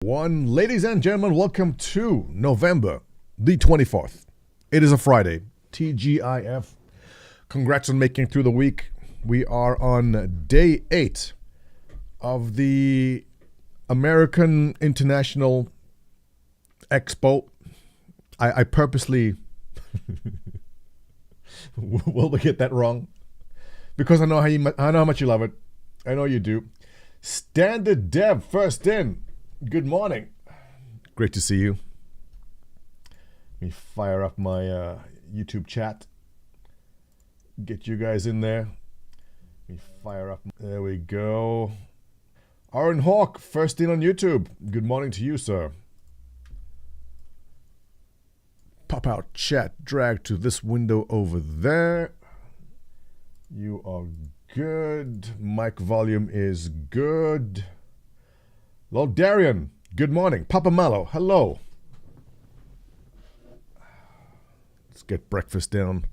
Ladies and gentlemen, welcome to November the 24th. It is a Friday. TGIF. Congrats on making it through the week. We are on day 8 of the American International Expo. I purposely will get that wrong because I know how much you love it. I know you do. Standard Dev first in. Good morning. Great to see you. Let me fire up my YouTube chat. Get you guys in there. Let me fire up. There we go. Aaron Hawk, first in on YouTube. Good morning to you, sir. Pop out chat, drag to this window over there. You are good. Mic volume is good. Lord Darian, good morning. Papa Mallow, hello. Let's get breakfast down.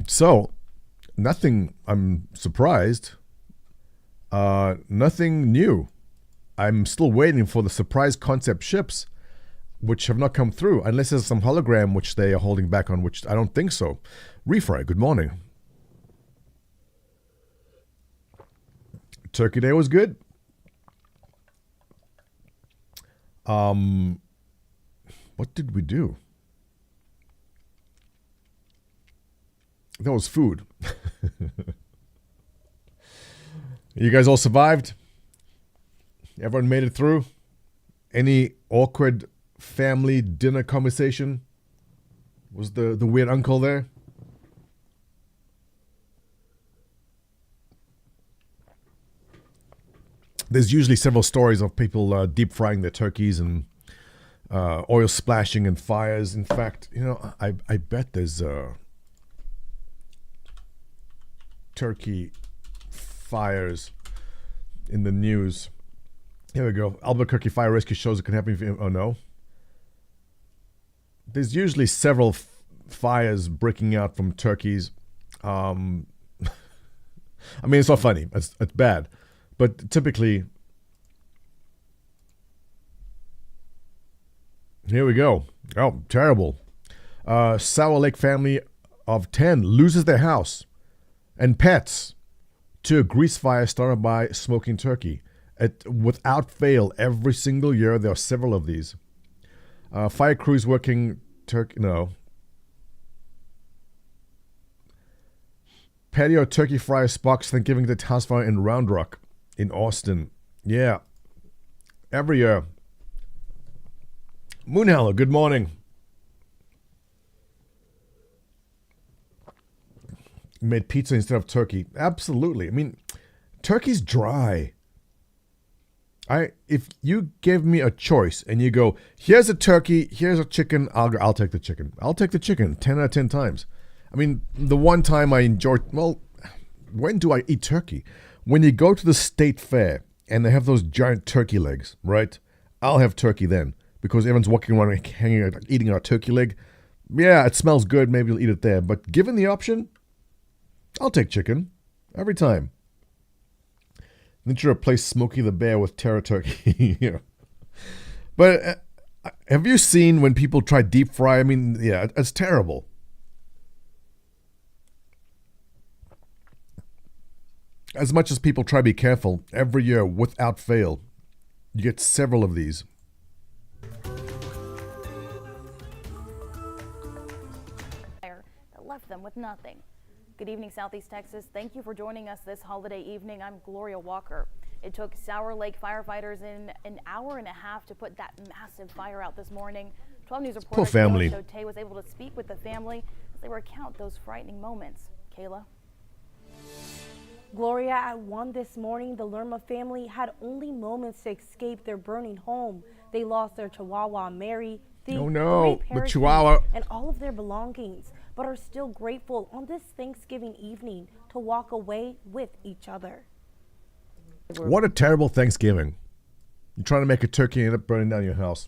So, nothing, I'm surprised. Nothing new. I'm still waiting for the surprise concept ships, which have not come through, unless there's some hologram which they are holding back on, which I don't think so. Refry, good morning. Turkey Day was good. What did we do? That was food. You guys all survived? Everyone made it through? Any awkward family dinner conversation? Was the weird uncle there? There's usually several stories of people deep frying their turkeys and oil splashing and fires. In fact, you know, I bet there's turkey fires in the news. Here we go. Albuquerque fire rescue shows it can happen if you, oh no. There's usually several fires breaking out from turkeys. I mean, it's not funny. It's bad. But typically, here we go. Oh, terrible. Sour Lake family of 10 loses their house and pets to a grease fire started by smoking turkey. Without fail, every single year, there are several of these. Fire crews working patio turkey fryer sparks Thanksgiving at house fire in Round Rock. In Austin. Yeah. Every year. Moonheller, good morning. Made pizza instead of turkey. Absolutely. I mean, turkey's dry. If you gave me a choice and you go, here's a turkey, here's a chicken, I'll take the chicken. I'll take the chicken 10 out of 10 times. I mean, the one time I enjoyed, well, when do I eat turkey? When you go to the state fair and they have those giant turkey legs, right? I'll have turkey then because everyone's walking around eating a turkey leg. Yeah, it smells good. Maybe you'll eat it there. But given the option, I'll take chicken every time. Then you replace Smokey the Bear with Terra Turkey. Yeah. But have you seen when people try deep fry? I mean, yeah, it's terrible. As much as people try to be careful, every year, without fail, you get several of these. That left them with nothing. Good evening, Southeast Texas. Thank you for joining us this holiday evening. I'm Gloria Walker. It took Sour Lake firefighters an hour and a half to put that massive fire out this morning. 12 News reporter Kayla Chote was able to speak with the family as they recount those frightening moments. Kayla? Gloria, at 1 this morning, the Lerma family had only moments to escape their burning home. They lost their Chihuahua, Mary, the Chihuahua, and all of their belongings, but are still grateful on this Thanksgiving evening to walk away with each other. What a terrible Thanksgiving. You're trying to make a turkey and end up burning down your house.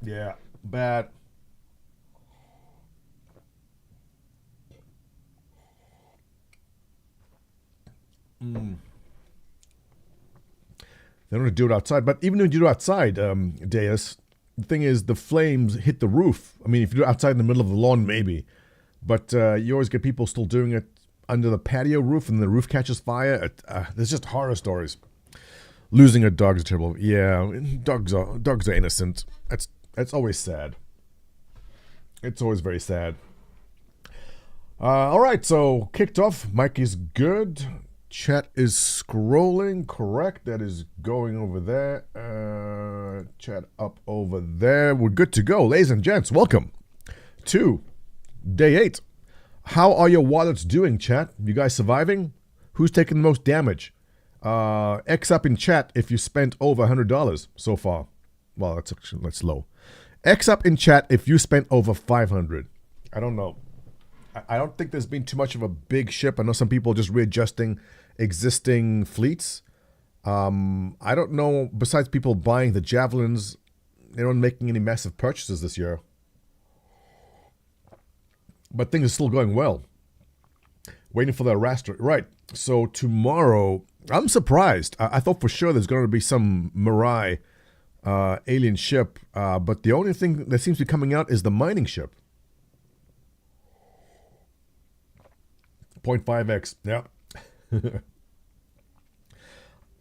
Yeah, bad. They don't do it outside. But even when you do it outside, Deus, the thing is the flames hit the roof. I mean, if you do it outside in the middle of the lawn, maybe. But you always get people still doing it under the patio roof and the roof catches fire. There's just horror stories. Losing a dog is terrible. Yeah, dogs are innocent. That's always sad. It's always very sad. All right, so kicked off. Mic is good. Chat is scrolling. Correct. That is going over there. Chat up over there. We're good to go. Ladies and gents, welcome to day 8. How are your wallets doing, chat? You guys surviving? Who's taking the most damage? X up in chat if you spent over $100 so far. Well, that's low. X up in chat if you spent over 500. I don't know. I don't think there's been too much of a big ship. I know some people are just readjusting existing fleets. I don't know. Besides people buying the Javelins, they're not making any massive purchases this year. But things are still going well. Waiting for the Arrastra. Right. So tomorrow, I'm surprised. I thought for sure there's going to be some MIRAI alien ship. But the only thing that seems to be coming out is the mining ship. 0.5x. Yeah.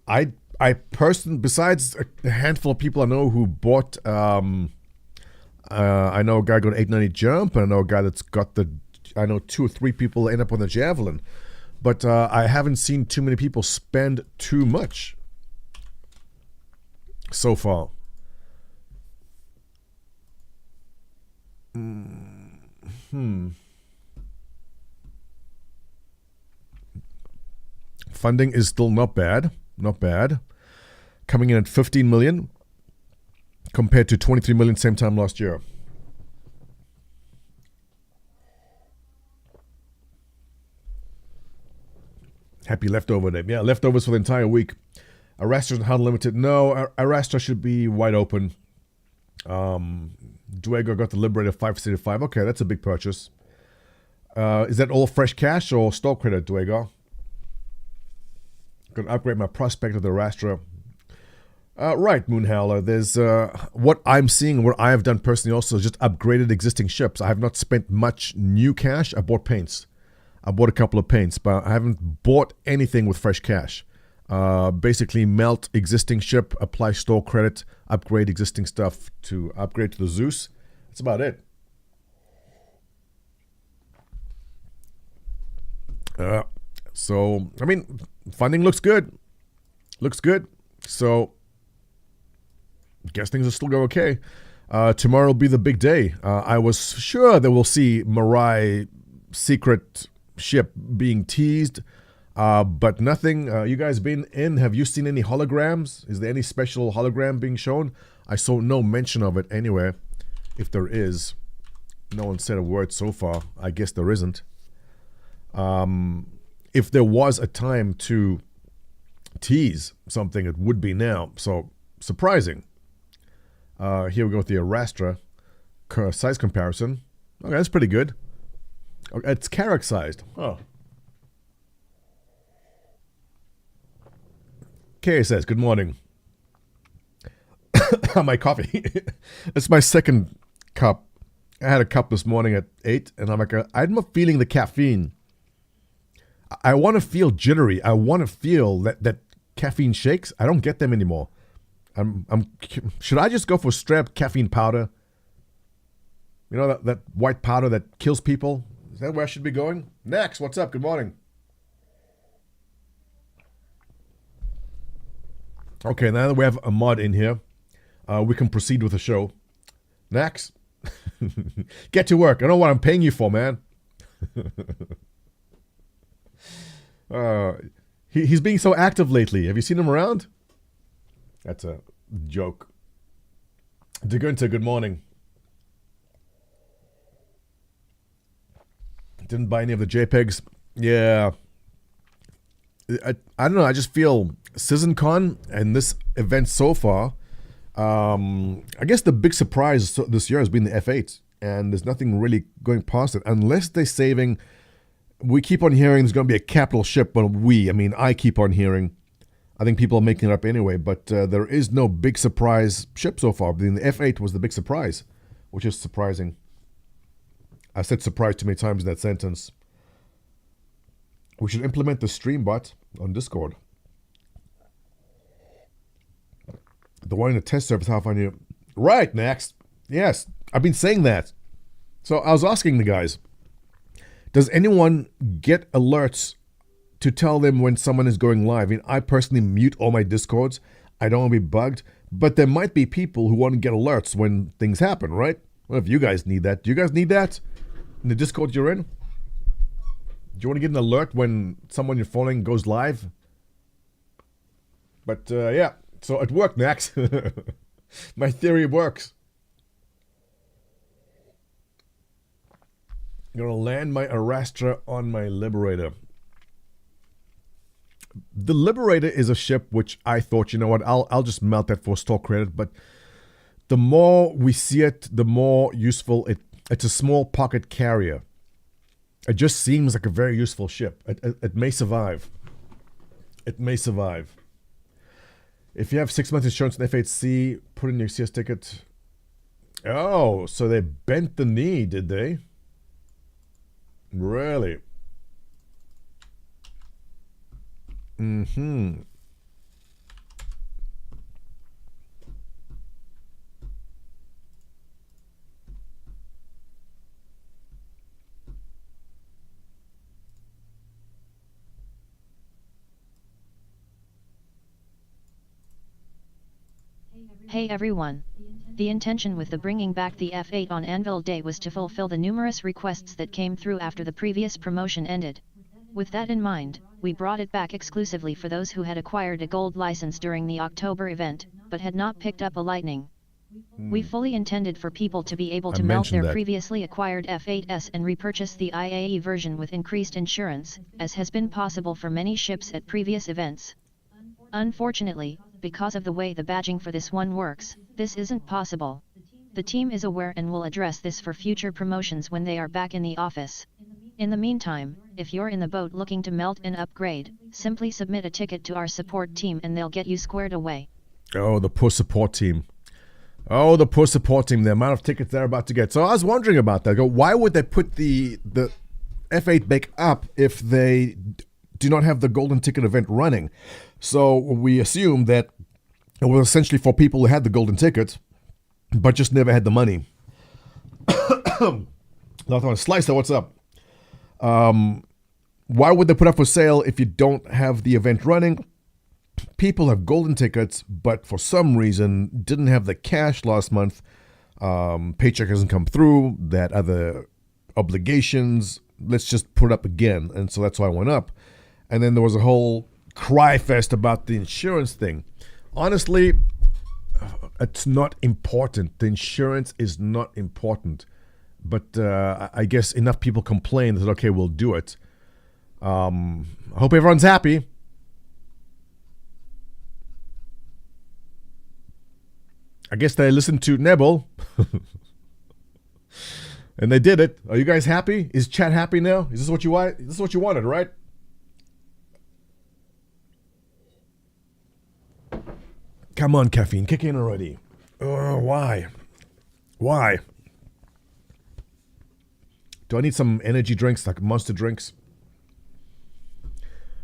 I personally, besides a handful of people I know who bought, I know a guy got an 890 jump, and I know a guy that's got I know 2 or 3 people end up on the Javelin. But I haven't seen too many people spend too much so far. Funding is still not bad. Not bad. Coming in at 15 million compared to 23 million same time last year. Happy leftover day. Yeah, leftovers for the entire week. Arrastra and Unlimited. No, Arrastra should be wide open. Duego got the Liberator 565. Okay, that's a big purchase. Is that all fresh cash or stock credit, Duego? Going to upgrade my prospect of the Arrastra. Right, Moonhowler. There's what I'm seeing, what I have done personally also is just upgraded existing ships. I have not spent much new cash. I bought paints. I bought a couple of paints, but I haven't bought anything with fresh cash. Basically, melt existing ship, apply store credit, upgrade existing stuff to upgrade to the Zeus. That's about it. So, I mean, funding looks good. Looks good. So, I guess things will still go okay. Tomorrow will be the big day. I was sure that we'll see MIRAI secret ship being teased, but nothing. You guys been in? Have you seen any holograms? Is there any special hologram being shown? I saw no mention of it anywhere. If there is, no one said a word so far. I guess there isn't. If there was a time to tease something, it would be now. So, surprising. Here we go with the Arrastra size comparison. Okay, that's pretty good. It's Carrack sized. Oh. Kay says, good morning. My coffee. It's my second cup. I had a cup this morning at 8, and I'm like, I'm not feeling the caffeine. I want to feel jittery. I want to feel that caffeine shakes. I don't get them anymore. Should I just go for straight caffeine powder? You know, that white powder that kills people? Is that where I should be going? Next, what's up? Good morning. Okay, now that we have a mod in here, we can proceed with the show. Next. Get to work. I know what I'm paying you for, man. He's being so active lately. Have you seen him around? That's a joke. Degunta, good morning. Didn't buy any of the JPEGs. Yeah. I don't know. I just feel SeasonCon and this event so far, I guess the big surprise this year has been the F8. And there's nothing really going past it. Unless they're saving... We keep on hearing there's going to be a capital ship. Well, I keep on hearing. I think people are making it up anyway, but there is no big surprise ship so far. The F8 was the big surprise, which is surprising. I said surprise too many times in that sentence. We should implement the stream bot on Discord. The one in the test service, how fun you. Right, next. Yes, I've been saying that. So I was asking the guys, does anyone get alerts to tell them when someone is going live? I mean, I personally mute all my Discords. I don't want to be bugged. But there might be people who want to get alerts when things happen, right? Well, if you guys need that. Do you guys need that in the Discord you're in? Do you want to get an alert when someone you're following goes live? But yeah, so it worked, Max. My theory works. I'm going to land my Arastra on my Liberator. The Liberator is a ship which I thought, you know what, I'll just melt that for store credit. But the more we see it, the more useful it's a small pocket carrier. It just seems like a very useful ship. It may survive. It may survive. If you have 6 months insurance on F8C, put in your CS ticket. Oh, so they bent the knee, did they? Really? Mm-hmm. Hey everyone. The intention with the bringing back the F8 on Anvil Day was to fulfill the numerous requests that came through after the previous promotion ended. With that in mind, we brought it back exclusively for those who had acquired a gold license during the October event, but had not picked up a lightning. We fully intended for people to be able to melt their previously acquired F8S and repurchase the IAE version with increased insurance, as has been possible for many ships at previous events. Unfortunately, because of the way the badging for this one works, this isn't possible. The team is aware and will address this for future promotions when they are back in the office. In the meantime, if you're in the boat looking to melt and upgrade, simply submit a ticket to our support team and they'll get you squared away. Oh, the poor support team. Oh, the poor support team, the amount of tickets they're about to get. So I was wondering about that. Why would they put the F8 back up if they do not have the golden ticket event running? So we assume that it was essentially for people who had the golden ticket, but just never had the money. Not on a slicer, what's up? Why would they put up for sale if you don't have the event running? People have golden tickets, but for some reason didn't have the cash last month. Paycheck hasn't come through, that other obligations. Let's just put it up again. And so that's why I went up. And then there was a whole cry fest about the insurance thing. Honestly, it's not important. The insurance is not important. But I guess enough people complain that, okay, we'll do it. I hope everyone's happy. I guess they listened to Nebel. And they did it. Are you guys happy? Is chat happy now? Is this what you want? This is what you wanted, right? Come on, caffeine, kick in already. Why? Why? Do I need some energy drinks, like monster drinks?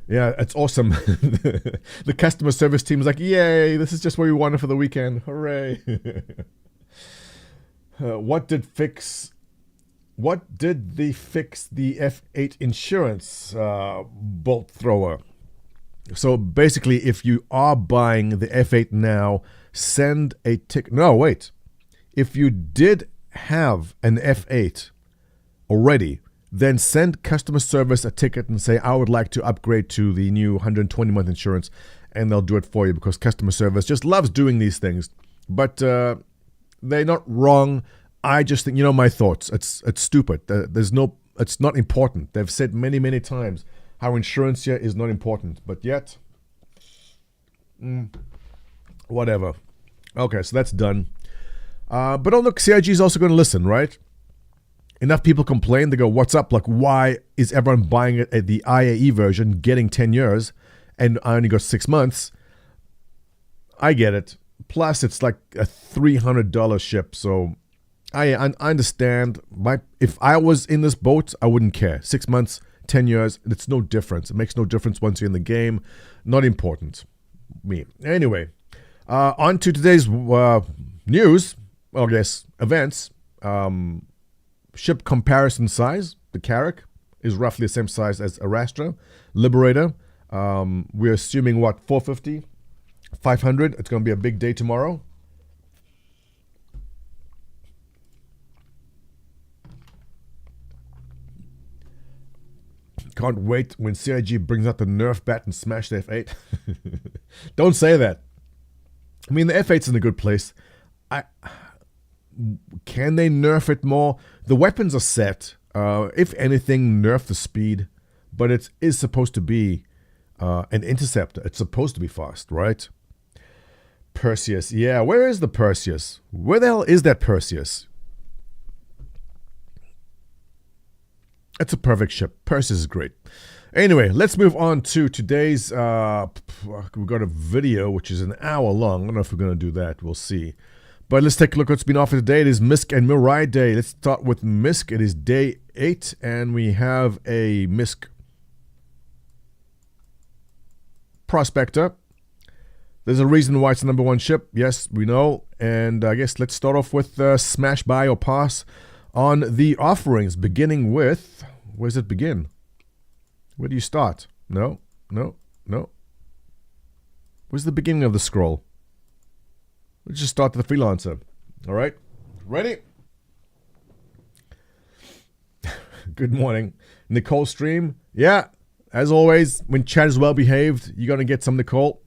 Yeah, it's awesome. The customer service team is like, yay, this is just what we wanted for the weekend. Hooray. What did they fix the F8 insurance bolt thrower? So basically, if you are buying the F8 now, send a ticket. No, wait. If you did have an F8 already, then send customer service a ticket and say, I would like to upgrade to the new 120-month insurance, and they'll do it for you because customer service just loves doing these things. But they're not wrong. I just think, my thoughts. It's stupid. It's not important. They've said many, many times how insurance here is not important, but yet, whatever. Okay, so that's done. But oh look, CIG is also going to listen, right? Enough people complain. They go, what's up? Like, why is everyone buying it at the IAE version, getting 10 years, and I only got 6 months? I get it. Plus, it's like a $300 ship, so I understand. If I was in this boat, I wouldn't care. 6 months, 10 years, it's no difference. It makes no difference once you're in the game. Not important. Me. Anyway, on to today's news. Well, yes, events. Ship comparison size. The Carrack is roughly the same size as Arastra. Liberator. We're assuming, 450? 500? It's going to be a big day tomorrow. Can't wait when CIG brings out the Nerf bat and smash the F8. Don't say that. I mean, the F8's in a good place. Can they nerf it more? The weapons are set. If anything, nerf the speed. But it is supposed to be an interceptor. It's supposed to be fast, right? Perseus. Yeah, where is the Perseus? Where the hell is that Perseus? It's a perfect ship. Perseus is great. Anyway, let's move on to today's... we've got a video, which is an hour long. I don't know if we're going to do that. We'll see. But let's take a look at what's been offered today. It is MISC and MIRAI Day. Let's start with MISC. It is day 8, and we have a MISC Prospector. There's a reason why it's the number 1 ship. Yes, we know. And I guess let's start off with smash, buy, or pass on the offerings, beginning with... Where does it begin? Where do you start? No. Where's the beginning of the scroll? Let's just start with the freelancer. All right? Ready? Good morning. Nicole Stream. Yeah, as always, when chat is well behaved, you're going to get some Nicole.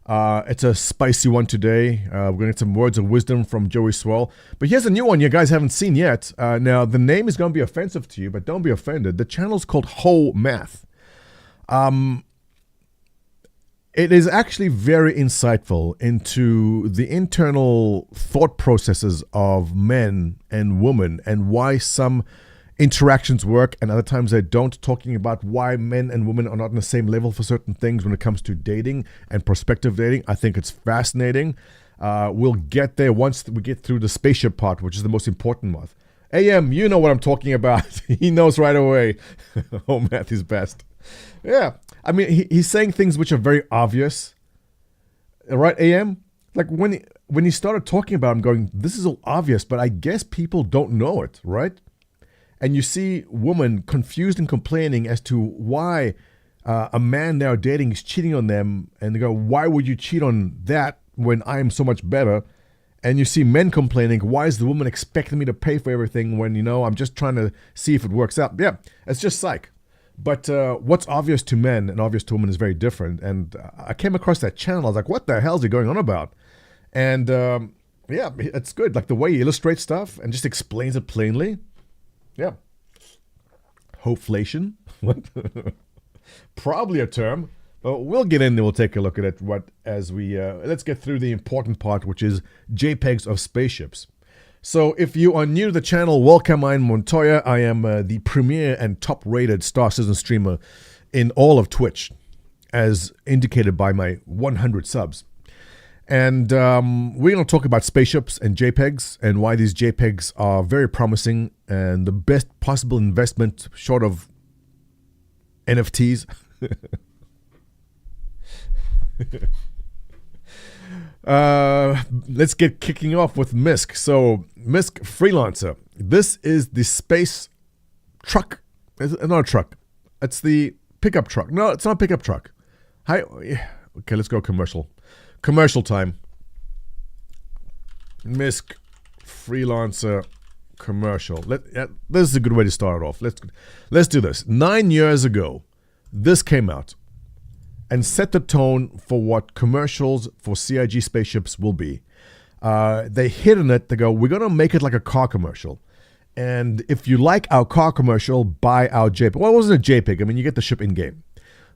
It's a spicy one today. We're going to get some words of wisdom from Joey Swell. But here's a new one you guys haven't seen yet. Now, the name is going to be offensive to you, but don't be offended. The channel's called Whole Math. It is actually very insightful into the internal thought processes of men and women and why some interactions work and other times they don't, talking about why men and women are not on the same level for certain things when it comes to dating and prospective dating. I think it's fascinating. We'll get there once we get through the spaceship part, which is the most important one. AM, you know what I'm talking about. He knows right away. Oh, Math is best. Yeah. I mean, he's saying things which are very obvious. Right, AM? Like when he started talking about it, I'm going, this is all obvious, but I guess people don't know it, right? And you see women confused and complaining as to why a man they're dating is cheating on them. And they go, why would you cheat on that when I am so much better? And you see men complaining, why is the woman expecting me to pay for everything when, I'm just trying to see if it works out? Yeah, it's just psych. But what's obvious to men and obvious to women is very different. And I came across that channel. I was like, what the hell is he going on about? And yeah, it's good. Like the way he illustrates stuff and just explains it plainly. Yeah. Hopeflation. What? Probably a term. But we'll get in there. We'll take a look at it. Let's get through the important part, which is JPEGs of spaceships. So if you are new to the channel, welcome. I'm Montoya. I am the premier and top-rated Star Citizen streamer in all of Twitch, as indicated by my 100 subs. And we're going to talk about spaceships and JPEGs and why these JPEGs are very promising and the best possible investment short of NFTs. Let's get kicking off with MISC. So MISC Freelancer. This is the space truck. It's not a truck. It's the pickup truck. No, it's not a pickup truck. Hi. Okay, let's go commercial. Commercial time. MISC Freelancer commercial. This is a good way to start it off. Let's do this. 9 years ago, this came out and set the tone for what commercials for CIG spaceships will be. They hit on it. They go, we're going to make it like a car commercial. And if you like our car commercial, buy our JPEG. Well, it wasn't a JPEG. I mean, you get the ship in-game.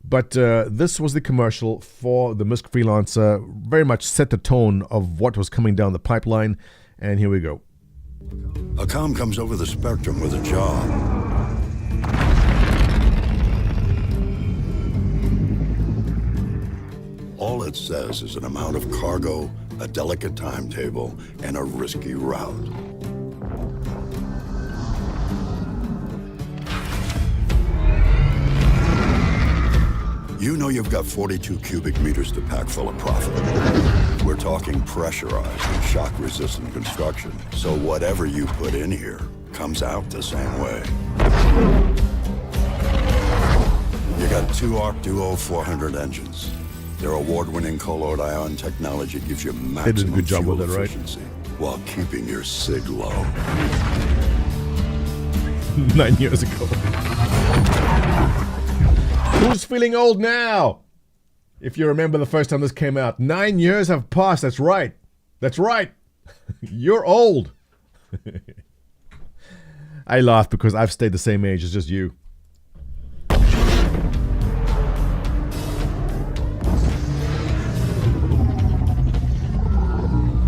But this was the commercial for the MISC Freelancer. Very much set the tone of what was coming down the pipeline. And here we go. A comm comes over the spectrum with a job. All it it says is an amount of cargo, a delicate timetable, and a risky route. You know you've got 42 cubic meters to pack full of profit. We're talking pressurized and shock-resistant construction, so whatever you put in here comes out the same way. You got two Arc Duo 400 engines. Their award-winning colloid ion technology gives you They did a maximum good job fuel with it, right? efficiency while keeping your sig low. 9 years ago. Who's feeling old now? If you remember the first time this came out. 9 years have passed. That's right. That's right. You're old. I laugh because I've stayed the same age as just you.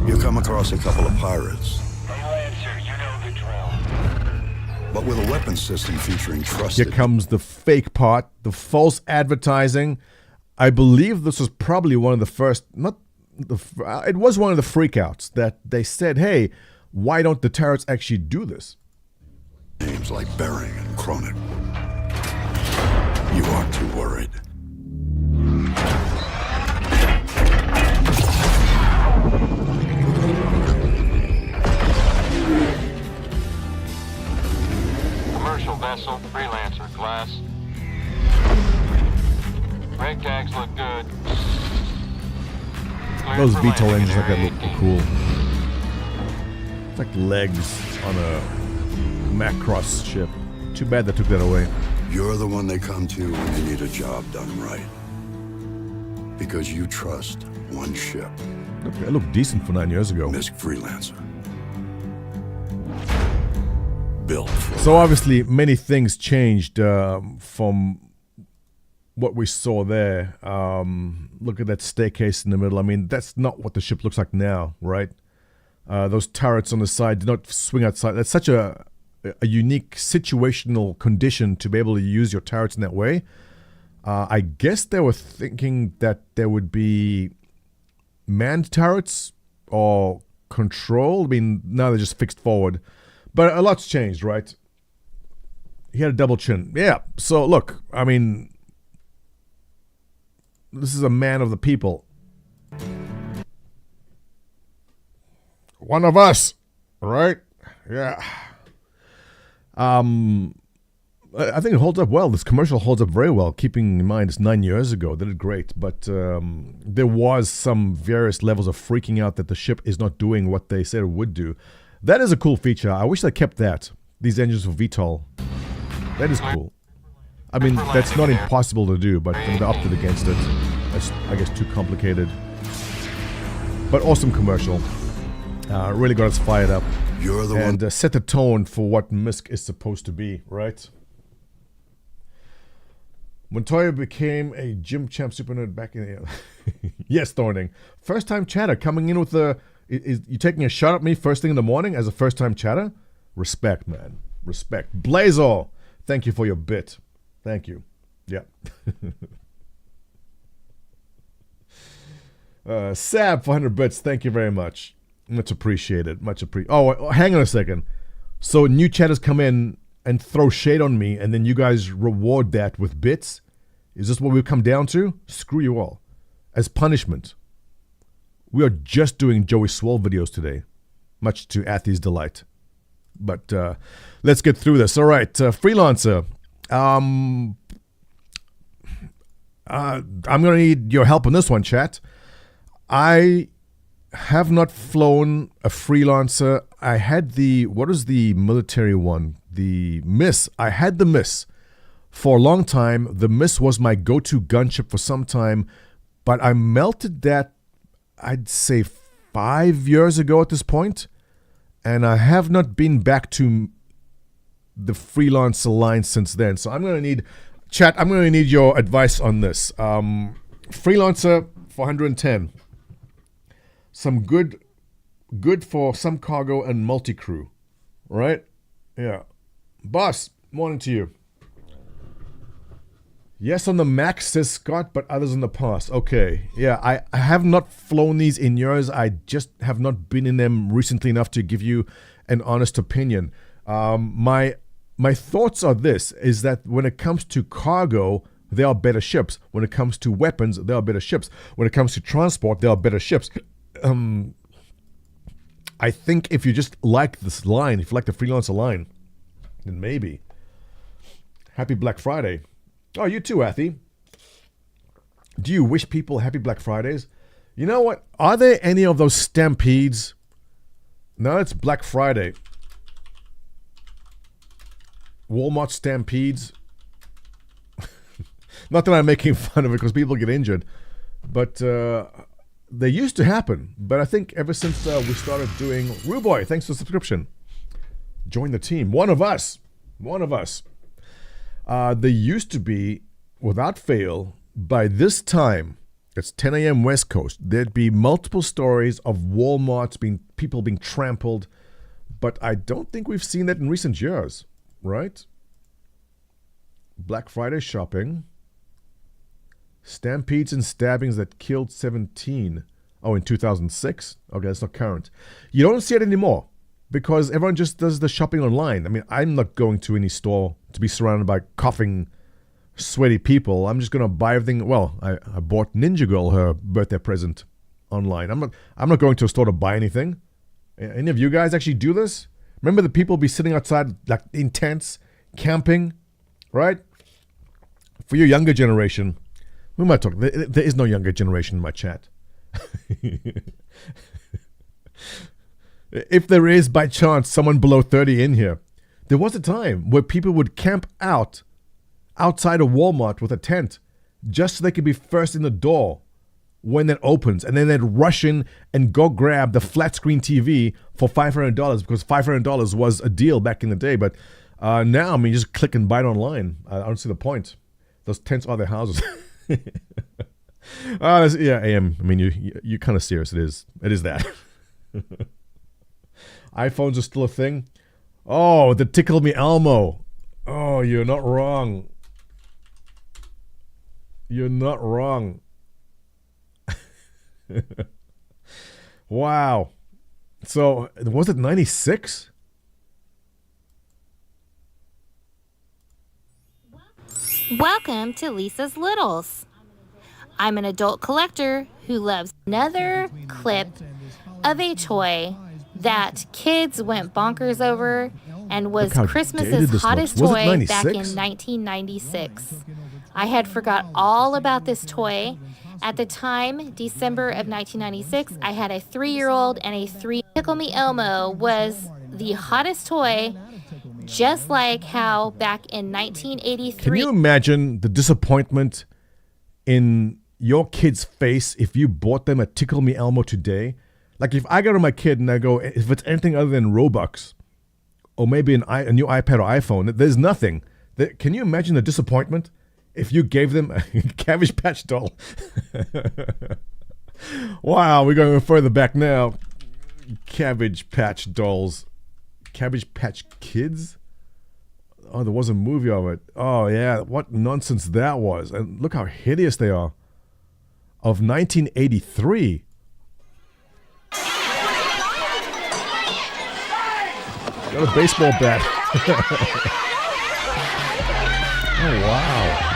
You come across a couple of pirates. Hey, Lancer, you know the drill. But with a weapons system featuring Here trusted... comes the fake part, the false advertising. I believe this was probably one of the first, it was one of the freakouts that they said, hey, why don't the turrets actually do this? names like Bering and Kronik. You aren't too worried. Commercial vessel, freelancer class. Brake tags look good. Cleared Those for VTOL landing engines in like that Area look 18. cool. It's like legs on a Macross ship. Too bad they took that away. You're the one they come to when they need a job done right. Because you trust one ship, It looked decent for 9 years ago. MISC Freelancer. Built for So obviously many things changed from what we saw there. Look at that staircase in the middle. I mean, that's not what the ship looks like now, right? Those turrets on the side do not swing outside. That's such a unique situational condition to be able to use your turrets in that way. I guess they were thinking that there would be manned turrets or control. I mean, now they're just fixed forward. But a lot's changed, right? He had a double chin. Yeah, so look, I mean, this is a man of the people. One of us, right? Yeah. I think it holds up well. This commercial holds up very well, keeping in mind it's 9 years ago. They did great, but there was some various levels of freaking out that the ship is not doing what they said it would do. That is a cool feature. I wish they kept that. These engines for VTOL. That is cool. I mean, that's not impossible to do, but they opted against it. That's, I guess, too complicated. But awesome commercial. Really got us fired up. You're the one. And set the tone for what MISC is supposed to be, right? Montoya became a gym champ super nerd back in the... Yes, Thorning. First time chatter coming in with the... Is you taking a shot at me first thing in the morning as a first time chatter? Respect, man. Respect. Blazor, thank you for your bit. Thank you. Yeah. Sab, 400 bits. Thank you very much. Much appreciated. Much appreciated. Oh, hang on a second. So new chatters come in and throw shade on me, and then you guys reward that with bits? Is this what we've come down to? Screw you all. As punishment. We are just doing Joey Swole videos today, much to Athy's delight. But let's get through this. All right, Freelancer. I'm going to need your help on this one, chat. I have not flown a Freelancer. I had the, what is the military one? The MISC. I had the MISC for a long time. The MISC was my go-to gunship for some time, but I melted that, I'd say 5 years ago at this point, and I have not been back to the Freelancer line since then. So I'm going to need, chat, I'm going to need your advice on this. Freelancer 410. Some good for some cargo and multi-crew, right? Yeah. Boss, morning to you. Yes on the max, says Scott, but others in the past. Okay. Yeah, I have not flown these in years. I just have not been in them recently enough to give you an honest opinion. My thoughts are this, is that when it comes to cargo, there are better ships. When it comes to weapons, there are better ships. When it comes to transport, there are better ships. I think if you just like this line, if you like the freelancer line, then maybe. Happy Black Friday. Oh, you too, Athy. Do you wish people happy Black Fridays? You know what? Are there any of those stampedes? No, it's Black Friday. Walmart stampedes. Not that I'm making fun of it because people get injured, but they used to happen. But I think ever since we started doing Ruboy, thanks for the subscription. Join the team. One of us. There used to be, without fail, by this time, it's 10 a.m. West Coast, there'd be multiple stories of Walmarts people being trampled, but I don't think we've seen that in recent years, right? Black Friday shopping. Stampedes and stabbings that killed 17. Oh, in 2006? Okay, that's not current. You don't see it anymore because everyone just does the shopping online. I mean, I'm not going to any store to be surrounded by coughing, sweaty people. I'm just going to buy everything. Well, I bought Ninja Girl her birthday present online. I'm not going to a store to buy anything. Any of you guys actually do this? Remember the people be sitting outside like in tents, camping, right? For your younger generation, who am I talking? There is no younger generation in my chat. If there is, by chance, someone below 30 in here, there was a time where people would camp outside of Walmart with a tent just so they could be first in the door when it opens, and then they'd rush in and go grab the flat screen TV for $500 because $500 was a deal back in the day. But now, I mean, you just click and buy it online. I don't see the point. Those tents are their houses. Yeah, AM. I mean, you're kind of serious. It is that. iPhones are still a thing. Oh, the Tickle Me Elmo. Oh, you're not wrong. You're not wrong. Wow. So, was it 96? Welcome to Lisa's Littles. I'm an adult collector who loves another clip of a toy that kids went bonkers over and was Christmas's hottest toy back in 1996. I had forgot all about this toy. At the time, December of 1996, I had a 3-year-old and a 3. Tickle Me Elmo was the hottest toy, just like how back in 1983. Can you imagine the disappointment in your kid's face if you bought them a Tickle Me Elmo today? Like if I go to my kid and I go, if it's anything other than Robux or maybe a new iPad or iPhone, there's nothing. Can you imagine the disappointment if you gave them a Cabbage Patch doll? Wow, we're going further back now. Cabbage Patch dolls. Cabbage Patch Kids? Oh, there was a movie of it. Oh, yeah. What nonsense that was. And look how hideous they are. Of 1983. Got a baseball bat. Oh, wow.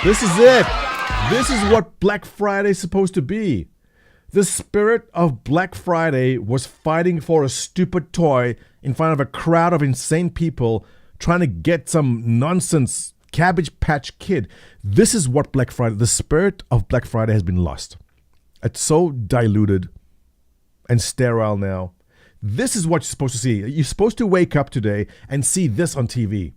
This is it. This is what Black Friday is supposed to be. The spirit of Black Friday was fighting for a stupid toy in front of a crowd of insane people trying to get some nonsense Cabbage Patch Kid. This is what Black Friday, the spirit of Black Friday has been lost. It's so diluted and sterile now. This is what you're supposed to see. You're supposed to wake up today and see this on TV.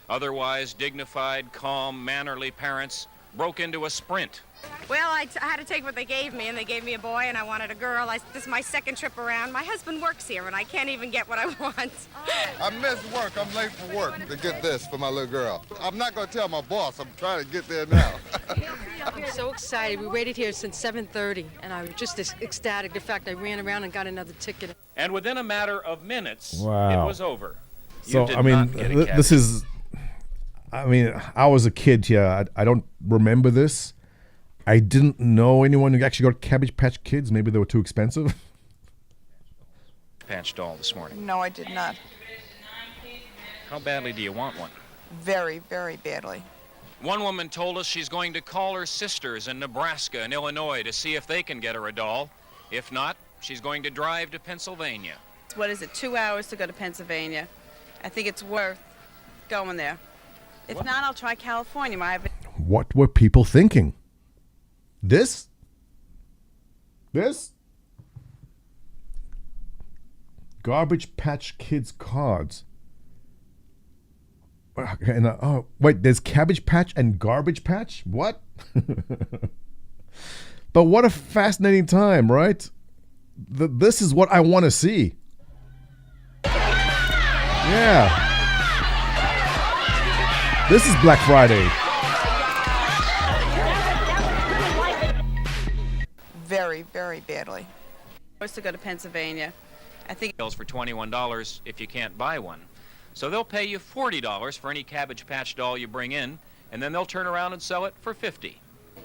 Otherwise dignified, calm, mannerly parents broke into a sprint. Well, I had to take what they gave me, and they gave me a boy, and I wanted a girl. This is my second trip around. My husband works here, and I can't even get what I want. I missed work. I'm late for work to get this for my little girl. I'm not going to tell my boss. I'm trying to get there now. I'm so excited. We waited here since 7:30, and I was just ecstatic. In fact, I ran around and got another ticket. And within a matter of minutes, Wow. it was over. So, You did I mean, not get a this cabbage. is, I mean, I was a kid here. I don't remember this. I didn't know anyone who actually got Cabbage Patch Kids. Maybe they were too expensive. Patch doll this morning. No, I did not. How badly do you want one? Very, very badly. One woman told us she's going to call her sisters in Nebraska and Illinois to see if they can get her a doll. If not, she's going to drive to Pennsylvania. What is it, 2 hours to go to Pennsylvania? I think it's worth going there. If not, I'll try California. What were people thinking? This? Garbage Patch Kids cards. And, oh, wait, there's Cabbage Patch and Garbage Patch? What? But what a fascinating time, right? This is what I want to see. Yeah. This is Black Friday. Very, very badly. To go to Pennsylvania. I think Bills for $21 if you can't buy one. So they'll pay you $40 for any Cabbage Patch doll you bring in, and then they'll turn around and sell it for $50.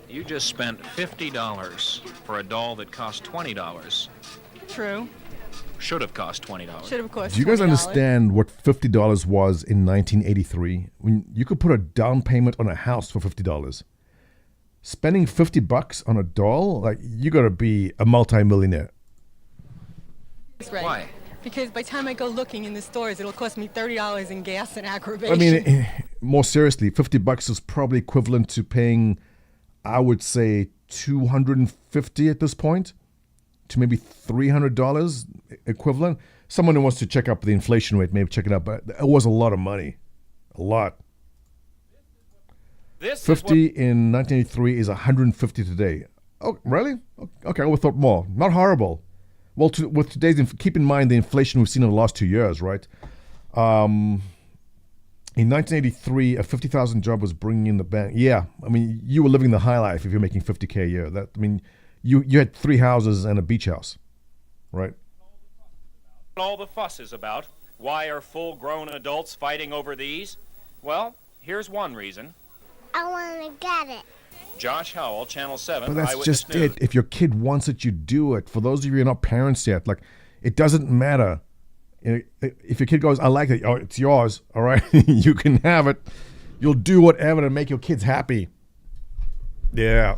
You just spent $50 for a doll that cost $20. True. Should have cost $20. Should have cost. Do you guys $20. understand what $50 was in 1983? When you could put a down payment on a house for $50. Spending $50 on a doll, like, you got to be a multi-millionaire. That's right. Why? Because by the time I go looking in the stores, it'll cost me $30 in gas and aggravation. I mean, more seriously, $50 is probably equivalent to paying, I would say, $250 at this point, to maybe $300 equivalent. Someone who wants to check up the inflation rate, maybe check it out, but it was a lot of money. A lot. This 50 in 1983 is 150 today. Oh, really? Okay, I would have thought more. Not horrible. Well, with today's, keep in mind the inflation we've seen in the last 2 years, right? In 1983, a 50,000 job was bringing in the bank. Yeah, I mean, you were living the high life if you're making 50K a year. That, I mean, you had 3 houses and a beach house, right? all the fuss is about. Why are full-grown adults fighting over these? Well, here's one reason. I want to get it. Josh Howell, Channel 7. But that's Eyewitness just News. it. If your kid wants it, you do it. For those of you who are not parents yet, like, it doesn't matter. If your kid goes, I like it, oh, it's yours, all right? You can have it. You'll do whatever to make your kids happy. Yeah.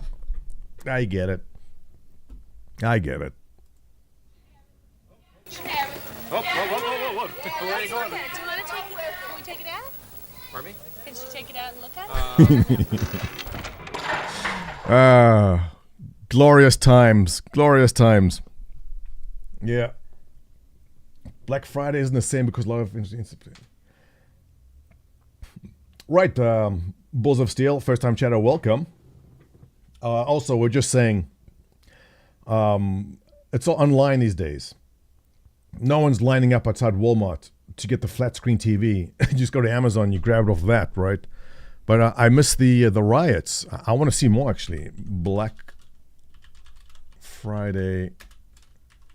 I get it. I get it. Whoa. Where are you going? Do you want to take it? Can we take it out? Pardon me? Can she take it out and look at it? Glorious times. Glorious times. Yeah. Black Friday isn't the same because a lot of... Right, Bulls of Steel, first-time chatter, welcome. Also, we're just saying, it's all online these days. No one's lining up outside Walmart to get the flat-screen TV. You just go to Amazon, you grab it off that, right? But I miss the riots. I want to see more, actually. Black Friday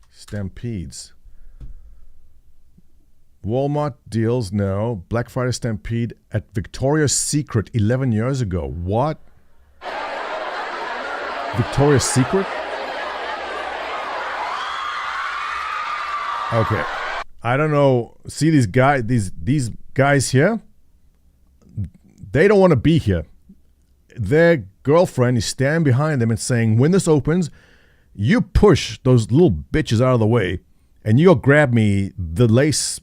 stampedes. Walmart deals, no. Black Friday stampede at Victoria's Secret 11 years ago. What? Victoria's Secret? Okay. I don't know. See these guys, these guys here? They don't want to be here. Their girlfriend is standing behind them and saying, when this opens, you push those little bitches out of the way and you go grab me the lace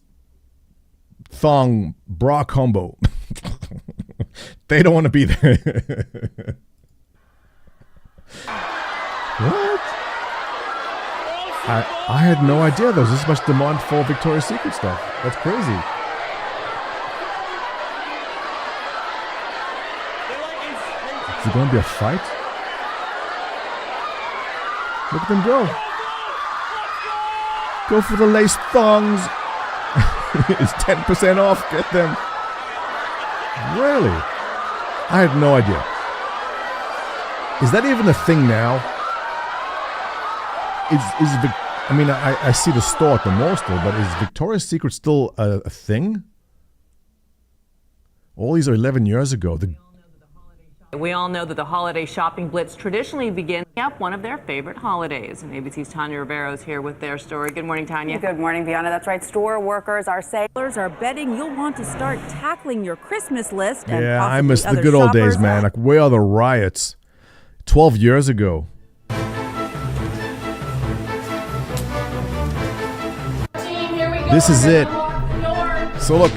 thong bra combo. They don't want to be there. What? I had no idea there was this much demand for Victoria's Secret stuff. That's crazy. Is it going to be a fight? Look at them go. Go for the lace thongs. It's 10% off. Get them. Really? I had no idea. Is that even a thing now? I see the store at the mall still, but is Victoria's Secret still a thing? All these are 11 years ago. We all know that the holiday shopping blitz traditionally begins up one of their favorite holidays. And ABC's Tanya Rivero is here with their story. Good morning, Tanya. Good morning, Vianna. That's right. Store workers are betting you'll want to start tackling your Christmas list. And yeah, I miss the good old days, man. Like, where are the riots? 12 years ago. This is it. So look,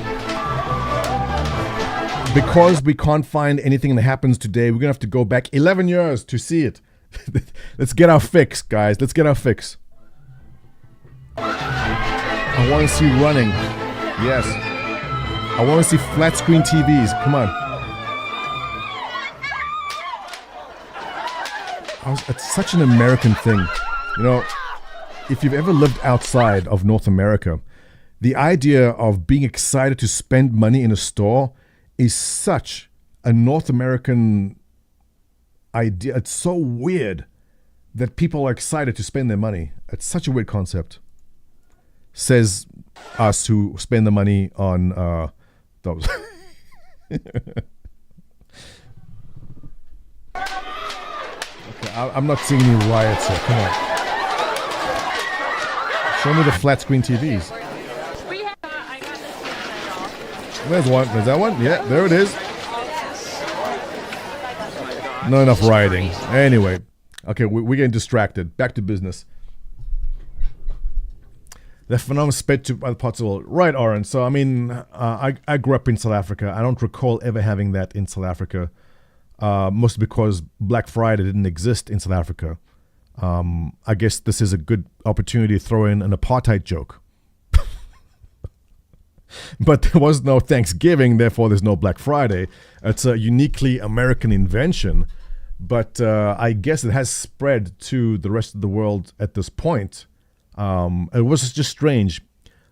because we can't find anything that happens today, we're going to have to go back 11 years to see it. Let's get our fix, guys. Let's get our fix. I want to see running. Yes. I want to see flat screen TVs. Come on. It's such an American thing. You know, if you've ever lived outside of North America, the idea of being excited to spend money in a store is such a North American idea. It's so weird that people are excited to spend their money. It's such a weird concept. Says us who spend the money on those. Okay, I'm not seeing any riots here. Come on. Show me the flat screen TVs. There's one. There's that one. Yeah, there it is. Not enough rioting. Anyway. Okay, we're getting distracted. Back to business. The phenomenon spread to other parts of the world. Right, Oren. So, I mean, I grew up in South Africa. I don't recall ever having that in South Africa. Mostly because Black Friday didn't exist in South Africa. I guess this is a good opportunity to throw in an apartheid joke. But there was no Thanksgiving, therefore there's no Black Friday. It's a uniquely American invention. But I guess it has spread to the rest of the world at this point. It was just strange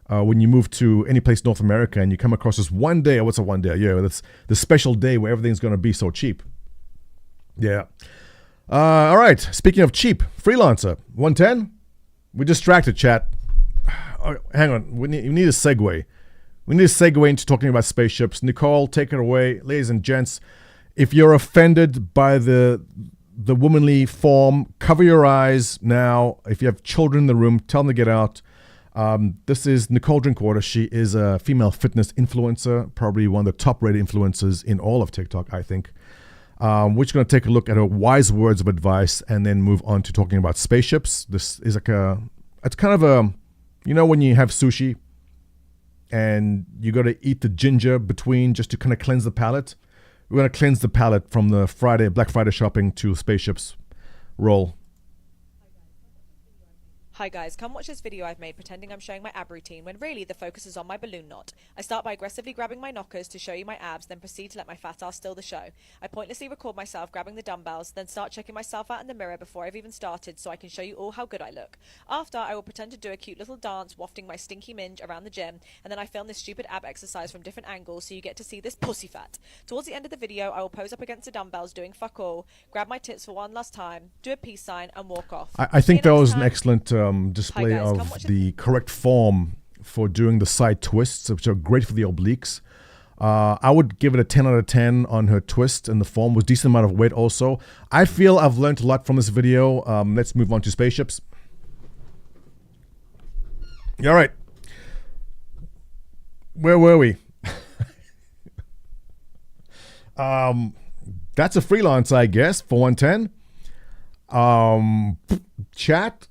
when you move to any place in North America and you come across this one day. What's a one day? Yeah, that's the special day where everything's going to be so cheap. Yeah. All right. Speaking of cheap, freelancer 110. We're distracted, chat. Oh, hang on. We need a segue. We need a segue into talking about spaceships. Nicole, take it away, ladies and gents. If you're offended by the womanly form, cover your eyes now. If you have children in the room, tell them to get out. This is Nicole Drinkwater. She is a female fitness influencer, probably one of the top-rated influencers in all of TikTok, I think. We're just going to take a look at her wise words of advice and then move on to talking about spaceships. This is like it's kind of a, you know, when you have sushi and you got to eat the ginger between just to kind of cleanse the palate. We're going to cleanse the palate from the Black Friday shopping to spaceships. Roll. Hi guys, come watch this video I've made pretending I'm showing my ab routine when really the focus is on my balloon knot. I start by aggressively grabbing my knockers to show you my abs, then proceed to let my fat ass steal the show. I pointlessly record myself grabbing the dumbbells, then start checking myself out in the mirror before I've even started so I can show you all how good I look. After, I will pretend to do a cute little dance wafting my stinky minge around the gym, and then I film this stupid ab exercise from different angles so you get to see this pussy fat. Towards the end of the video, I will pose up against the dumbbells doing fuck all, grab my tits for one last time, do a peace sign, and walk off. I think that was an excellent display of the correct form for doing the side twists, which are great for the obliques. I would give it a 10 out of 10 on her twist, and the form was decent amount of weight also. I feel I've learned a lot from this video. Let's move on to spaceships. All right. Where were we? That's a freelance, I guess, for 110. Chat,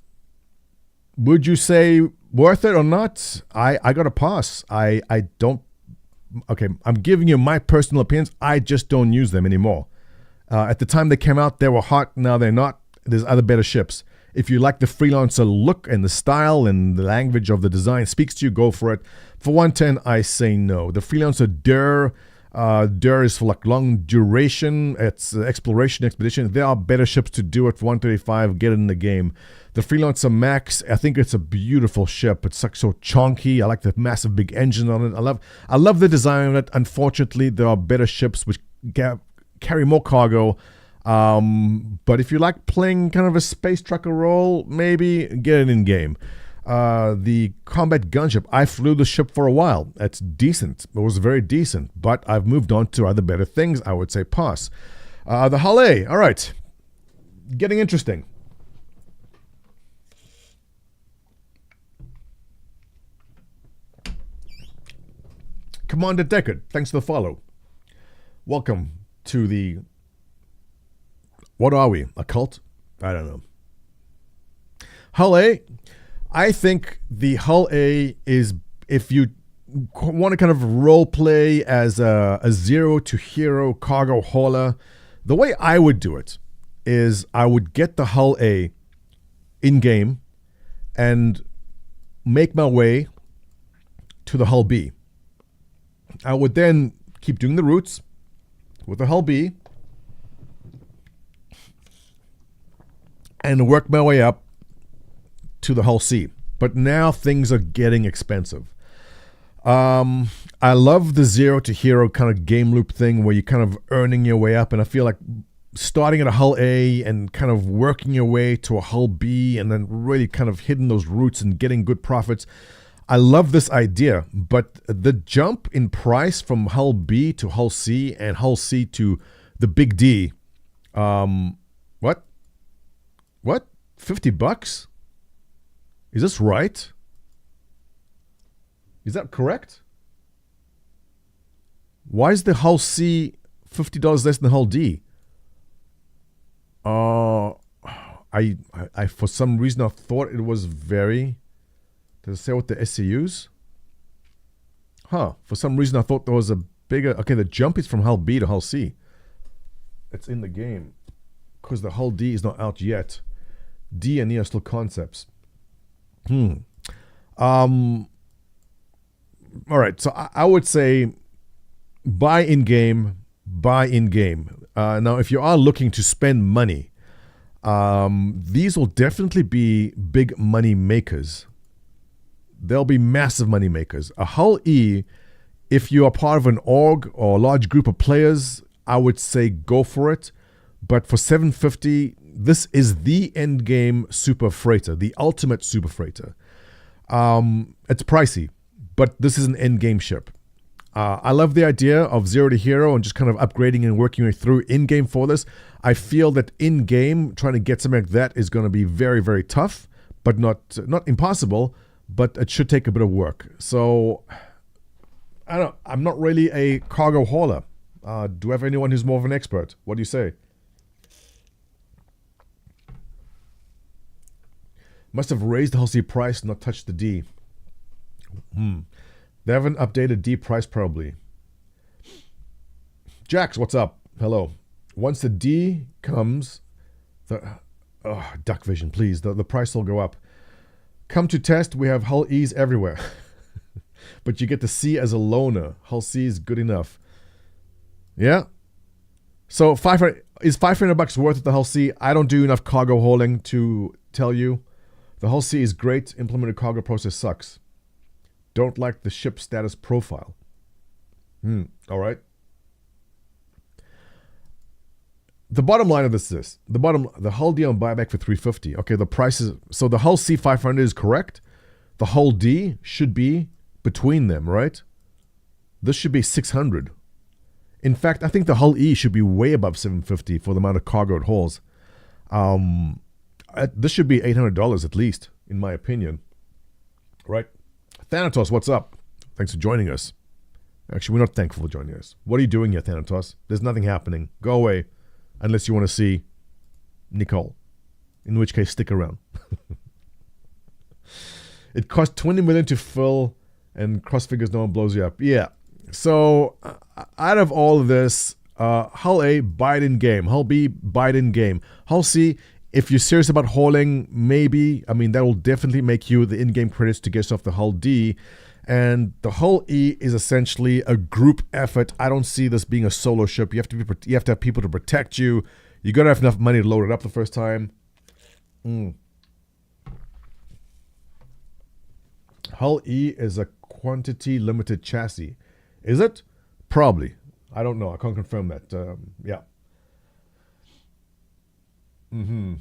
would you say worth it or not? I got a pass. I don't. Okay, I'm giving you my personal opinions. I just don't use them anymore. At the time they came out, they were hot. Now they're not. There's other better ships. If you like the freelancer look and the style and the language of the design speaks to you, go for it. For 110, I say no. The freelancer Der is for like long duration. It's exploration expedition. There are better ships to do it for 135. Get it in the game. The Freelancer Max, I think it's a beautiful ship. It's like so chunky. I like the massive big engine on it. I love the design of it. Unfortunately, there are better ships which carry more cargo. But if you like playing kind of a space trucker role, maybe get it in game. The combat gunship, I flew the ship for a while. It's decent. It was very decent, but I've moved on to other better things. I would say pass. The Hull A, all right. Getting interesting. Commander Deckard, thanks for the follow. Welcome to the... What are we? A cult? I don't know. Hull A. I think the Hull A is, if you want to kind of role play as a zero to hero cargo hauler, the way I would do it is I would get the Hull A in game and make my way to the Hull B. I would then keep doing the routes with the Hull B and work my way up to the Hull C. But now things are getting expensive. I love the zero to hero kind of game loop thing where you're kind of earning your way up, and I feel like starting at a Hull A and kind of working your way to a Hull B and then really kind of hitting those routes and getting good profits. I love this idea, but the jump in price from Hull B to Hull C and Hull C to the Big D, what? $50? Is this right? Is that correct? Why is the Hull C $50 less than Hull D? I for some reason I thought it was very... Does it say what the SCUs? For some reason I thought there was a bigger... Okay, the jump is from Hull B to Hull C. It's in the game. Because the Hull D is not out yet. D and E are still concepts. All right, so I would say buy in game. Now, if you are looking to spend money, these will definitely be big money makers. They'll be massive money makers. A Hull E, if you are part of an org or a large group of players, I would say go for it. But for $750, this is the end game super freighter, the ultimate super freighter. It's pricey, but this is an end game ship. I love the idea of zero to hero and just kind of upgrading and working your way through in game for this. I feel that in game trying to get something like that is going to be very, very tough, but not impossible. But it should take a bit of work. So I don't know. I'm not really a cargo hauler. Do I have anyone who's more of an expert? What do you say? Must have raised the Hull C price, not touched the D. They haven't updated D price probably. Jax, what's up? Hello. Once the D comes, duck vision, please. The price will go up. Come to test, we have Hull E's everywhere. But you get the C as a loaner. Hull C is good enough. Yeah? So is $500 worth of the Hull C? I don't do enough cargo hauling to tell you. The Hull C is great. Implemented cargo process sucks. Don't like the ship status profile. All right. The bottom line of this is the Hull D on buyback for $350. Okay, the price is, so the Hull C 500 is correct. The Hull D should be between them, right? This should be $600. In fact, I think the Hull E should be way above $750 for the amount of cargo it hauls. This should be $800 at least, in my opinion. Right? Thanatos, what's up? Thanks for joining us. Actually, we're not thankful for joining us. What are you doing here, Thanatos? There's nothing happening. Go away. Unless you want to see Nicole. In which case, stick around. It costs $20 million to fill, and cross figures no one blows you up. Yeah. So, out of all of this, Hull A, buy it in game. Hull B, buy it in game. Hull C, if you're serious about hauling, maybe. I mean, that will definitely make you the in-game credits to get yourself the Hull D. And the Hull E is essentially a group effort. I don't see this being a solo ship. You have to have people to protect you. You got to have enough money to load it up the first time. Hull E is a quantity limited chassis. Is it? Probably. I don't know. I can't confirm that. Yeah. Mm-hmm.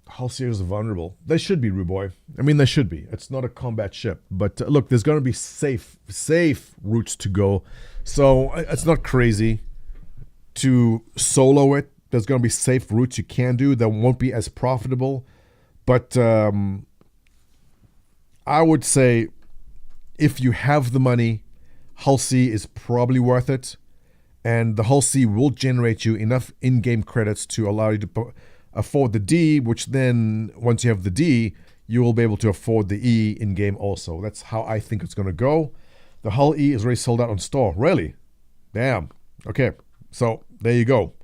Hull seals are vulnerable. They should be, Ruboy. I mean, they should be. It's not a combat ship. But look, there's going to be safe routes to go. So it's not crazy to solo it. There's going to be safe routes you can do that won't be as profitable. But I would say if you have the money, Hull C is probably worth it. And the Hull C will generate you enough in-game credits to allow you to afford the D, which then, once you have the D, you will be able to afford the E in-game also. That's how I think it's going to go. The Hull E is already sold out on store. Really? Damn. Okay. So, there you go.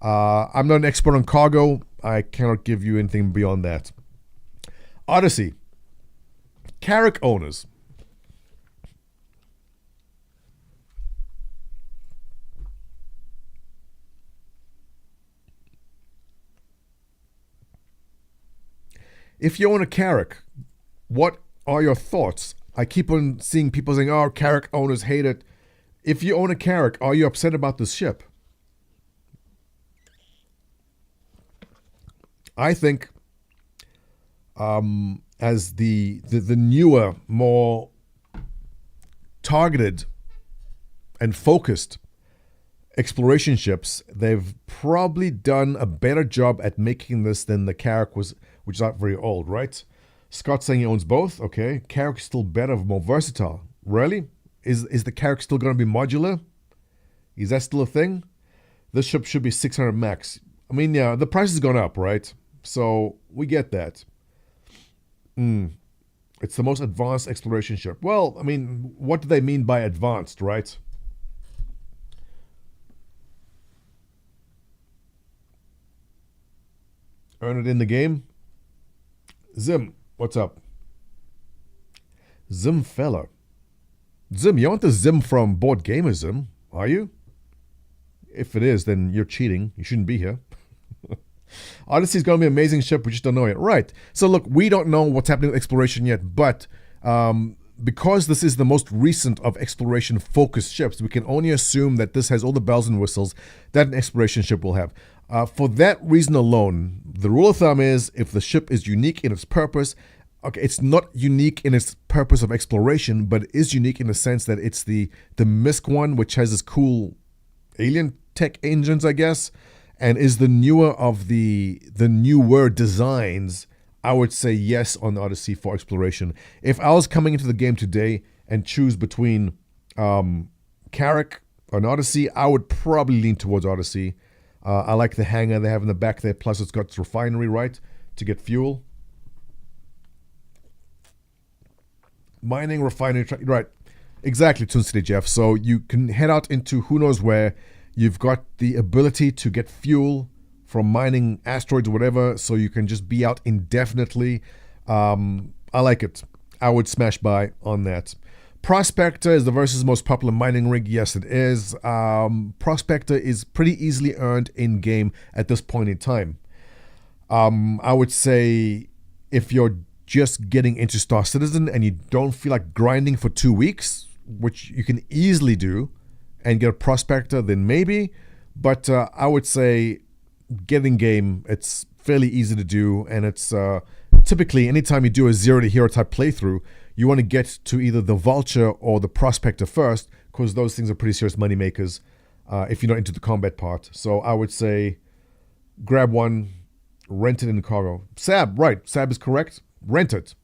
I'm not an expert on cargo. I cannot give you anything beyond that. Odyssey. Carrack owners. If you own a Carrack, what are your thoughts? I keep on seeing people saying, oh, Carrack owners hate it. If you own a Carrack, are you upset about this ship? I think as the newer, more targeted and focused exploration ships, they've probably done a better job at making this than the Carrack was, which is not very old, right? Scott's saying he owns both. Okay. Carrack is still better, more versatile. Really? Is the Carrack still going to be modular? Is that still a thing? This ship should be 600 max. I mean, yeah, the price has gone up, right? So we get that. It's the most advanced exploration ship. Well, I mean, what do they mean by advanced, right? Earn it in the game. Zim, what's up? Zim fella. Zim, you aren't the Zim from Board Gamer Zim, are you? If it is, then you're cheating. You shouldn't be here. Odyssey's going to be an amazing ship. We just don't know it. Right. So look, we don't know what's happening with exploration yet, but because this is the most recent of exploration-focused ships, we can only assume that this has all the bells and whistles that an exploration ship will have. For that reason alone, the rule of thumb is if the ship is unique in its purpose, okay, it's not unique in its purpose of exploration, but it is unique in the sense that it's the MISC one, which has this cool alien tech engines, I guess, and is the newer of the newer designs. I would say yes on the Odyssey for exploration. If I was coming into the game today and choose between Carrack or Odyssey, I would probably lean towards Odyssey. I like the hangar they have in the back there. Plus, it's got its refinery, right, to get fuel. Mining, refinery, right. Exactly, Toon City Jeff. So you can head out into who knows where. You've got the ability to get fuel from mining asteroids or whatever, so you can just be out indefinitely. I like it. I would smash buy on that. Prospector is the Versus most popular mining rig. Yes, it is. Prospector is pretty easily earned in-game at this point in time. I would say if you're just getting into Star Citizen and you don't feel like grinding for 2 weeks, which you can easily do, and get a Prospector, then maybe. But I would say get in game. It's fairly easy to do, and it's typically anytime you do a zero to hero type playthrough, you want to get to either the Vulture or the Prospector first, because those things are pretty serious money makers if you're not into the combat part. So I would say grab one, rent it in cargo. Sab, right? Sab is correct. Rent it,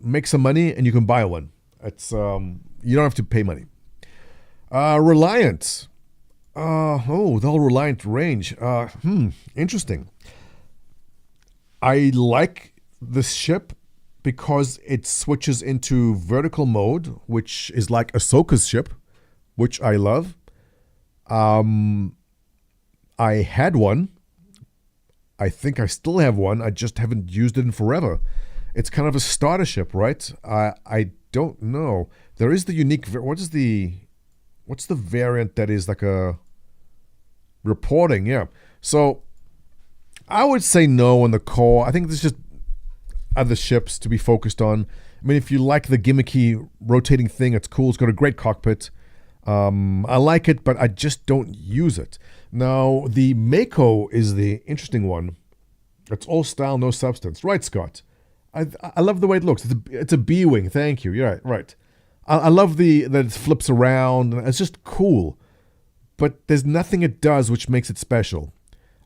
make some money, and you can buy one. It's you don't have to pay money. Reliant. The whole Reliant range. Interesting. I like this ship because it switches into vertical mode, which is like Ahsoka's ship, which I love. I had one. I think I still have one. I just haven't used it in forever. It's kind of a starter ship, right? I don't know. There is the unique... What's the variant that is like a reporting? Yeah. So I would say no on the core. I think there's just other ships to be focused on. I mean, if you like the gimmicky rotating thing, it's cool. It's got a great cockpit. I like it, but I just don't use it. Now, the Mako is the interesting one. It's all style, no substance. Right, Scott? I love the way it looks. It's a B-wing. Thank you. You're right. I love that it flips around. It's just cool. But there's nothing it does which makes it special.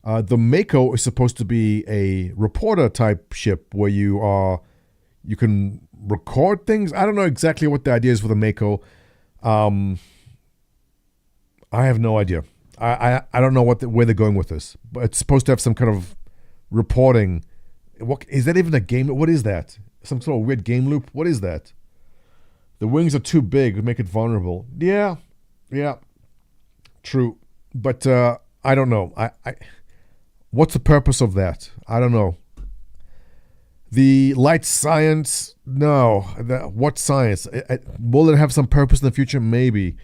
The Mako is supposed to be a reporter type ship where you can record things. I don't know exactly what the idea is for the Mako. I have no idea. I don't know where they're going with this. But it's supposed to have some kind of reporting. What is that even a game? What is that? Some sort of weird game loop? What is that? The wings are too big to make it vulnerable. Yeah. True. But I don't know. What's the purpose of that? I don't know. The light science? No. What science? Will it have some purpose in the future? Maybe.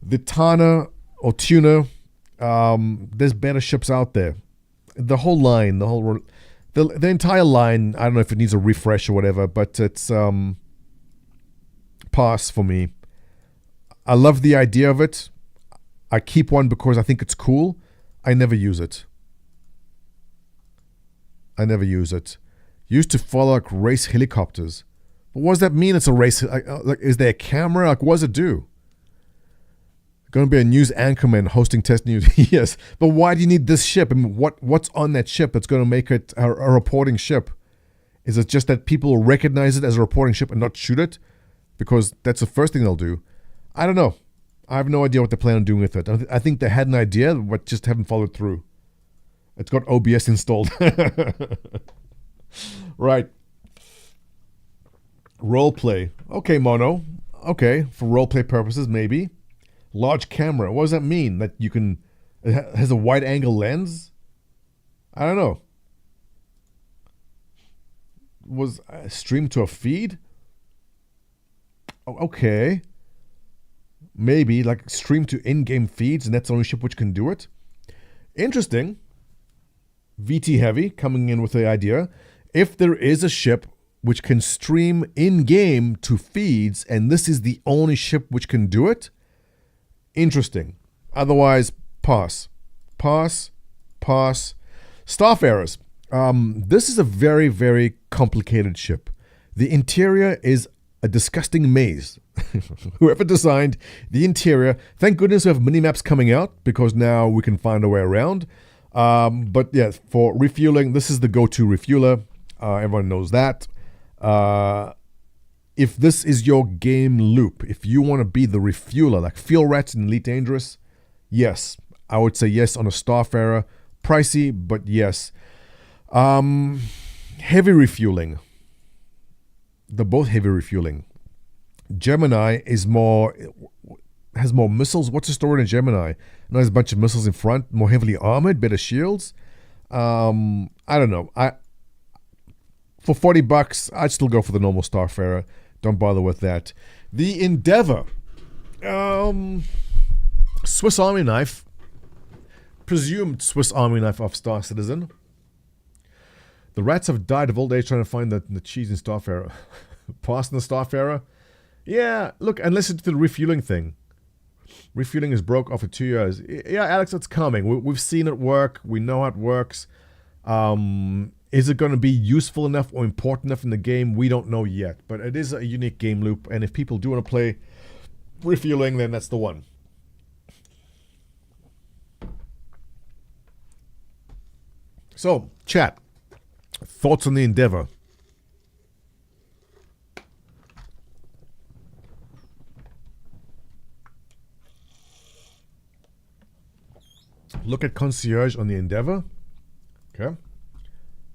The Tana or Tuna, there's better ships out there. The whole line, the entire line, I don't know if it needs a refresh or whatever, but it's pass for me. I love the idea of it. I keep one because I think it's cool. I never use it. Used to follow like race helicopters. But what does that mean? It's a race. Like, is there a camera? Like, what does it do? Going to be a news anchorman hosting test news. Yes, but why do you need this ship? I mean, what's on that ship that's going to make it a reporting ship? Is it just that people will recognize it as a reporting ship and not shoot it? Because that's the first thing they'll do. I don't know. I have no idea what they plan on doing with it. I think they had an idea, but just haven't followed through. It's got OBS installed. Right. Roleplay. Okay, Mono. Okay, for roleplay purposes, maybe. Large camera. What does that mean? That you can... It has a wide angle lens? I don't know. Was streamed to a feed? Okay. Maybe, like stream to in-game feeds, and that's the only ship which can do it. Interesting. VT Heavy coming in with the idea. If there is a ship which can stream in-game to feeds, and this is the only ship which can do it, interesting. Otherwise, pass. Starfarers. This is a very, very complicated ship. The interior is a disgusting maze. Whoever designed the interior, thank goodness we have mini-maps coming out, because now we can find our way around. But yeah, for refueling, this is the go-to refueler. Everyone knows that. If this is your game loop, if you want to be the refueler, like Fuel Rats in Elite Dangerous, yes. I would say yes on a Starfarer. Pricey, but yes. Heavy refueling. They're both heavy refueling. Gemini has more missiles. What's the story in Gemini? There's a bunch of missiles in front, more heavily armored, better shields. I don't know. For $40, I'd still go for the normal Starfarer. Don't bother with that. The Endeavor. Swiss Army knife. Presumed Swiss Army knife of Star Citizen. The rats have died of old age trying to find the cheese in Starfarer. Passing the Starfarer? Yeah, look, unless it's the refueling thing. Refueling is broke after 2 years. Yeah, Alex, it's coming. We've seen it work. We know how it works. Is it going to be useful enough or important enough in the game? We don't know yet. But it is a unique game loop. And if people do want to play refueling, then that's the one. So, chat. Thoughts on the Endeavor? Look at Concierge on the Endeavor. Okay.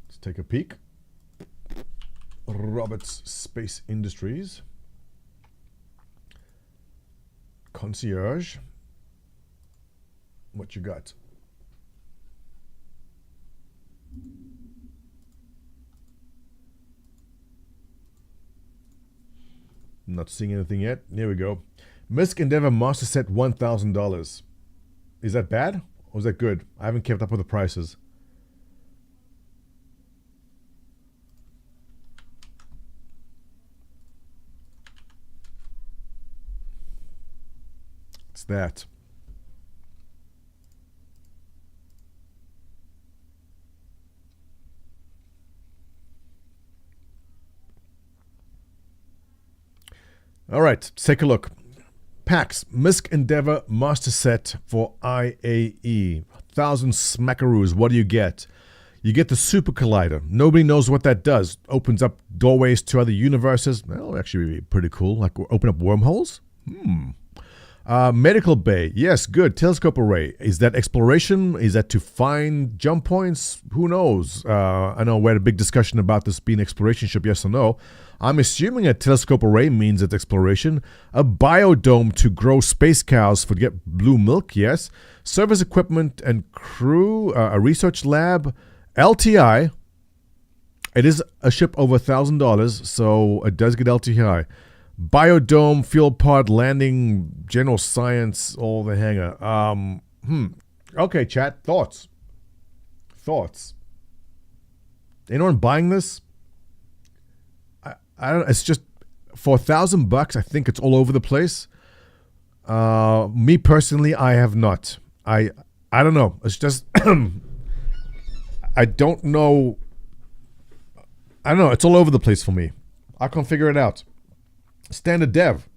Let's take a peek. Roberts Space Industries. Concierge. What you got? Not seeing anything yet. Here we go. MISC Endeavor Master Set $1,000. Is that bad? Or is that good? I haven't kept up with the prices. What's that? All right, let's take a look. PAX, MISC Endeavor Master Set for IAE. 1,000 smackaroos. What do you get? You get the Super Collider. Nobody knows what that does. Opens up doorways to other universes. Well, actually be pretty cool. Like open up wormholes? Medical Bay. Yes, good. Telescope array. Is that exploration? Is that to find jump points? Who knows? I know we had a big discussion about this being exploration ship, yes or no. I'm assuming a telescope array means it's exploration. A biodome to grow space cows for to get blue milk, yes. Service equipment and crew. A research lab. LTI. It is a ship over $1,000, so it does get LTI. Biodome, fuel pod, landing, general science, all the hanger. Okay, chat. Thoughts? Anyone buying this? I don't. It's just for $1,000. I think it's all over the place. Me personally, I have not. I don't know. It's just I don't know. I don't know. It's all over the place for me. I can't figure it out. Standard dev.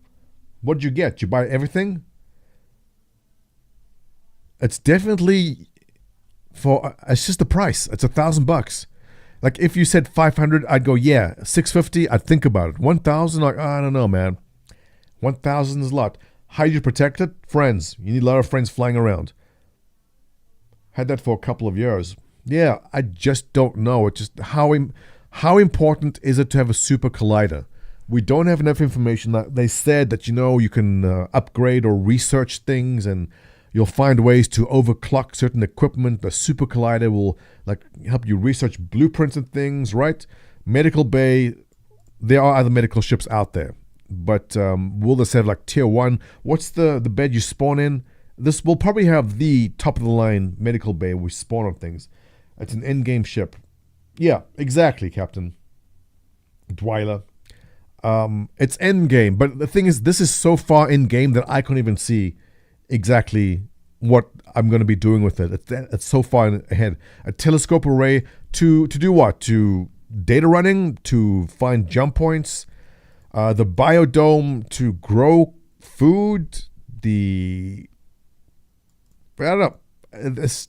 What did you get? You buy everything? It's definitely it's just the price. It's $1,000. Like if you said 500, I'd go, yeah. 650, I'd think about it. 1,000, like, I don't know, man. 1,000 is a lot. How do you protect it? Friends. You need a lot of friends flying around. Had that for a couple of years. Yeah, I just don't know. It's just how important is it to have a super collider? We don't have enough information. They said that, you can upgrade or research things and you'll find ways to overclock certain equipment. The super collider will help you research blueprints and things, right? Medical Bay, there are other medical ships out there. But will this have tier 1? What's the bed you spawn in? This will probably have the top of the line medical bay we spawn on things. It's an in-game ship. Yeah, exactly, Captain Dwyler. It's end game, but the thing is, this is so far in game that I can't even see exactly what I'm going to be doing with it. It's so far ahead. A telescope array to do what? To data running, to find jump points. The biodome to grow food. I don't know. It's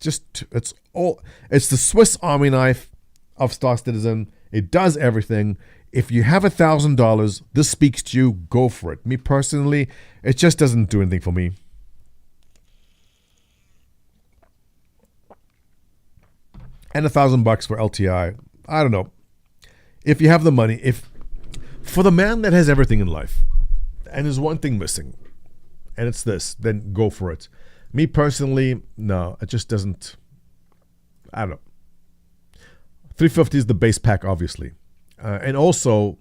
the Swiss Army knife of Star Citizen. It does everything. If you have $1,000, this speaks to you, go for it. Me personally, it just doesn't do anything for me. And $1,000 for LTI. I don't know. If you have the money, for the man that has everything in life, and there's one thing missing, and it's this, then go for it. Me personally, no, it just doesn't. I don't know. 350 is the base pack, obviously. And also,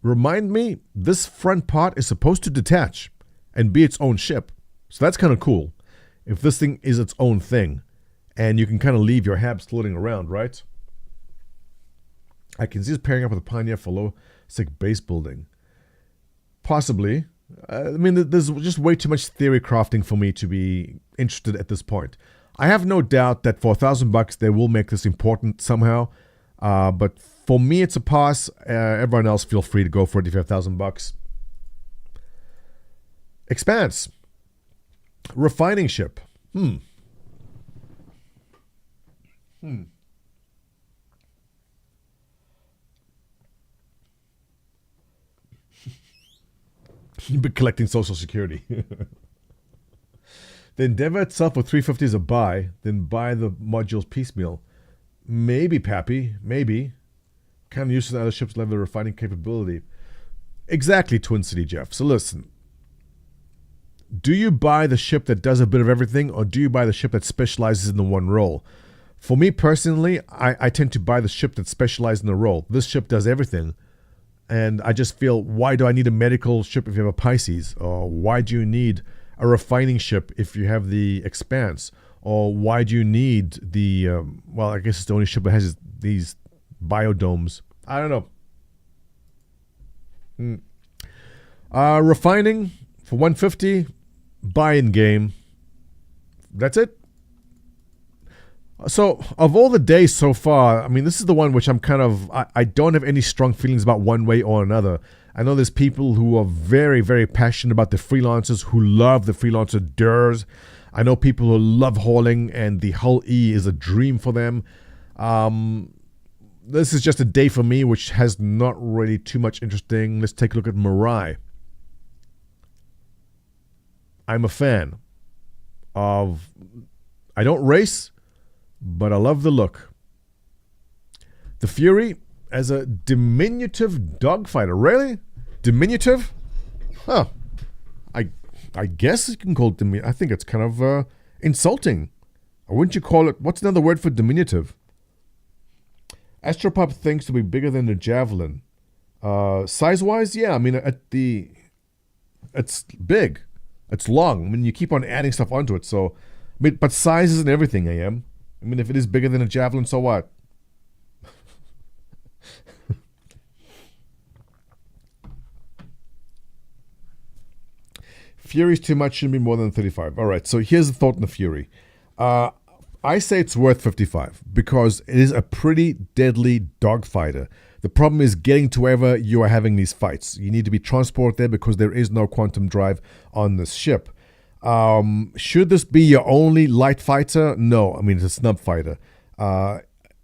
remind me, this front part is supposed to detach and be its own ship. So that's kind of cool. If this thing is its own thing, and you can kind of leave your habs floating around, right? I can see this pairing up with a Pioneer for low-sec base building. Possibly. There's just way too much theory crafting for me to be interested at this point. I have no doubt that for $1,000 they will make this important somehow. But for me, it's a pass. Everyone else, feel free to go for it if you have $1,000. Expanse. Refining ship. You've been collecting Social Security. The Endeavor itself with 350 is a buy, then buy the modules piecemeal. Maybe, Pappy, maybe. Kind of used to the other ships level of refining capability. Exactly, Twin City Jeff. So listen. Do you buy the ship that does a bit of everything, or do you buy the ship that specializes in the one role? For me personally, I tend to buy the ship that specializes in the role. This ship does everything. And I just feel, why do I need a medical ship if you have a Pisces? Or why do you need a refining ship if you have the Expanse? Or why do you need the, I guess it's the only ship that has these biodomes. I don't know. Refining for 150, buy-in game. That's it. So, of all the days so far, I mean, this is the one which I'm kind of, I don't have any strong feelings about one way or another. I know there's people who are very, very passionate about the freelancers, who love the freelancer DERs. I know people who love hauling, and the Hull E is a dream for them. This is just a day for me, which has not really too much interesting. Let's take a look at MIRAI. I'm a fan of, I don't race, but I love the look. The Fury as a diminutive dogfighter. Really? Diminutive? Huh. I guess you can call it diminutive. I think it's kind of insulting. Or wouldn't you call it, what's another word for diminutive? Astropop thinks to be bigger than the Javelin. Size-wise, yeah. I mean, it's big. It's long. I mean, you keep on adding stuff onto it. So, but size isn't everything, AM. I mean, if it is bigger than a Javelin, so what? Fury's too much, shouldn't be more than 35. All right, so here's the thought on the Fury. I say it's worth 55 because it is a pretty deadly dogfighter. The problem is getting to wherever you are having these fights. You need to be transported there because there is no quantum drive on this ship. Should this be your only light fighter? No, I mean, it's a snub fighter.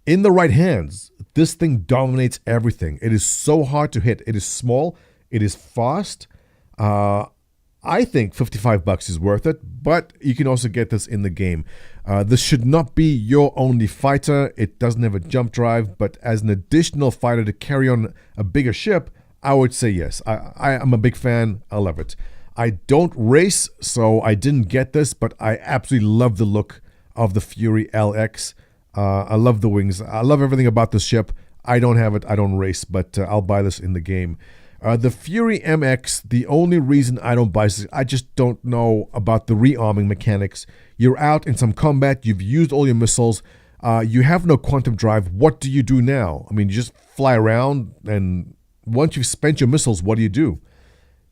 In the right hands, this thing dominates everything. It is so hard to hit. It is small. It is fast. I think $55 is worth it, but you can also get this in the game. This should not be your only fighter. It doesn't have a jump drive, but as an additional fighter to carry on a bigger ship, I would say yes. I am a big fan. I love it. I don't race, so I didn't get this, but I absolutely love the look of the Fury LX. I love the wings. I love everything about this ship. I don't have it. I don't race, but I'll buy this in the game. The Fury MX, the only reason I don't buy this, I just don't know about the rearming mechanics. You're out in some combat. You've used all your missiles. You have no quantum drive. What do you do now? I mean, you just fly around, and once you've spent your missiles, what do you do?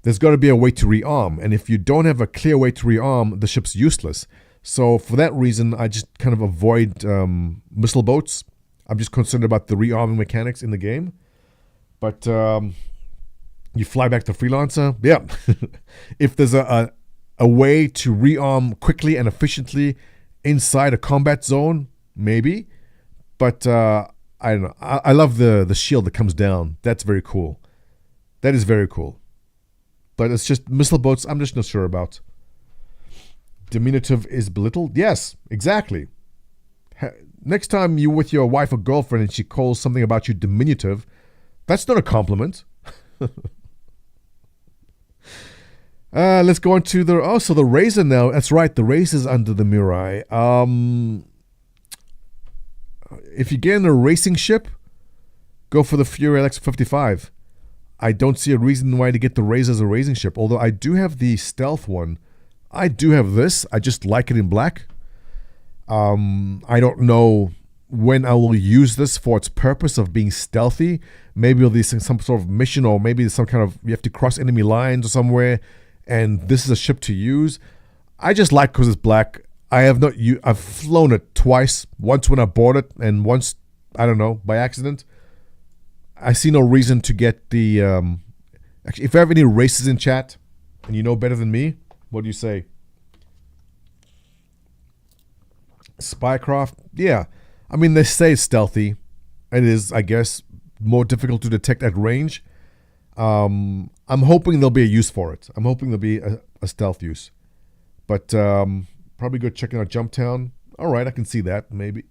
There's got to be a way to rearm, and if you don't have a clear way to rearm, the ship's useless. So for that reason, I just kind of avoid missile boats. I'm just concerned about the rearming mechanics in the game. But you fly back to Freelancer, yeah. If there's a way to rearm quickly and efficiently inside a combat zone, maybe. But I don't know. I love the shield that comes down. That's very cool. That is very cool. But it's just missile boats I'm just not sure about. Diminutive is belittled? Yes, exactly. Next time you're with your wife or girlfriend and she calls something about you diminutive, that's not a compliment. Let's go on to the Razor now. That's right, the Razor's under the MIRAI. If you get in a racing ship, go for the Fury LX55. I don't see a reason why to get the Razor as a racing ship, although I do have the stealth one. I do have this. I just like it in black. I don't know when I will use this for its purpose of being stealthy. Maybe it'll be some sort of mission, or maybe some kind of, you have to cross enemy lines or somewhere, and this is a ship to use. I just like because it's black. I've flown it twice. Once when I bought it, and once, I don't know, by accident. I see no reason to get the... actually, if I have any races in chat, and you know better than me, what do you say? Spycraft? Yeah. I mean, they say it's stealthy. It is, I guess, more difficult to detect at range. I'm hoping there'll be a use for it. I'm hoping there'll be a stealth use. But probably go checking out Jumptown. All right, I can see that, maybe.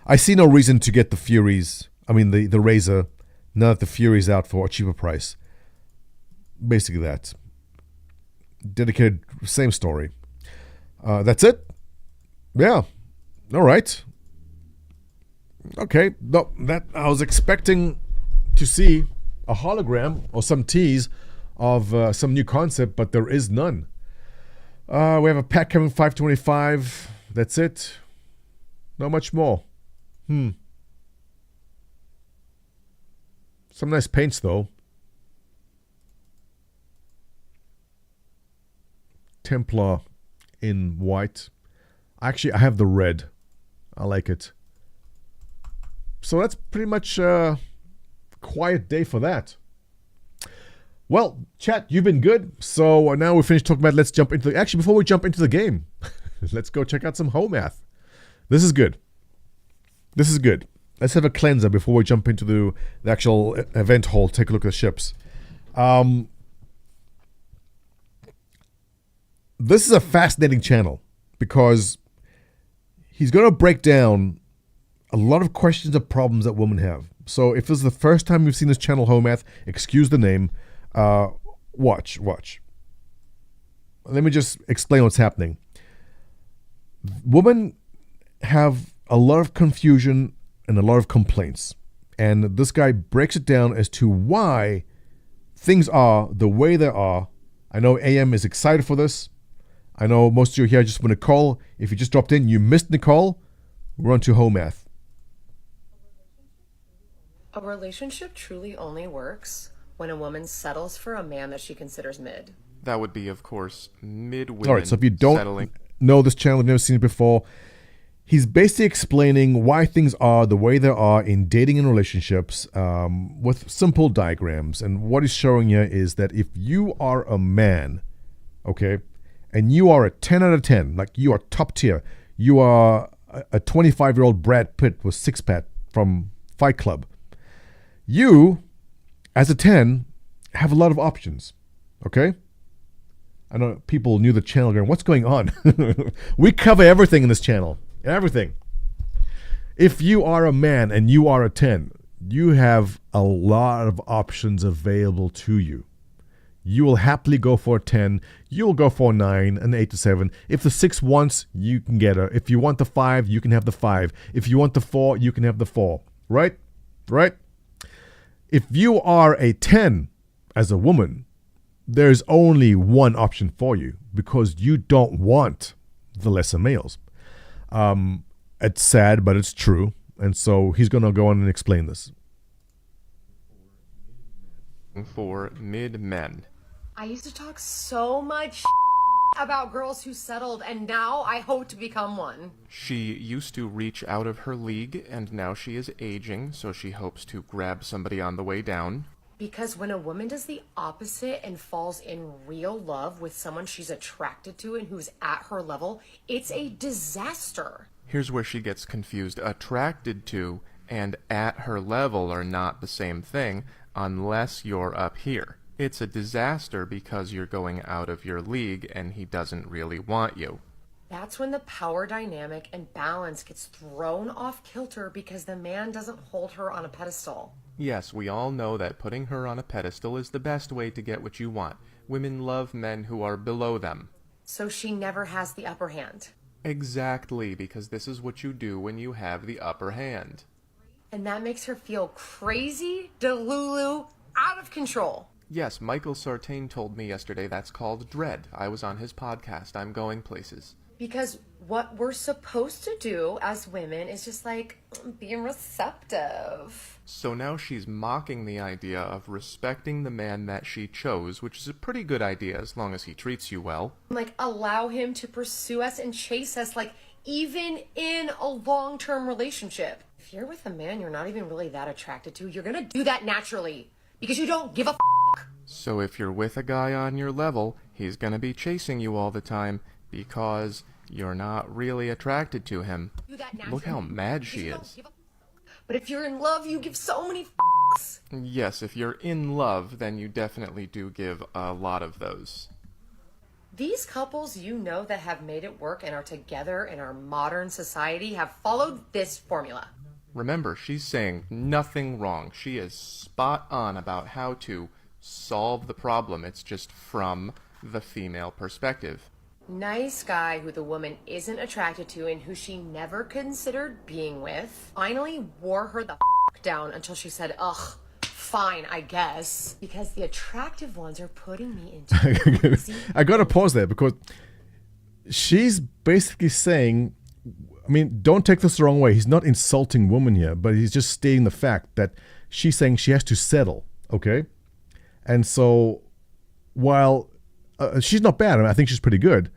I see no reason to get the Furies. I mean, the Razor, now that the Fury's out for a cheaper price. Basically that. Dedicated, same story. That's it? Yeah. All right. Okay. No, that I was expecting to see a hologram or some tease of some new concept, but there is none. We have a pack coming 525. That's it. Not much more. Some nice paints though. Templar in white. Actually, I have the red. I like it. So that's pretty much a quiet day for that. Well, chat, you've been good. So now we finished talking about, let's jump into the... Actually, before we jump into the game, let's go check out some home math. This is good. This is good. Let's have a cleanser before we jump into the actual event hall. Take a look at the ships. This is a fascinating channel because he's going to break down a lot of questions and problems that women have. So if this is the first time you've seen this channel, Home Math, excuse the name, watch. Let me just explain what's happening. Women have a lot of confusion and a lot of complaints. And this guy breaks it down as to why things are the way they are. I know AM is excited for this. I know most of you here just want Nicole. If you just dropped in, you missed Nicole. We're on to home math. A relationship truly only works when a woman settles for a man that she considers mid. That would be, of course, mid women. All right, so if you don't settling. know this channel, you've never seen it before, he's basically explaining why things are the way they are in dating and relationships with simple diagrams. And what he's showing you is that if you are a man, okay, and you are a 10 out of 10, like you are top tier, you are a 25-year-old Brad Pitt with six-pack from Fight Club, you, as a 10, have a lot of options, okay? I know people knew the channel going, what's going on? We cover everything in this channel. Everything. If you are a man and you are a 10, you have a lot of options available to you. You will happily go for a 10. You'll go for a 9, an 8 to 7. If the 6 wants, you can get her. If you want the 5, you can have the 5. If you want the 4, you can have the 4. Right? Right? If you are a 10 as a woman, there's only one option for you because you don't want the lesser males. It's sad, but it's true. And so he's going to go on and explain this. For mid men. I used to talk so much about girls who settled, and now I hope to become one. She used to reach out of her league, and now she is aging, so she hopes to grab somebody on the way down. Because when a woman does the opposite and falls in real love with someone she's attracted to and who's at her level, it's a disaster. Here's where she gets confused. Attracted to and at her level are not the same thing unless you're up here. It's a disaster because you're going out of your league and he doesn't really want you. That's when the power dynamic and balance gets thrown off kilter because the man doesn't hold her on a pedestal. Yes, we all know that putting her on a pedestal is the best way to get what you want. Women love men who are below them. So she never has the upper hand. Exactly, because this is what you do when you have the upper hand. And that makes her feel crazy, delulu, out of control. Yes, Michael Sartain told me yesterday that's called dread. I was on his podcast. I'm going places. Because what we're supposed to do as women is just like being receptive. So now she's mocking the idea of respecting the man that she chose, which is a pretty good idea as long as he treats you well. Like allow him to pursue us and chase us, like even in a long-term relationship. If you're with a man you're not even really that attracted to, you're gonna do that naturally because you don't give a f***. So if you're with a guy on your level, he's gonna be chasing you all the time because you're not really attracted to him. Look how mad she is. But if you're in love, you give so many f***s. Yes, if you're in love, then you definitely do give a lot of those. These couples you know that have made it work and are together in our modern society have followed this formula. Remember, she's saying nothing wrong. She is spot on about how to solve the problem. It's just from the female perspective. Nice guy who the woman isn't attracted to and who she never considered being with finally wore her the f*** down until she said, ugh, fine, I guess. Because the attractive ones are putting me into... I gotta pause there because she's basically saying, I mean, don't take this the wrong way. He's not insulting women here, but he's just stating the fact that she's saying she has to settle, okay? And so while she's not bad. I mean, I think she's pretty good.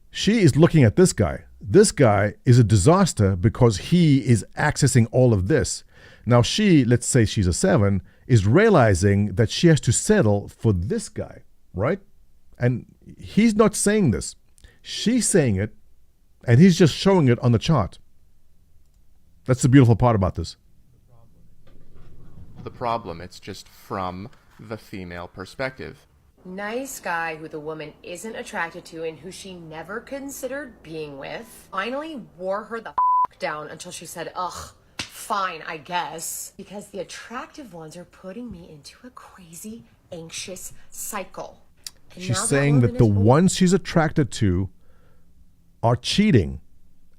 She is looking at this guy. This guy is a disaster because he is accessing all of this. Now she, let's say she's a 7, is realizing that she has to settle for this guy, right? And he's not saying this. She's saying it, and he's just showing it on the chart. That's the beautiful part about this. The problem, it's just from the female perspective. Nice guy who the woman isn't attracted to and who she never considered being with finally wore her the down until she said, ugh, fine, I guess. Because the attractive ones are putting me into a crazy, anxious cycle. And She's now saying that the woman is ones she's attracted to are cheating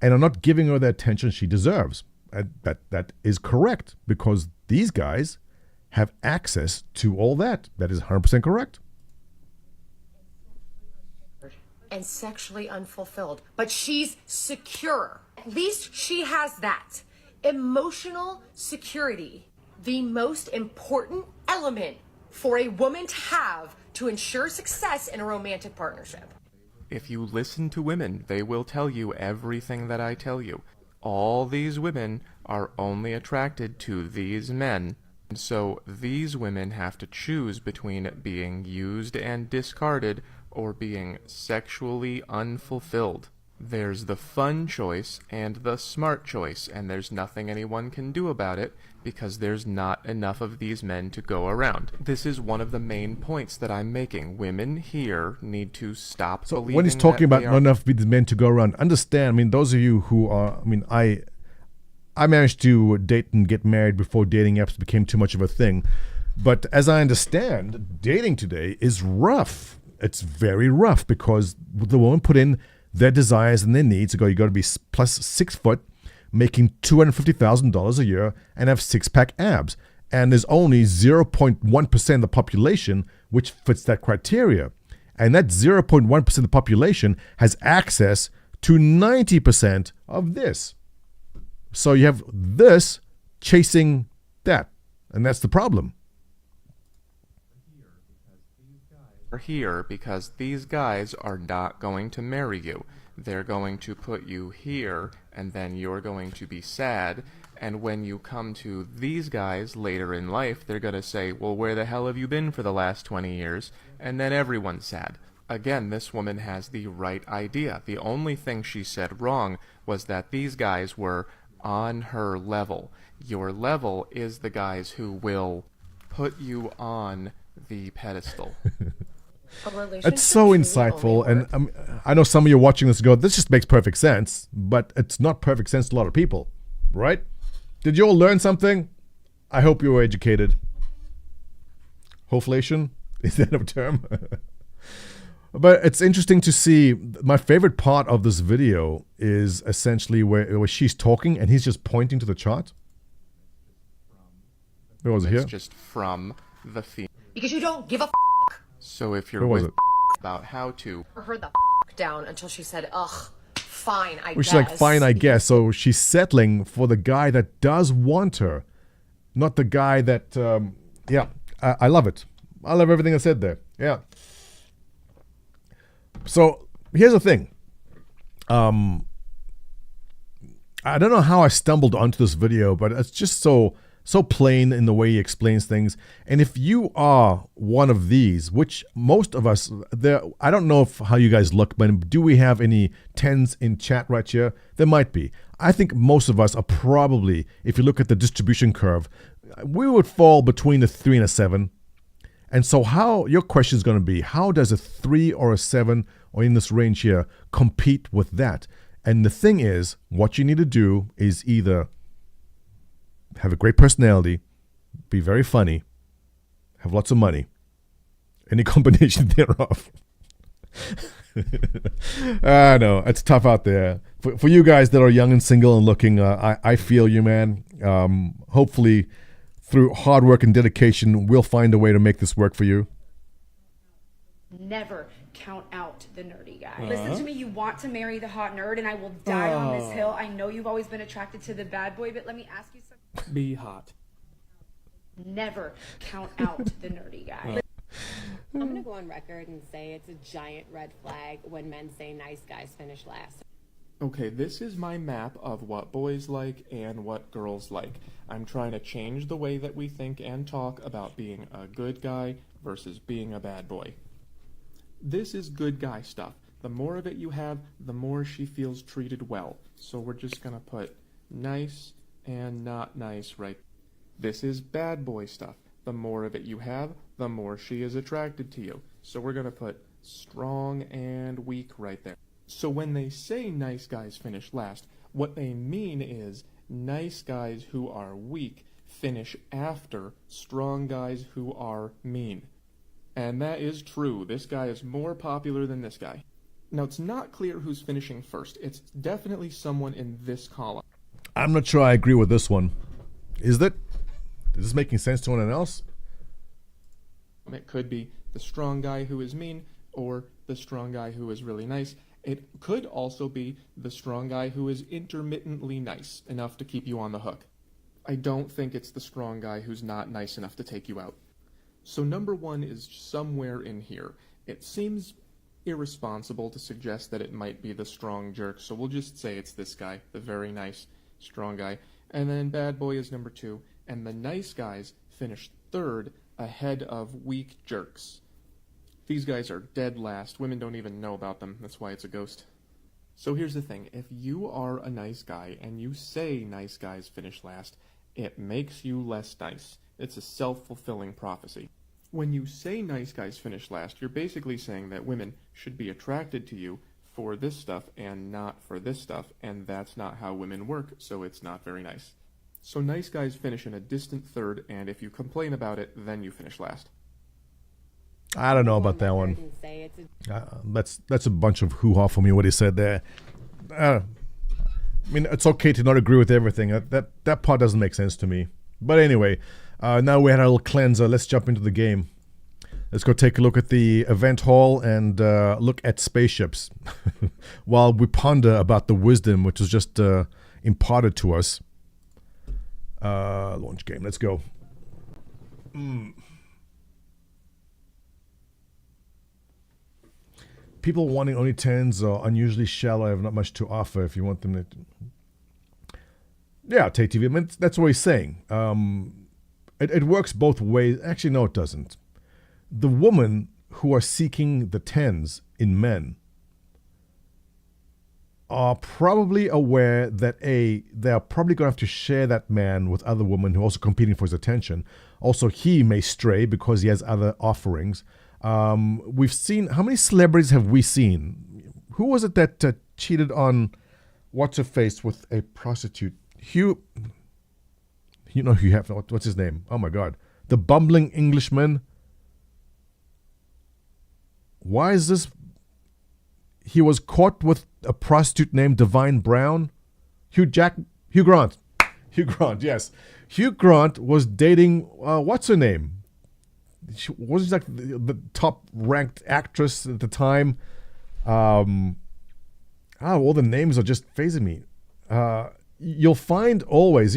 and are not giving her the attention she deserves. And that is correct, because these guys have access to all that. That is 100% correct. and sexually unfulfilled, but she's secure. At least she has that. Emotional security, the most important element for a woman to have to ensure success in a romantic partnership. If you listen to women, they will tell you everything that I tell you. All these women are only attracted to these men. So these women have to choose between being used and discarded or being sexually unfulfilled. There's the fun choice and the smart choice, and there's nothing anyone can do about it because there's not enough of these men to go around. This is one of the main points that I'm making. Women here need to stop believing when he's talking that about they not enough of these men to go around, understand, I mean, those of you who are, I mean, I managed to date and get married before dating apps became too much of a thing. But as I understand, dating today is rough. It's very rough because the woman put in their desires and their needs. You got to be plus 6 foot, making $250,000 a year, and have six-pack abs. And there's only 0.1% of the population which fits that criteria. And that 0.1% of the population has access to 90% of this. So you have this chasing that, and that's the problem. We're here because these guys are not going to marry you. They're going to put you here, and then you're going to be sad. And when you come to these guys later in life, they're going to say, well, where the hell have you been for the last 20 years? And then everyone's sad. Again, this woman has the right idea. The only thing she said wrong was that these guys were on her level. Your level is the guys who will put you on the pedestal. It's so insightful, and I know some of you are watching this go, this just makes perfect sense, but it's not perfect sense to a lot of people, right? Did you all learn something? I hope you were educated. Hoflation? Is that a term? But it's interesting to see. My favorite part of this video is essentially where she's talking and he's just pointing to the chart. Where was it here? It's just from the female. Because you don't give a So if you're with about how to her the down until she said, ugh, fine, I Well, guess. she's like, fine, I guess. So she's settling for the guy that does want her, not the guy that, I love it. I love everything I said there. Yeah. So here's the thing. I don't know how I stumbled onto this video, but it's just so plain in the way he explains things. And if you are one of these, which most of us, I don't know how you guys look, but do we have any 10s in chat right here? There might be. I think most of us are probably, if you look at the distribution curve, we would fall between a 3 and a 7. And so your question is going to be, how does a 3 or a 7 or in this range here compete with that? And the thing is, what you need to do is either have a great personality, be very funny, have lots of money, any combination thereof. I know, it's tough out there. For you guys that are young and single and looking, I feel you, man. Hopefully, through hard work and dedication, we'll find a way to make this work for you. Never count out the nerdy guy. Listen to me, you want to marry the hot nerd, and I will die on this hill. I know you've always been attracted to the bad boy, but let me ask you something. Be hot. Never count out the nerdy guy. I'm going to go on record and say it's a giant red flag when men say nice guys finish last. Okay, this is my map of what boys like and what girls like. I'm trying to change the way that we think and talk about being a good guy versus being a bad boy. This is good guy stuff. The more of it you have, the more she feels treated well. So we're just gonna put nice and not nice right. This is bad boy stuff. The more of it you have, the more she is attracted to you. So we're gonna put strong and weak right there. So when they say nice guys finish last, what they mean is nice guys who are weak finish after strong guys who are mean. And that is true. This guy is more popular than this guy. Now, it's not clear who's finishing first. It's definitely someone in this column. I'm not sure I agree with this one. Is this making sense to anyone else? It could be the strong guy who is mean or the strong guy who is really nice. It could also be the strong guy who is intermittently nice, enough to keep you on the hook. I don't think it's the strong guy who's not nice enough to take you out. So number one is somewhere in here. It seems irresponsible to suggest that it might be the strong jerk, so we'll just say it's this guy, the very nice, strong guy. And then bad boy is number two, and the nice guys finish third ahead of weak jerks. These guys are dead last. Women don't even know about them. That's why it's a ghost. So here's the thing. If you are a nice guy and you say nice guys finish last, it makes you less nice. It's a self-fulfilling prophecy. When you say nice guys finish last, you're basically saying that women should be attracted to you for this stuff and not for this stuff, and that's not how women work, so it's not very nice. So nice guys finish in a distant third, and if you complain about it, then you finish last. I don't know about that one. That's a bunch of hoo-ha for me, what he said there. I mean, it's okay to not agree with everything. That part doesn't make sense to me. But anyway, now we had a little cleanser. Let's jump into the game. Let's go take a look at the event hall and look at spaceships while we ponder about the wisdom which was just imparted to us. Launch game. Let's go. People wanting only 10s or unusually shallow have not much to offer if you want them to... Yeah, Tay TV. I mean, that's what he's saying. It works both ways. Actually, no, it doesn't. The women who are seeking the 10s in men are probably aware that they're probably going to have to share that man with other women who are also competing for his attention. Also, he may stray because he has other offerings. We've seen, how many celebrities have we seen? Who was it that cheated on what's-her-face with a prostitute? Hugh Hefner, what's his name? Oh my God. The bumbling Englishman. Why is this? He was caught with a prostitute named Divine Brown. Hugh Grant. Hugh Grant, yes. Hugh Grant was dating, what's her name? She was like the top-ranked actress at the time. All the names are just phasing me. You'll find always,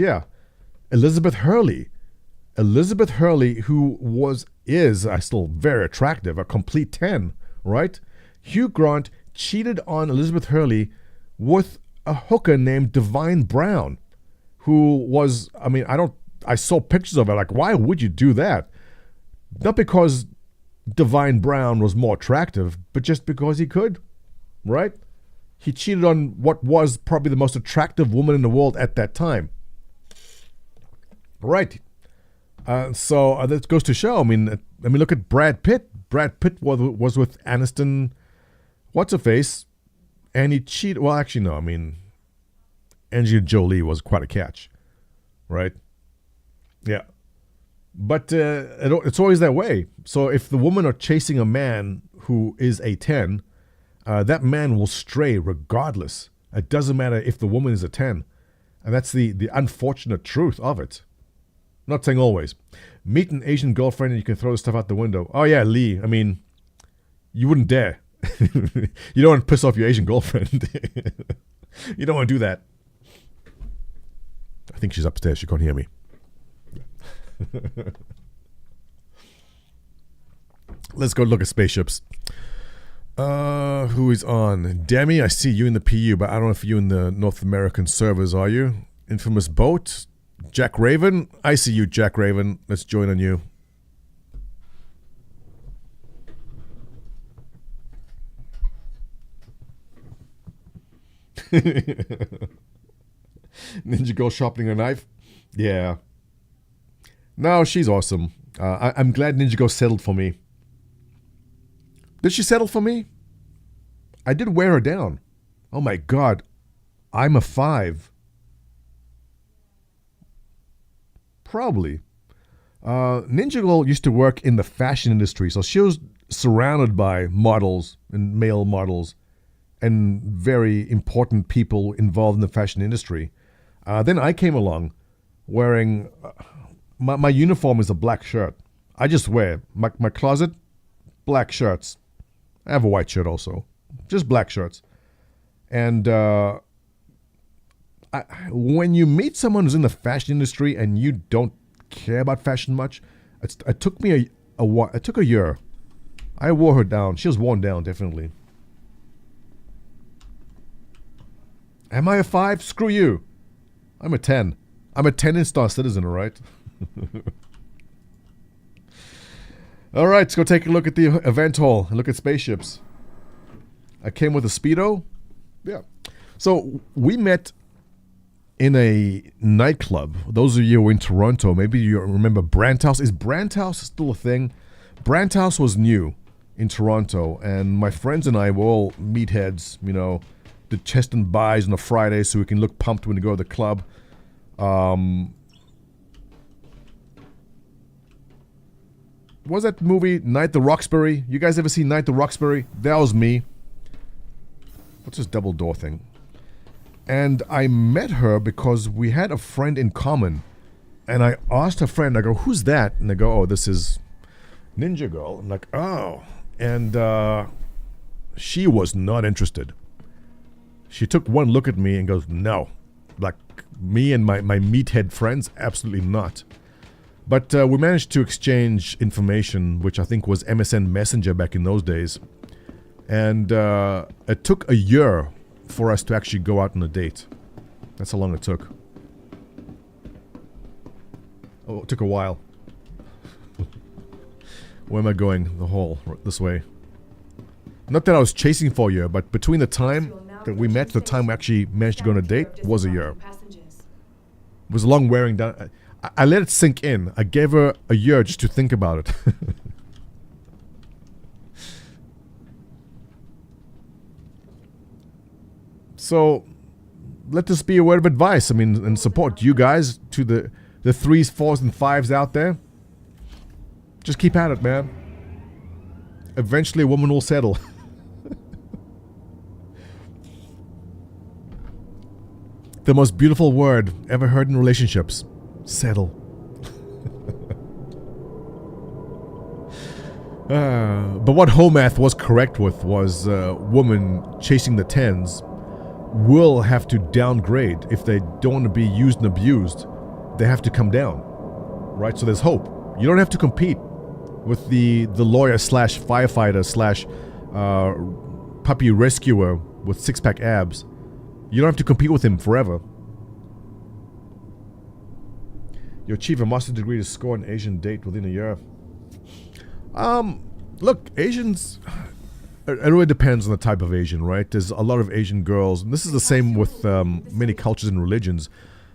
Elizabeth Hurley. Elizabeth Hurley, who is still very attractive, a complete 10, right? Hugh Grant cheated on Elizabeth Hurley with a hooker named Divine Brown, who was, I saw pictures of her, like, why would you do that? Not because Divine Brown was more attractive, but just because he could, right? He cheated on what was probably the most attractive woman in the world at that time. Right. So that goes to show, look at Brad Pitt. Brad Pitt was with Aniston, what's-her-face, and he cheated. Well, actually, no, Angelina Jolie was quite a catch, right? Yeah. But it's always that way. So if the women are chasing a man who is a 10, that man will stray regardless. It doesn't matter if the woman is a 10. And that's the unfortunate truth of it. Not saying always. Meet an Asian girlfriend and you can throw the stuff out the window. Oh yeah, Lee. You wouldn't dare. You don't want to piss off your Asian girlfriend. You don't want to do that. I think she's upstairs. She can't hear me. Let's go look at spaceships. Who is on? Demi, I see you in the PU, but I don't know if you in the North American servers, are you? Infamous Boat. Jack Raven. I see you, Jack Raven. Let's join on you. Ninja Girl sharpening a knife. Yeah. No, she's awesome. I'm glad Ninja Girl settled for me. Did she settle for me? I did wear her down. Oh my god. I'm a 5. Probably. Ninja Girl used to work in the fashion industry, so she was surrounded by models and male models and very important people involved in the fashion industry. Then I came along wearing... my uniform is a black shirt. I just wear my closet, black shirts. I have a white shirt also. Just black shirts. And when you meet someone who's in the fashion industry and you don't care about fashion much, it took me it took a year. I wore her down. She was worn down, definitely. Am I a 5? Screw you. I'm a 10. I'm a 10-star citizen, all right? All right, let's go take a look at the event hall and look at spaceships. I came with a Speedo. Yeah. So we met in a nightclub. Those of you who are in Toronto, maybe you remember Brant House. Is Brant House still a thing? Brant House was new in Toronto, and my friends and I were all meatheads, you know, did chest and buys on a Friday so we can look pumped when we go to the club. What was that movie, Night the Roxbury? You guys ever seen Night the Roxbury? That was me. What's this double door thing? And I met her because we had a friend in common. And I asked her friend, I go, who's that? And they go, oh, this is Ninja Girl. I'm like, oh. And she was not interested. She took one look at me and goes, no. Like, me and my meathead friends, absolutely not. But we managed to exchange information, which I think was MSN Messenger back in those days. And it took a year for us to actually go out on a date. That's how long it took. Oh, it took a while. Where am I going? The hall. This way. Not that I was chasing for a year, but between the time that we met, the time we actually managed to go on a date, was a year. It was a long wearing down. I let it sink in. I gave her a year just to think about it. So, let this be a word of advice. I mean, and support you guys to the 3s, 4s, and 5s out there. Just keep at it, man. Eventually, a woman will settle. The most beautiful word ever heard in relationships. Settle. But what Homath was correct with was woman chasing the 10s will have to downgrade. If they don't want to be used and abused, they have to come down. Right? So there's hope. You don't have to compete with the lawyer slash firefighter slash puppy rescuer with six-pack abs. You don't have to compete with him forever. You achieve a master's degree to score an Asian date within a year. Look, Asians... It really depends on the type of Asian, right? There's a lot of Asian girls, and this is the same with many cultures and religions.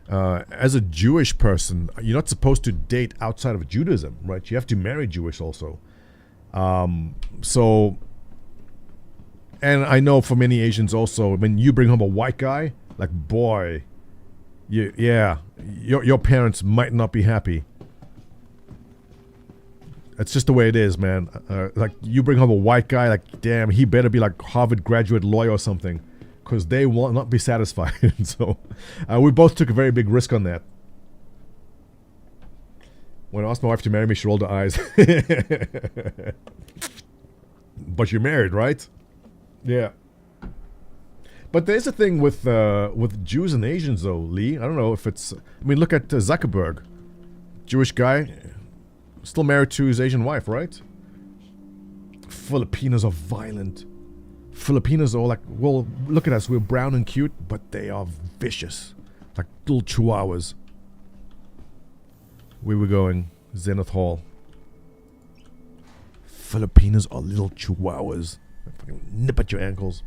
As a Jewish person, you're not supposed to date outside of Judaism, right? You have to marry Jewish also. And I know for many Asians also, when you bring home a white guy, like, boy, your parents might not be happy. It's just the way it is, man. Like, you bring home a white guy, like, damn, he better be like Harvard graduate lawyer or something, because they will not be satisfied. So, we both took a very big risk on that. When I asked my wife to marry me, she rolled her eyes. But you're married, right? Yeah. But there's a thing with Jews and Asians, though, Lee. I don't know if it's... I mean, look at Zuckerberg. Jewish guy, still married to his Asian wife, right? Filipinos are violent. Filipinos are like, well, look at us. We're brown and cute, but they are vicious. Like little chihuahuas. Where we're going? Zenith Hall. Filipinos are little chihuahuas. They fucking nip at your ankles.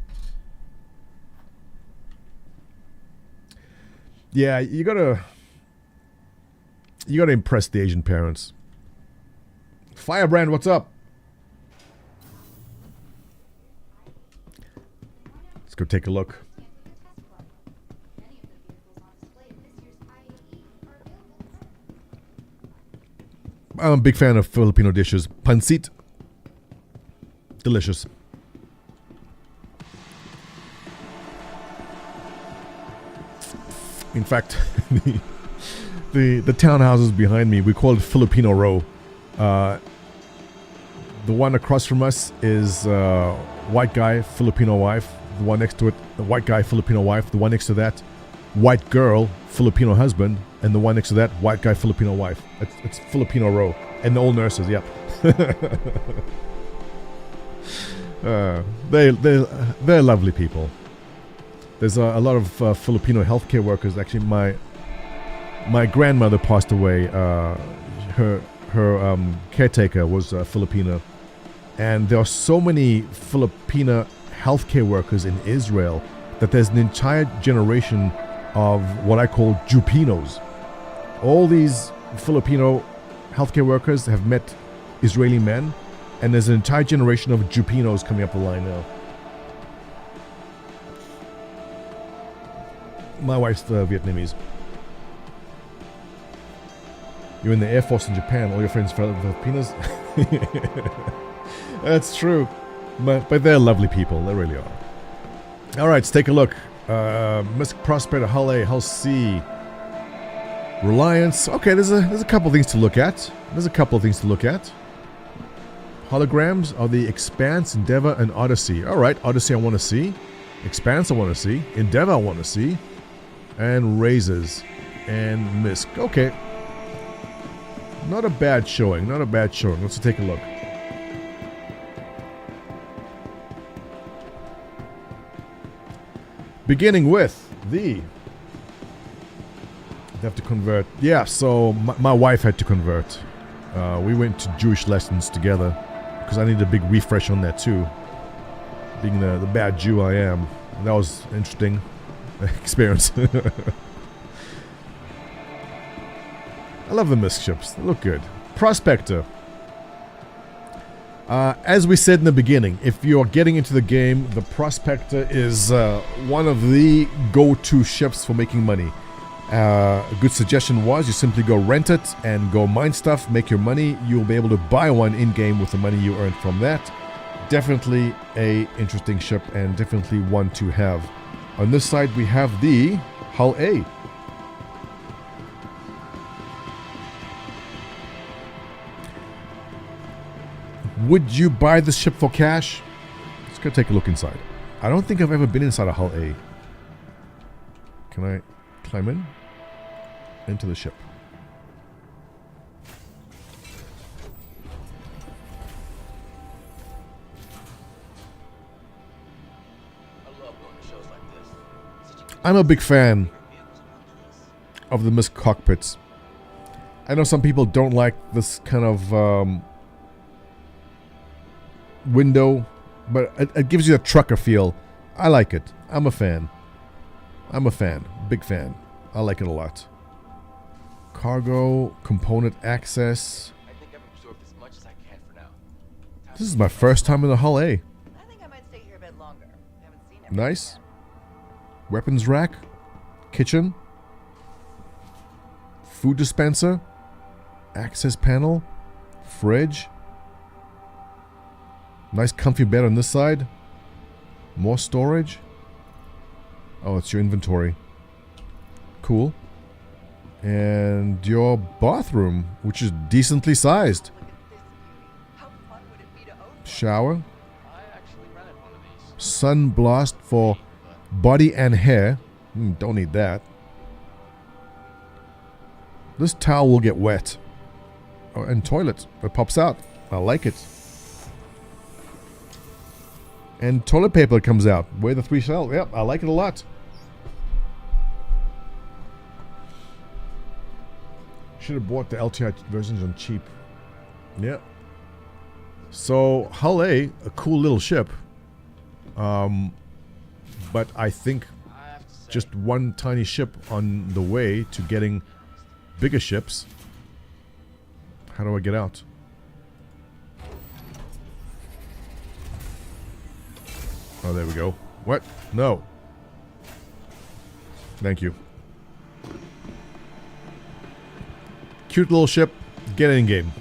Yeah, you gotta impress the Asian parents. Firebrand, what's up? Let's go take a look. I'm a big fan of Filipino dishes. Pancit. Delicious. In fact, the townhouses behind me, we call it Filipino Row. The one across from us is white guy, Filipino wife. The one next to it, the white guy, Filipino wife. The one next to that, white girl, Filipino husband. And the one next to that, white guy, Filipino wife. It's Filipino Row. And the old nurses, yep. They're lovely people. There's a lot of Filipino healthcare workers. Actually, my grandmother passed away. Her caretaker was Filipina, and there are so many Filipina healthcare workers in Israel that there's an entire generation of what I call Jupinos. All these Filipino healthcare workers have met Israeli men, and there's an entire generation of Jupinos coming up the line now. My wife's Vietnamese. You're in the Air Force in Japan, all your friends are Filipinos. That's true. But they're lovely people, they really are. Alright, let's take a look. MISC, Prospector, Hull A, Hull C, Reliance. Okay, there's a couple things to look at. Holograms are the Expanse, Endeavor, and Odyssey. Alright, Odyssey I want to see. Expanse I want to see. Endeavor I want to see. And Razors. And MISC. Okay. Not a bad showing. Let's take a look. Beginning with the... They have to convert. Yeah, so my wife had to convert. We went to Jewish lessons together because I needed a big refresh on that too. Being the bad Jew I am. That was an interesting experience. I love the MISC ships. They look good. Prospector. As we said in the beginning, if you're getting into the game, the Prospector is one of the go-to ships for making money. A good suggestion was you simply go rent it and go mine stuff, make your money. You'll be able to buy one in-game with the money you earned from that. Definitely a interesting ship and definitely one to have. On this side we have the Hull A. Would you buy this ship for cash? Let's go take a look inside. I don't think I've ever been inside a Hull A. Can I climb in? Into the ship. I'm a big fan of the MISC cockpits. I know some people don't like this kind of window, but it gives you a trucker feel. I like it. I'm a fan. Big fan. I like it a lot. Cargo, component access. I think I've absorbed as much as I can for now. This is my first time in the Hull A. I think I might stay here a bit longer. Haven't seen it. Nice. Weapons rack. Kitchen. Food dispenser. Access panel. Fridge. Nice comfy bed on this side. More storage. Oh, it's your inventory. Cool. And your bathroom, which is decently sized. Shower. Sun blast for body and hair. Don't need that. This towel will get wet. Oh, and toilet. It pops out. I like it. And toilet paper comes out. Where the 3 shell. Yep, I like it a lot. Should have bought the LTI versions on cheap. Yeah. So Hull A, a cool little ship. But I think just one tiny ship on the way to getting bigger ships. How do I get out? Oh, there we go. What? No. Thank you. Cute little ship. Get in game.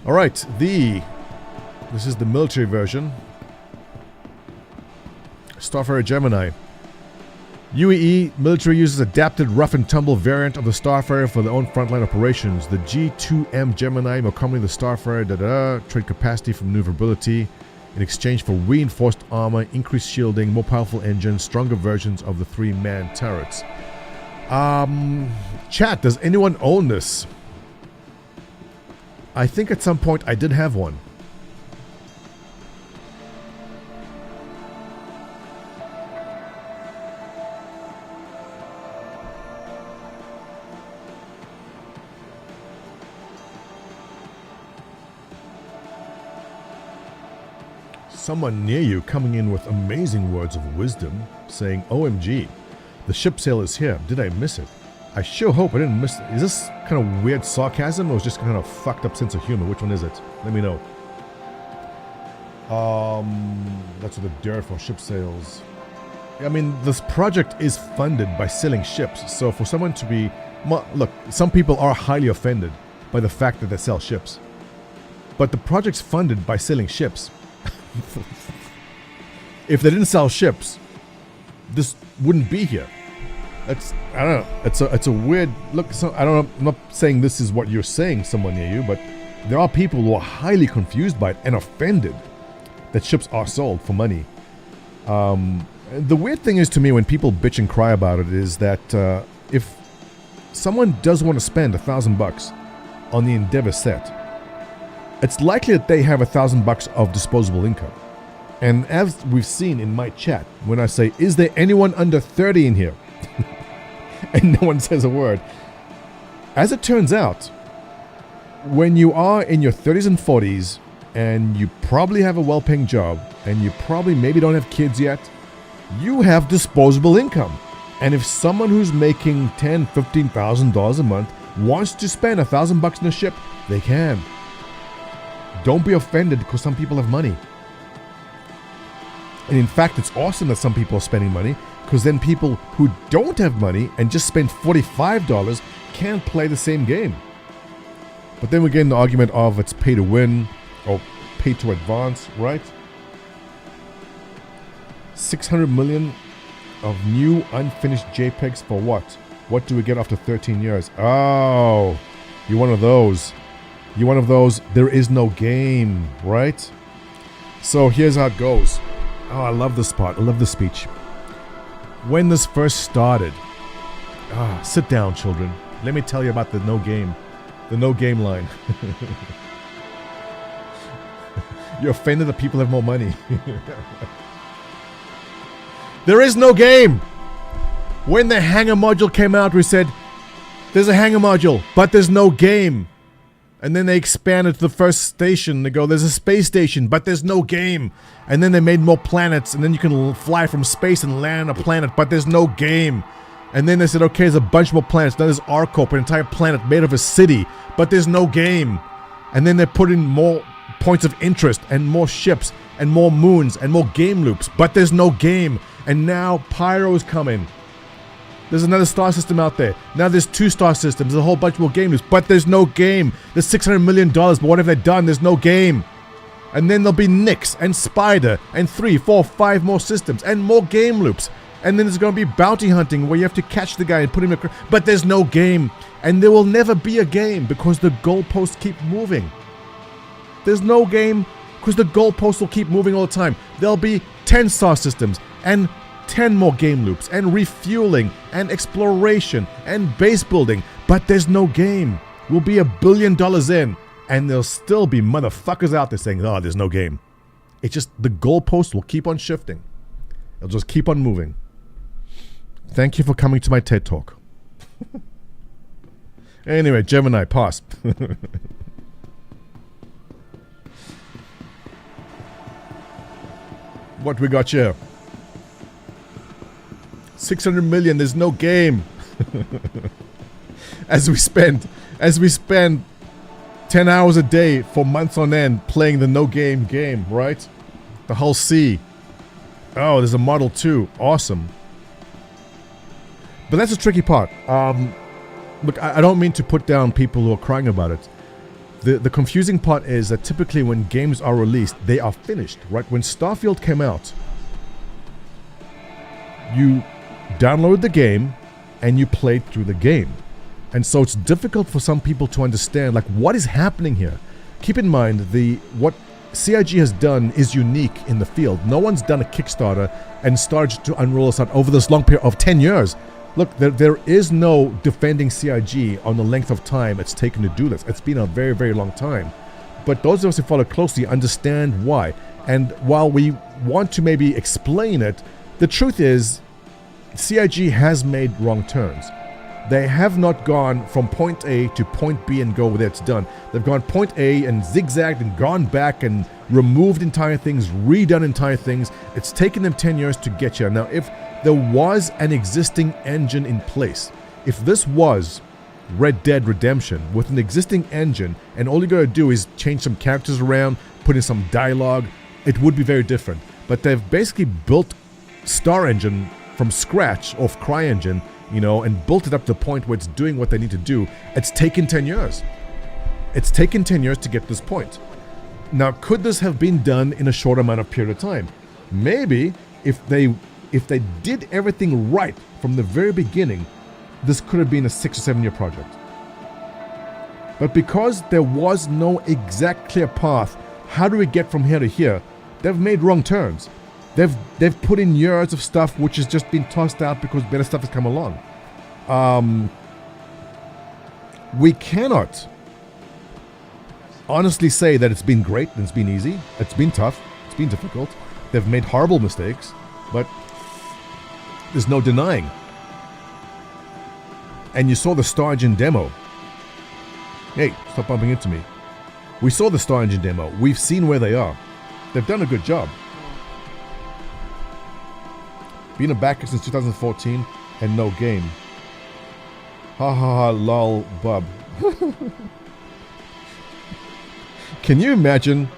Alright, this is the military version. Starfarer Gemini. UAE military uses adapted rough and tumble variant of the Starfarer for their own frontline operations. The G2M Gemini, more commonly the Starfarer, trade capacity for maneuverability in exchange for reinforced armor, increased shielding, more powerful engines, stronger versions of the 3-man turrets. Chat, does anyone own this? I think at some point I did have one. Someone near you coming in with amazing words of wisdom, saying, OMG, the ship sale is here. Did I miss it? I sure hope I didn't miss it. Is this kind of weird sarcasm or is just kind of fucked up sense of humor? Which one is it? Let me know. That's what the dirt for ship sales. I mean, this project is funded by selling ships. So for someone to be... Look, some people are highly offended by the fact that they sell ships. But the project's funded by selling ships. If they didn't sell ships, this wouldn't be here. That's, I don't know. It's a weird look. So I don't know. I'm not saying this is what you're saying, someone near you, but there are people who are highly confused by it and offended that ships are sold for money. The weird thing is to me when people bitch and cry about it is that if someone does want to spend $1,000 on the Endeavor set, it's likely that they have $1,000 of disposable income. And as we've seen in my chat, when I say, is there anyone under 30 in here? And no one says a word. As it turns out, when you are in your 30s and 40s, and you probably have a well-paying job, and you probably maybe don't have kids yet, you have disposable income. And if someone who's making $10,000, $15,000 a month wants to spend $1,000 in a ship, they can. Don't be offended because some people have money. And in fact, it's awesome that some people are spending money, because then people who don't have money and just spend $45 can't play the same game. But then we get in the argument of it's pay to win or pay to advance, right? 600 million of new unfinished JPEGs for what? What do we get after 13 years? Oh, you're one of those. You're one of those, there is no game, right? So here's how it goes. Oh, I love this part. I love this speech. When this first started, sit down, children. Let me tell you about the no game line. You're offended that people have more money. There is no game. When the hangar module came out, we said, there's a hangar module, but there's no game. And then they expanded to the first station. They go, there's a space station, but there's no game. And then they made more planets, and then you can fly from space and land on a planet, but there's no game. And then they said, okay, there's a bunch more planets. Now there's Arcorp, an entire planet made of a city, but there's no game. And then they put in more points of interest, and more ships, and more moons, and more game loops, but there's no game. And now Pyro's coming. There's another star system out there. Now there's 2 star systems. There's a whole bunch more game loops. But there's no game. There's $600 million. But what have they done? There's no game. And then there'll be Nyx and Spider and 3, 4, 5 more systems and more game loops. And then there's going to be bounty hunting where you have to catch the guy and put him in a... But there's no game. And there will never be a game because the goalposts keep moving. There's no game because the goalposts will keep moving all the time. There'll be 10 star systems and 10 more game loops and refueling and exploration and base building, but there's no game. We'll be $1 billion in and there'll still be motherfuckers out there saying, oh, there's no game. It's just the goalpost will keep on shifting. It'll just keep on moving. Thank you for coming to my TED Talk. Anyway, Gemini, pause. What we got here? 600 million, there's no game. As we spend 10 hours a day for months on end playing the no game, right? The Hull C. Oh, there's a Model 2. Awesome. But that's the tricky part. Look, I don't mean to put down people who are crying about it. The confusing part is that typically when games are released, they are finished, right? When Starfield came out, you download the game and you played through the game. And so it's difficult for some people to understand, like, what is happening here? Keep in mind, what CIG has done is unique in the field. No one's done a Kickstarter and started to unroll us out over this long period of 10 years. Look, there is no defending CIG on the length of time it's taken to do this. It's been a very, very long time. But those of us who follow closely understand why. And while we want to maybe explain it, the truth is CIG has made wrong turns. They have not gone from point A to point B and go where it's done. They've gone point A and zigzagged and gone back and removed entire things, redone entire things. It's taken them 10 years to get here. Now, if there was an existing engine in place, if this was Red Dead Redemption with an existing engine and all you gotta do is change some characters around, put in some dialogue, it would be very different. But they've basically built Star Engine from scratch off CryEngine, and built it up to the point where it's doing what they need to do. It's taken 10 years. It's taken 10 years to get this point. Now, could this have been done in a short amount of period of time? Maybe if they did everything right from the very beginning, this could have been a 6 or 7 year project. But because there was no exact clear path, how do we get from here to here? They've made wrong turns. They've put in years of stuff which has just been tossed out because better stuff has come along. We cannot honestly say that it's been great and it's been easy. It's been tough. It's been difficult. They've made horrible mistakes, but there's no denying. And you saw the Star Engine demo. Hey, stop bumping into me. We saw the Star Engine demo. We've seen where they are. They've done a good job. Been a backer since 2014 and no game. Ha ha ha, lol, bub. Can you imagine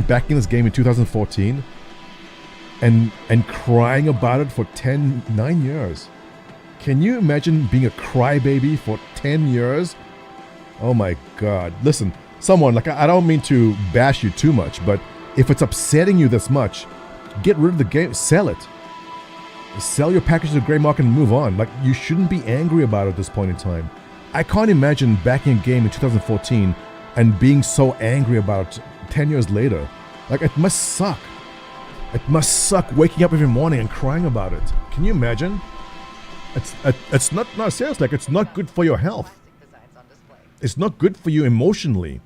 backing this game in 2014 and crying about it for 9 years? Can you imagine being a crybaby for 10 years? Oh my god. Listen, someone, I don't mean to bash you too much, but if it's upsetting you this much, get rid of the game, sell it. Sell your package to the gray market and move on. You shouldn't be angry about it at this point in time. I can't imagine backing a game in 2014 and being so angry about it 10 years later. It must suck. It must suck waking up every morning and crying about it. Can you imagine? It's not seriously, it's not good for your health. It's not good for you emotionally.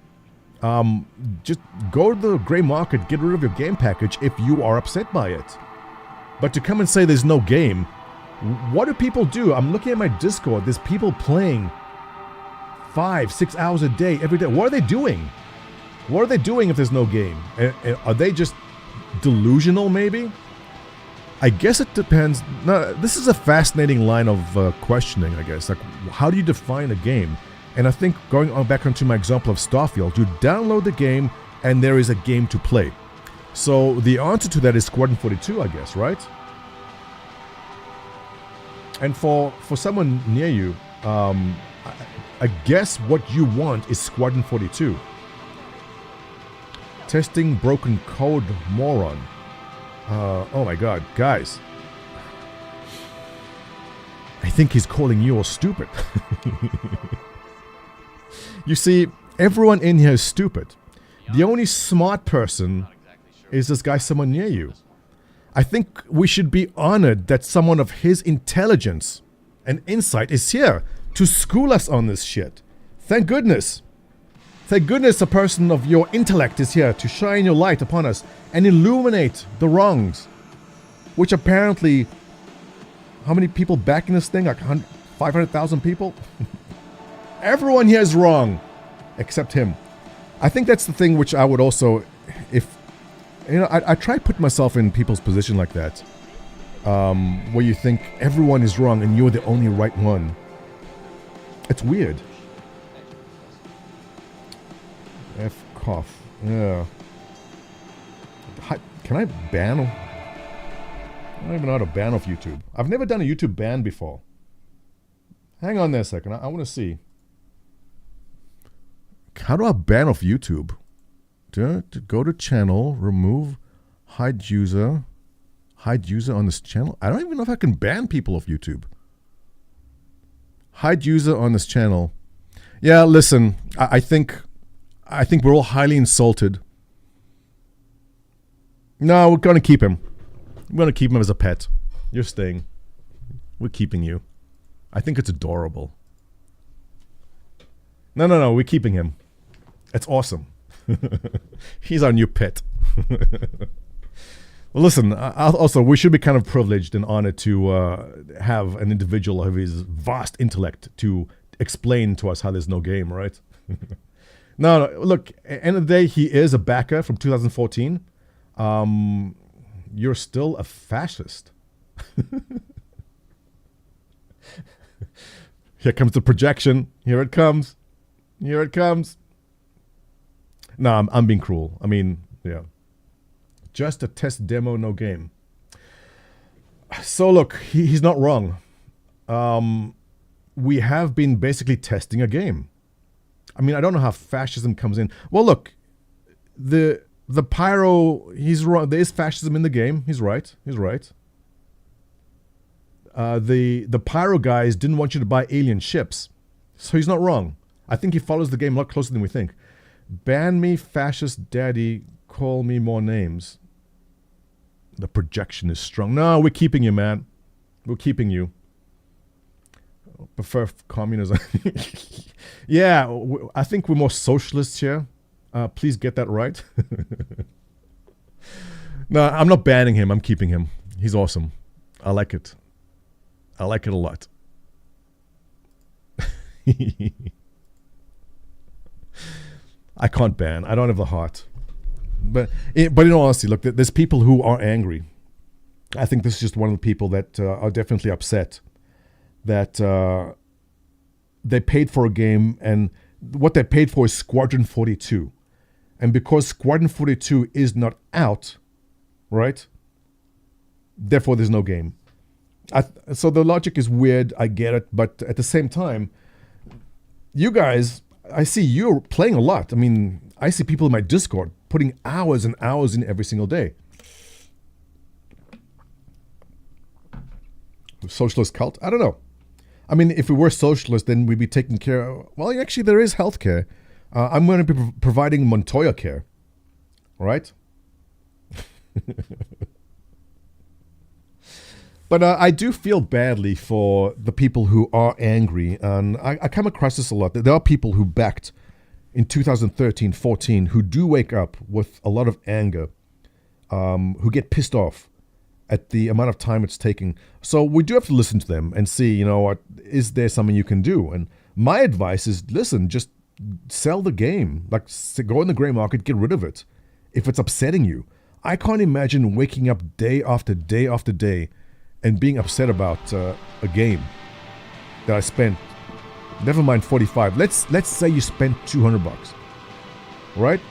Just go to the gray market, get rid of your game package if you are upset by it. But to come and say there's no game, what do people do? I'm looking at my Discord. There's people playing 5-6 hours a day, every day. What are they doing? What are they doing if there's no game? Are they just delusional, maybe? I guess it depends. No, this is a fascinating line of questioning, I guess. How do you define a game? And I think going on back onto my example of Starfield, you download the game and there is a game to play. So the answer to that is Squadron 42, I guess, right? And for someone near you, I guess what you want is Squadron 42. Testing broken code, moron. Oh my god, guys. I think he's calling you all stupid. You see, everyone in here is stupid. The only smart person is this guy somewhere near you. I think we should be honored that someone of his intelligence and insight is here to school us on this shit. Thank goodness. Thank goodness a person of your intellect is here to shine your light upon us and illuminate the wrongs. Which apparently, how many people backing this thing? Like 500,000 people? Everyone here is wrong, except him. I think that's the thing which I would also, if, you know, I try to put myself in people's position like that. Where you think everyone is wrong and you're the only right one. It's weird. F cough. Yeah. Can I ban? I don't even know how to ban off YouTube. I've never done a YouTube ban before. Hang on there a second. I want to see. How do I ban off YouTube? Go to channel, remove, hide user on this channel. I don't even know if I can ban people off YouTube. Hide user on this channel. Yeah, listen, I think we're all highly insulted. No, we're gonna keep him. We're gonna keep him as a pet. You're staying. We're keeping you. I think it's adorable. No, we're keeping him. It's awesome. He's our new pet. Well, listen, also, we should be kind of privileged and honored to have an individual of his vast intellect to explain to us how there's no game, right? No, look, end of the day, he is a backer from 2014. You're still a fascist. Here comes the projection. Here it comes. Here it comes. No, I'm being cruel. I mean, yeah. Just a test demo, no game. So look, he's not wrong. We have been basically testing a game. I mean, I don't know how fascism comes in. Well, look, the pyro, he's wrong. There is fascism in the game. He's right. He's right. The pyro guys didn't want you to buy alien ships. So he's not wrong. I think he follows the game a lot closer than we think. Ban me, fascist daddy, call me more names. The projection is strong. No, we're keeping you, man. We're keeping you. Prefer communism. Yeah, I think we're more socialists here. Please get that right. No, I'm not banning him. I'm keeping him. He's awesome. I like it. I like it a lot. I can't ban. I don't have the heart. But in all honesty, look, there's people who are angry. I think this is just one of the people that are definitely upset that they paid for a game, and what they paid for is Squadron 42. And because Squadron 42 is not out, right? Therefore, there's no game. So the logic is weird. I get it. But at the same time, you guys, I see you're playing a lot. I mean, I see people in my Discord putting hours and hours in every single day. Socialist cult? I don't know. I mean, if we were socialist, then we'd be taking care of... Well, actually, there is healthcare. I'm going to be providing Montoya care. All right? But I do feel badly for the people who are angry. And I come across this a lot. There are people who backed in 2013, 14, who do wake up with a lot of anger, who get pissed off at the amount of time it's taking. So we do have to listen to them and see, you know, what is there something you can do? And my advice is, listen, just sell the game. Like, go in the gray market, get rid of it if it's upsetting you. I can't imagine waking up day after day after day and being upset about a game that I spent, never mind 45. Let's say you spent $200, right?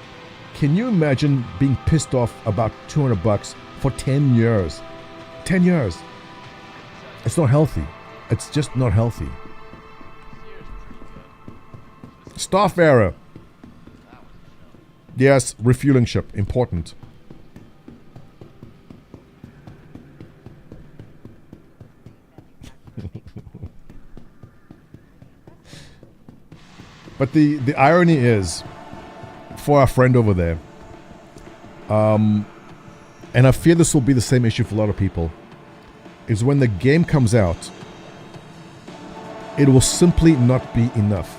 Can you imagine being pissed off about $200 for 10 years? 10 years. It's not healthy. It's just not healthy. Staff error. Yes, refueling ship, important. But the irony is, for our friend over there, and I fear this will be the same issue for a lot of people, is when the game comes out, it will simply not be enough.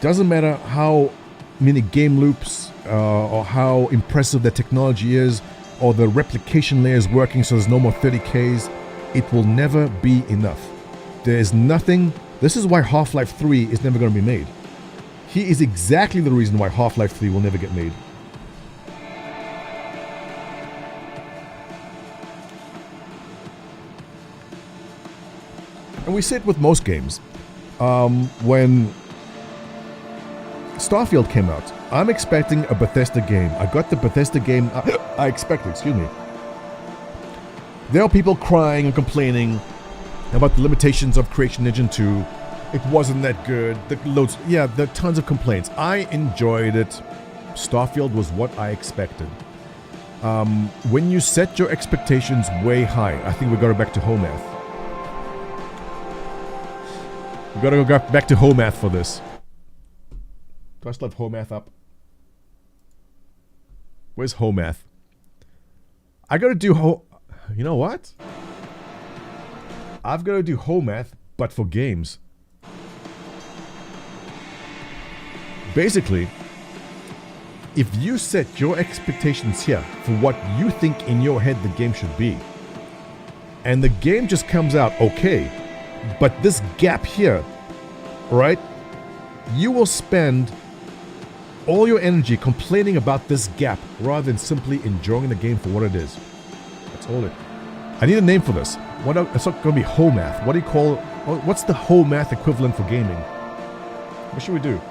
Doesn't matter how many game loops, or how impressive the technology is, or the replication layer is working so there's no more 30Ks, it will never be enough. There is nothing. This is why Half-Life 3 is never going to be made. He is exactly the reason why Half-Life 3 will never get made. And we see it with most games. When Starfield came out, I'm expecting a Bethesda game. I got the Bethesda game I expected, excuse me. There are people crying and complaining about the limitations of Creation Engine 2. It wasn't that good. There are tons of complaints. I enjoyed it. Starfield was what I expected. When you set your expectations way high, I think we got to go back to Homath. We got to go back to Homath for this. Do I still have Homath up? Where's Homath? I got to do You know what? I've got to do Homath, but for games. Basically, if you set your expectations here for what you think in your head the game should be, and the game just comes out okay, but this gap here, right? You will spend all your energy complaining about this gap rather than simply enjoying the game for what it is. That's all it. I need a name for this. It's not going to be Homath. What do you call? What's the Homath equivalent for gaming? What should we do?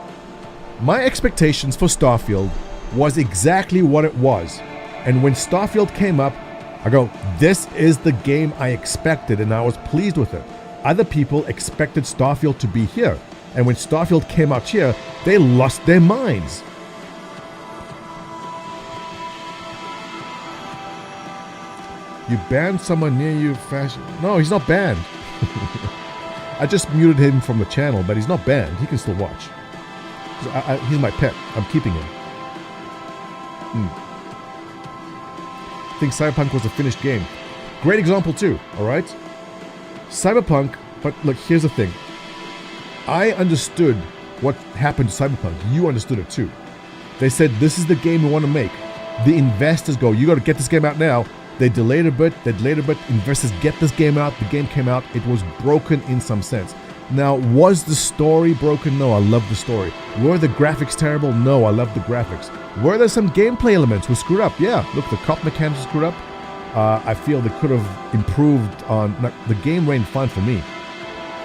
My expectations for Starfield was exactly what it was, and when Starfield came up, I go, this is the game I expected, and I was pleased with it. Other people expected Starfield to be here, and when Starfield came out here, they lost their minds. You banned someone near you, fashion? No, he's not banned. I just muted him from the channel, but he's not banned. He can still watch. He's my pet. I'm keeping him. I think Cyberpunk was a finished game. Great example too, alright? Cyberpunk, but look, here's the thing. I understood what happened to Cyberpunk. You understood it too. They said, this is the game we want to make. The investors go, you got to get this game out now. They delayed a bit, investors get this game out, the game came out, it was broken in some sense. Now, was the story broken? No, I love the story. Were the graphics terrible? No, I love the graphics. Were there some gameplay elements were screwed up? Yeah, look, the cop mechanics were screwed up. I feel they could have improved on... The game ran fine for me.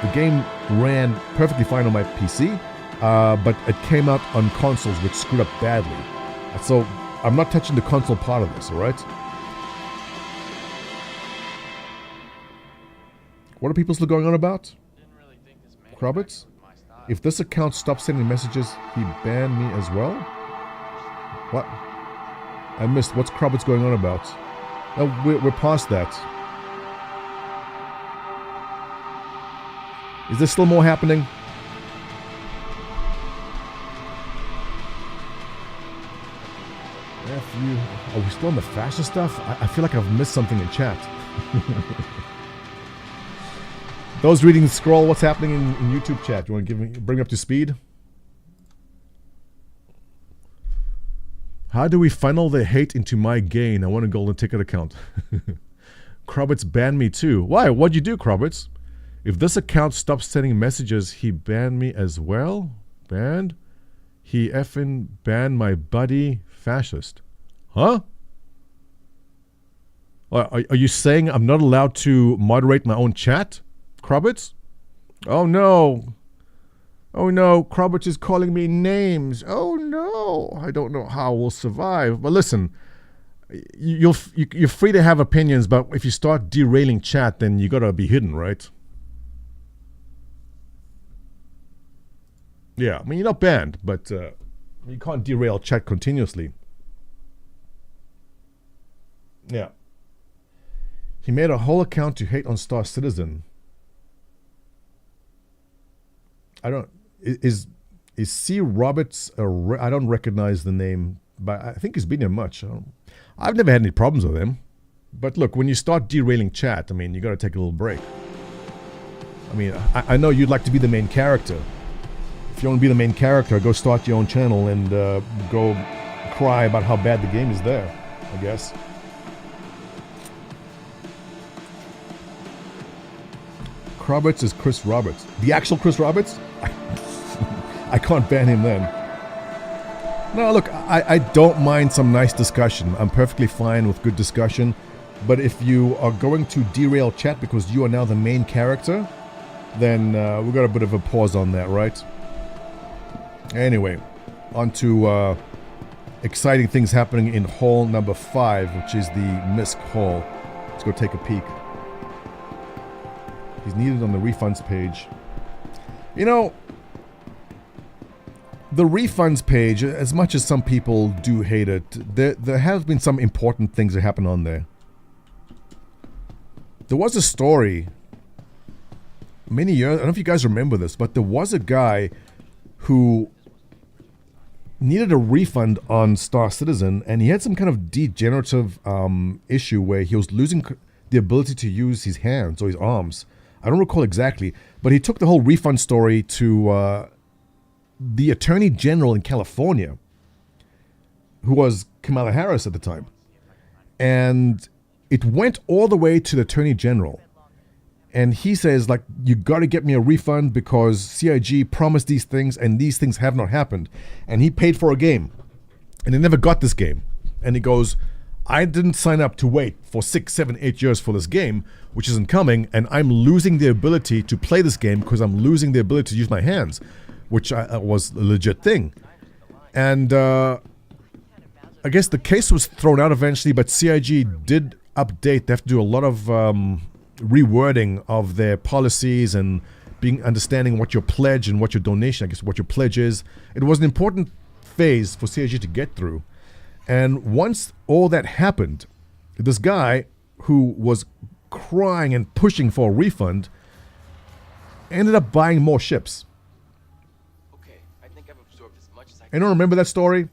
The game ran perfectly fine on my PC, but it came out on consoles which screwed up badly. So, I'm not touching the console part of this, alright? What are people still going on about? Krobitz? If this account stops sending messages, he banned me as well? What? I missed. What's Krobitz going on about? Oh, we're past that. Is there still more happening? Are we still on the fashion stuff? I feel like I've missed something in chat. Those reading the scroll, what's happening in YouTube chat? You want to bring me up to speed? How do we funnel the hate into my gain? I want a golden ticket account. Krobitz banned me too. Why? What'd you do, Krobitz? If this account stops sending messages, he banned me as well? Banned? He effing banned my buddy fascist. Huh? Are you saying I'm not allowed to moderate my own chat? Krobitz? Oh no. Oh no, Krobitz is calling me names. Oh no. I don't know how we'll survive. But listen, you're free to have opinions, but if you start derailing chat, then you gotta be hidden, right? Yeah, I mean, you're not banned, but you can't derail chat continuously. Yeah. He made a whole account to hate on Star Citizen. I don't... Is C. Roberts... I don't recognize the name, but I think he's been here much. I've never had any problems with him. But look, when you start derailing chat, I mean, you got to take a little break. I mean, I know you'd like to be the main character. if you want to be the main character, go start your own channel and go cry about how bad the game is there, I guess. Roberts is Chris Roberts. The actual Chris Roberts? I can't ban him then. No, look, I don't mind some nice discussion. I'm perfectly fine with good discussion. But if you are going to derail chat because you are now the main character, then we've got a bit of a pause on that, right? Anyway, on to exciting things happening in hall number 5, which is the MISC hall. Let's go take a peek. He's needed on the refunds page. You know, the refunds page, as much as some people do hate it, there have been some important things that happen on there. There was a story many years, I don't know if you guys remember this, but there was a guy who needed a refund on Star Citizen, and he had some kind of degenerative issue where he was losing the ability to use his hands or his arms. I don't recall exactly, but he took the whole refund story to the Attorney General in California, who was Kamala Harris at the time. And it went all the way to the Attorney General. And he says, like, you got to get me a refund because CIG promised these things and these things have not happened. And he paid for a game. And they never got this game. And he goes, I didn't sign up to wait for 6, 7, 8 years for this game, which isn't coming, and I'm losing the ability to play this game because I'm losing the ability to use my hands, which was a legit thing. And I guess the case was thrown out eventually, but CIG did update. They have to do a lot of rewording of their policies and understanding what your pledge and what your donation, I guess what your pledge is. It was an important phase for CIG to get through. And once all that happened, this guy who was crying and pushing for a refund ended up buying more ships. Anyone remember that story?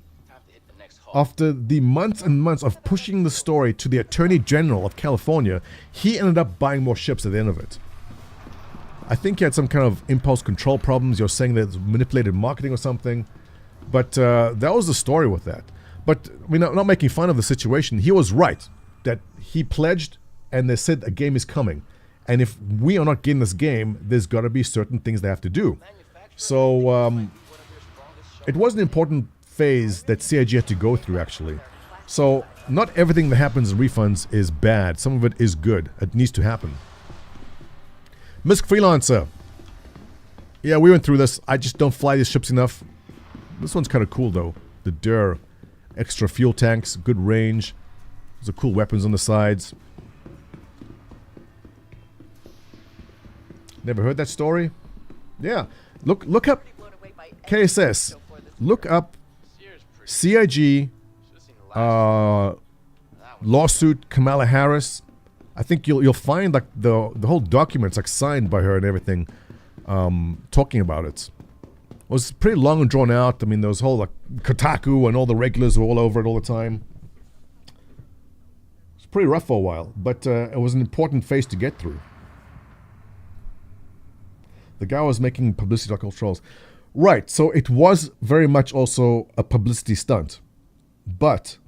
After the months and months of pushing the story to the Attorney General of California, he ended up buying more ships at the end of it. I think he had some kind of impulse control problems. You're saying that it's manipulated marketing or something. But that was the story with that. But I mean, I'm not making fun of the situation. He was right that he pledged and they said a game is coming. And if we are not getting this game, there's got to be certain things they have to do. So it was an important phase that CIG had to go through, actually. So not everything that happens in refunds is bad. Some of it is good. It needs to happen. MISC Freelancer. Yeah, we went through this. I just don't fly these ships enough. This one's kind of cool, though. The DUR. Extra fuel tanks, good range. There's cool weapons on the sides. Never heard that story? Yeah. Look up KSS. Look up CIG lawsuit Kamala Harris. I think you'll find like the whole documents like signed by her and everything, talking about it. It was pretty long and drawn out. I mean, there was whole like Kotaku and all the regulars were all over it all the time. It's pretty rough for a while, but it was an important phase to get through. The guy was making publicity.controls. Right, so it was very much also a publicity stunt. But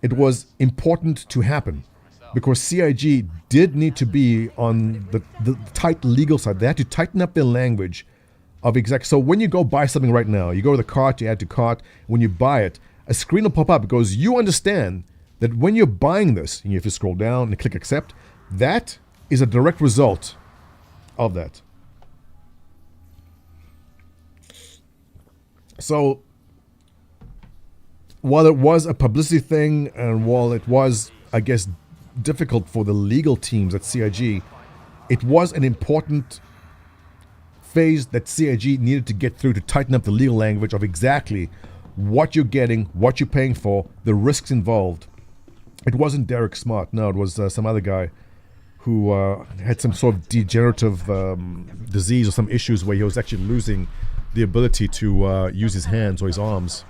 it was important to happen because CIG did need to be on the tight legal side. They had to tighten up their language of exact. So when you go buy something right now, you go to the cart, you add to cart. When you buy it, a screen will pop up because you understand that when you're buying this, and you have to scroll down and click accept, that is a direct result of that. So while it was a publicity thing and while it was, I guess, difficult for the legal teams at CIG, it was an important phase that CIG needed to get through to tighten up the legal language of exactly what you're getting, what you're paying for, the risks involved. It wasn't Derek Smart, no, it was some other guy who had some sort of degenerative disease or some issues where he was actually losing the ability to use his hands or his arms.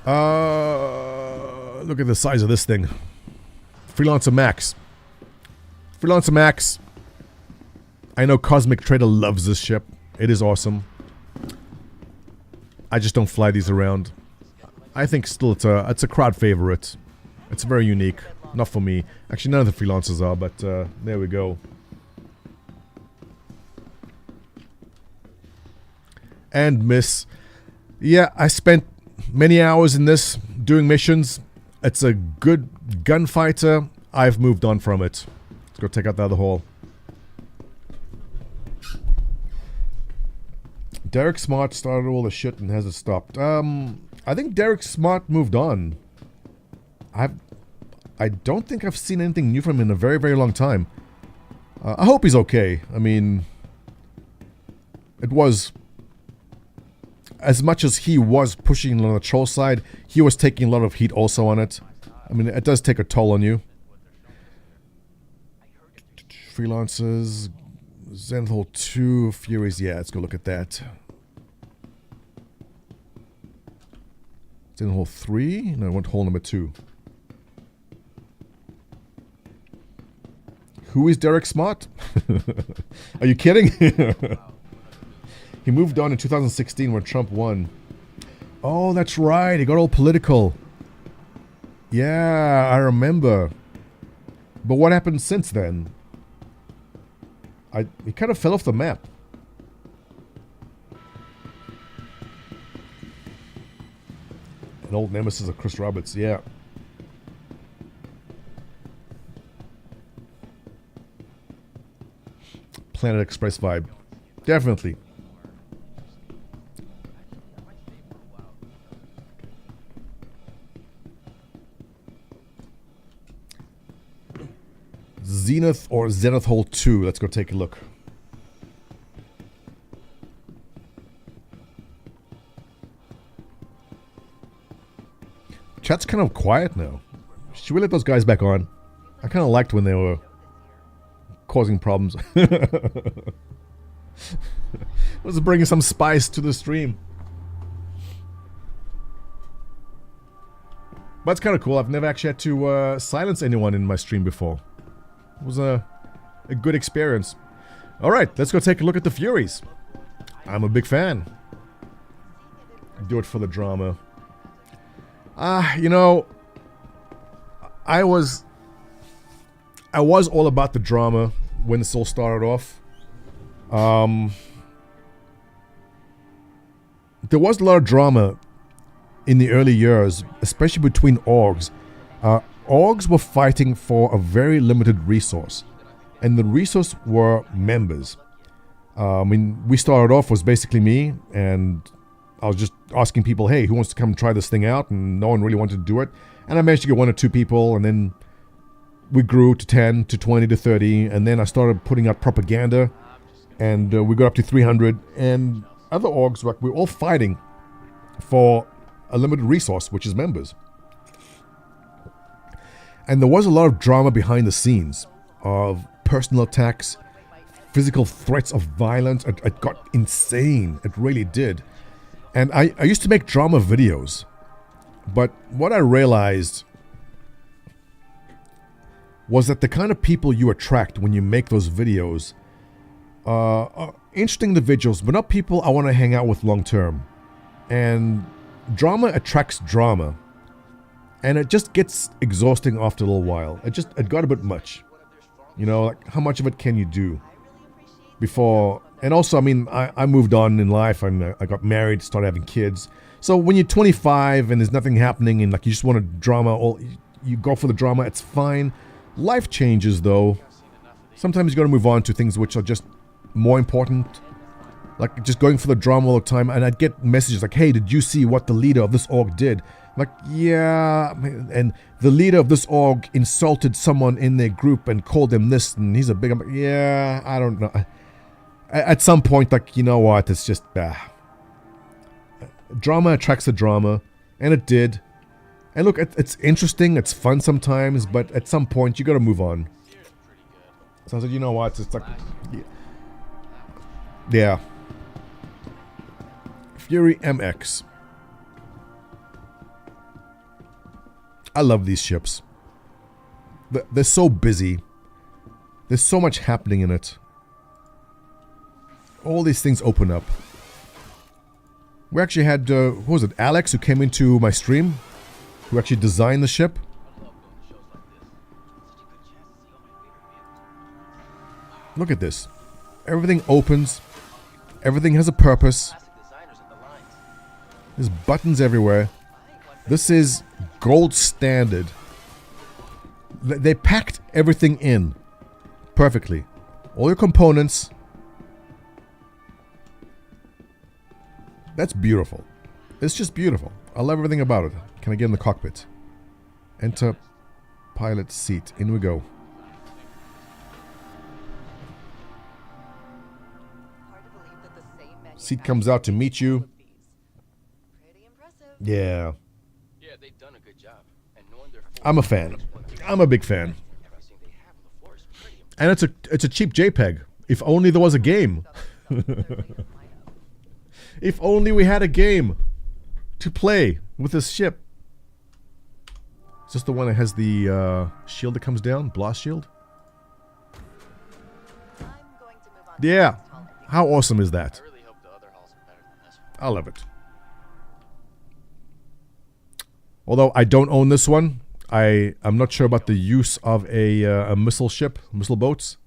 Look at the size of this thing. Freelancer Max. Freelancer Max. I know Cosmic Trader loves this ship. It is awesome. I just don't fly these around. I think still it's a crowd favorite. It's very unique. Not for me. Actually, none of the freelancers are, but there we go. And MISC. Yeah, I spent many hours in this doing missions. It's a good gunfighter. I've moved on from it. Let's go take out the other hall. Derek Smart started all the shit and hasn't stopped. I think Derek Smart moved on. I don't think I've seen anything new from him in a very, very long time. I hope he's okay. I mean, it was... As much as he was pushing on the troll side, he was taking a lot of heat also on it. I mean, it does take a toll on you. Freelancers... Zenith Hall 2, Furies, yeah, let's go look at that. Zenith Hall 3? No, I want hall number 2. Who is Derek Smart? Are you kidding? He moved on in 2016 when Trump won. Oh, that's right, he got all political. Yeah, I remember. But what happened since then? He kind of fell off the map. An old nemesis of Chris Roberts, yeah. Planet Express vibe. Definitely. Zenith or Zenith Hall 2. Let's go take a look. Chat's kind of quiet now. Should we let those guys back on? I kind of liked when they were causing problems. Was bringing some spice to the stream. But it's kind of cool. I've never actually had to silence anyone in my stream before. It was a good experience. Alright, let's go take a look at the Furies. I'm a big fan. Do it for the drama. You know, I was all about the drama when this all started off. There was a lot of drama in the early years, especially between orgs. Orgs were fighting for a very limited resource, and the resource were members. I mean, we started off was basically me, and I was just asking people, hey, who wants to come try this thing out? And no one really wanted to do it. And I managed to get 1 or 2 people, and then we grew to 10, to 20, to 30, and then I started putting out propaganda, and we got up to 300, and other orgs, like, we're all fighting for a limited resource, which is members. And there was a lot of drama behind the scenes of personal attacks, physical threats of violence. It got insane. It really did. And I used to make drama videos. But what I realized was that the kind of people you attract when you make those videos are interesting individuals, but not people I want to hang out with long term. And drama attracts drama. And it just gets exhausting after a little while. It got a bit much. You know, like, how much of it can you do before? And also, I mean, I moved on in life. I got married, started having kids. So when you're 25 and there's nothing happening and like you just want a drama, or you go for the drama, it's fine. Life changes though. Sometimes you got to move on to things which are just more important. Like just going for the drama all the time. And I'd get messages like, hey, did you see what the leader of this org did? Like, yeah, and the leader of this org insulted someone in their group and called them this, and he's a big... I'm like, yeah, I don't know. At some point, like, you know what, it's just... drama attracts the drama, and it did. And look, it's interesting, it's fun sometimes, but at some point, you gotta move on. So I said, you know what, it's like... Yeah. Fury MX. I love these ships. They're so busy. There's so much happening in it. All these things open up. We actually had, who was it, Alex, who came into my stream, who actually designed the ship. Look at this. Everything opens. Everything has a purpose. There's buttons everywhere. This is gold standard. They packed everything in perfectly. All your components. That's beautiful. It's just beautiful. I love everything about it. Can I get in the cockpit? Enter pilot seat. In we go. Seat comes out to meet you. Yeah. Yeah, they've done a good job. And knowing their I'm a fan. I'm a big fan. And it's a cheap JPEG. If only there was a game. If only we had a game to play with this ship. Is this the one that has the shield that comes down? Blast shield? Yeah. How awesome is that? I love it. Although I don't own this one. I'm not sure about the use of a missile ship, missile boats.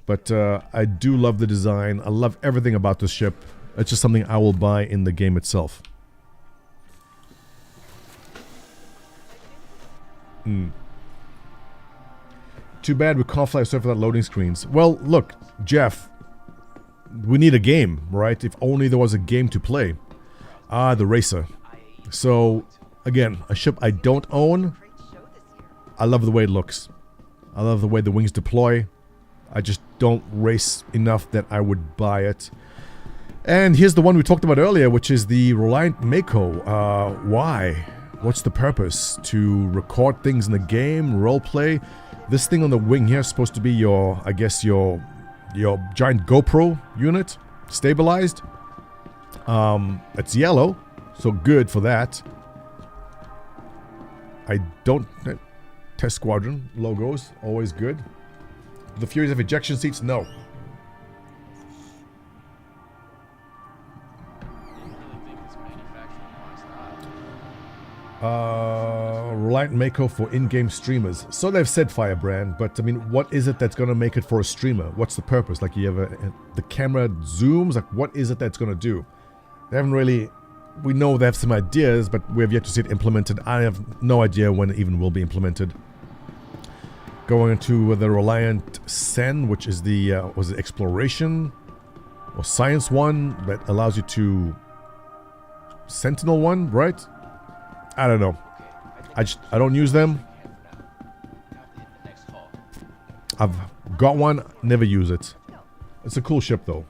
But I do love the design. I love everything about this ship. It's just something I will buy in the game itself. Too bad we can't fly surf without loading screens. Well, look, Jeff. We need a game, right? If only there was a game to play. Ah, the racer. So, again, a ship I don't own. I love the way it looks. I love the way the wings deploy. I just don't race enough that I would buy it. And here's the one we talked about earlier, which is the Reliant Mako. Why? What's the purpose? To record things in the game, roleplay? This thing on the wing here is supposed to be your, I guess, your giant GoPro unit, stabilized. It's yellow, so good for that. I don't... Test Squadron logos, always good. The Furies have ejection seats? No. Reliant Mako for in-game streamers. So they've said, Firebrand, but I mean, what is it that's going to make it for a streamer? What's the purpose? Like, you have the camera zooms? Like, what is it that's going to do? They haven't really... We know they have some ideas, but we have yet to see it implemented. I have no idea when it even will be implemented. Going into the Reliant Sen, which is the, was it Exploration? Or Science one that allows you to... Sentinel one, right? I don't know. I don't use them. I've got one, never use it. It's a cool ship though.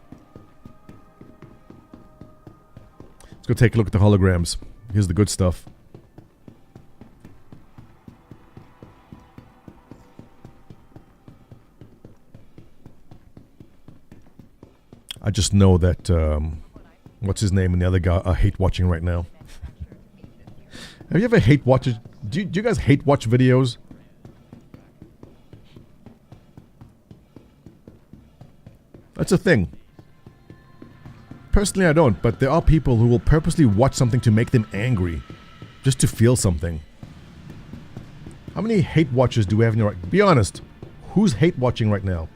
Let's go take a look at the holograms. Here's the good stuff. I just know that what's his name and the other guy are hate watching right now. Have you ever hate watched? Do you guys hate watch videos? That's a thing. Personally, I don't, but there are people who will purposely watch something to make them angry, just to feel something. How many hate watchers do we have in your... Be honest, who's hate watching right now?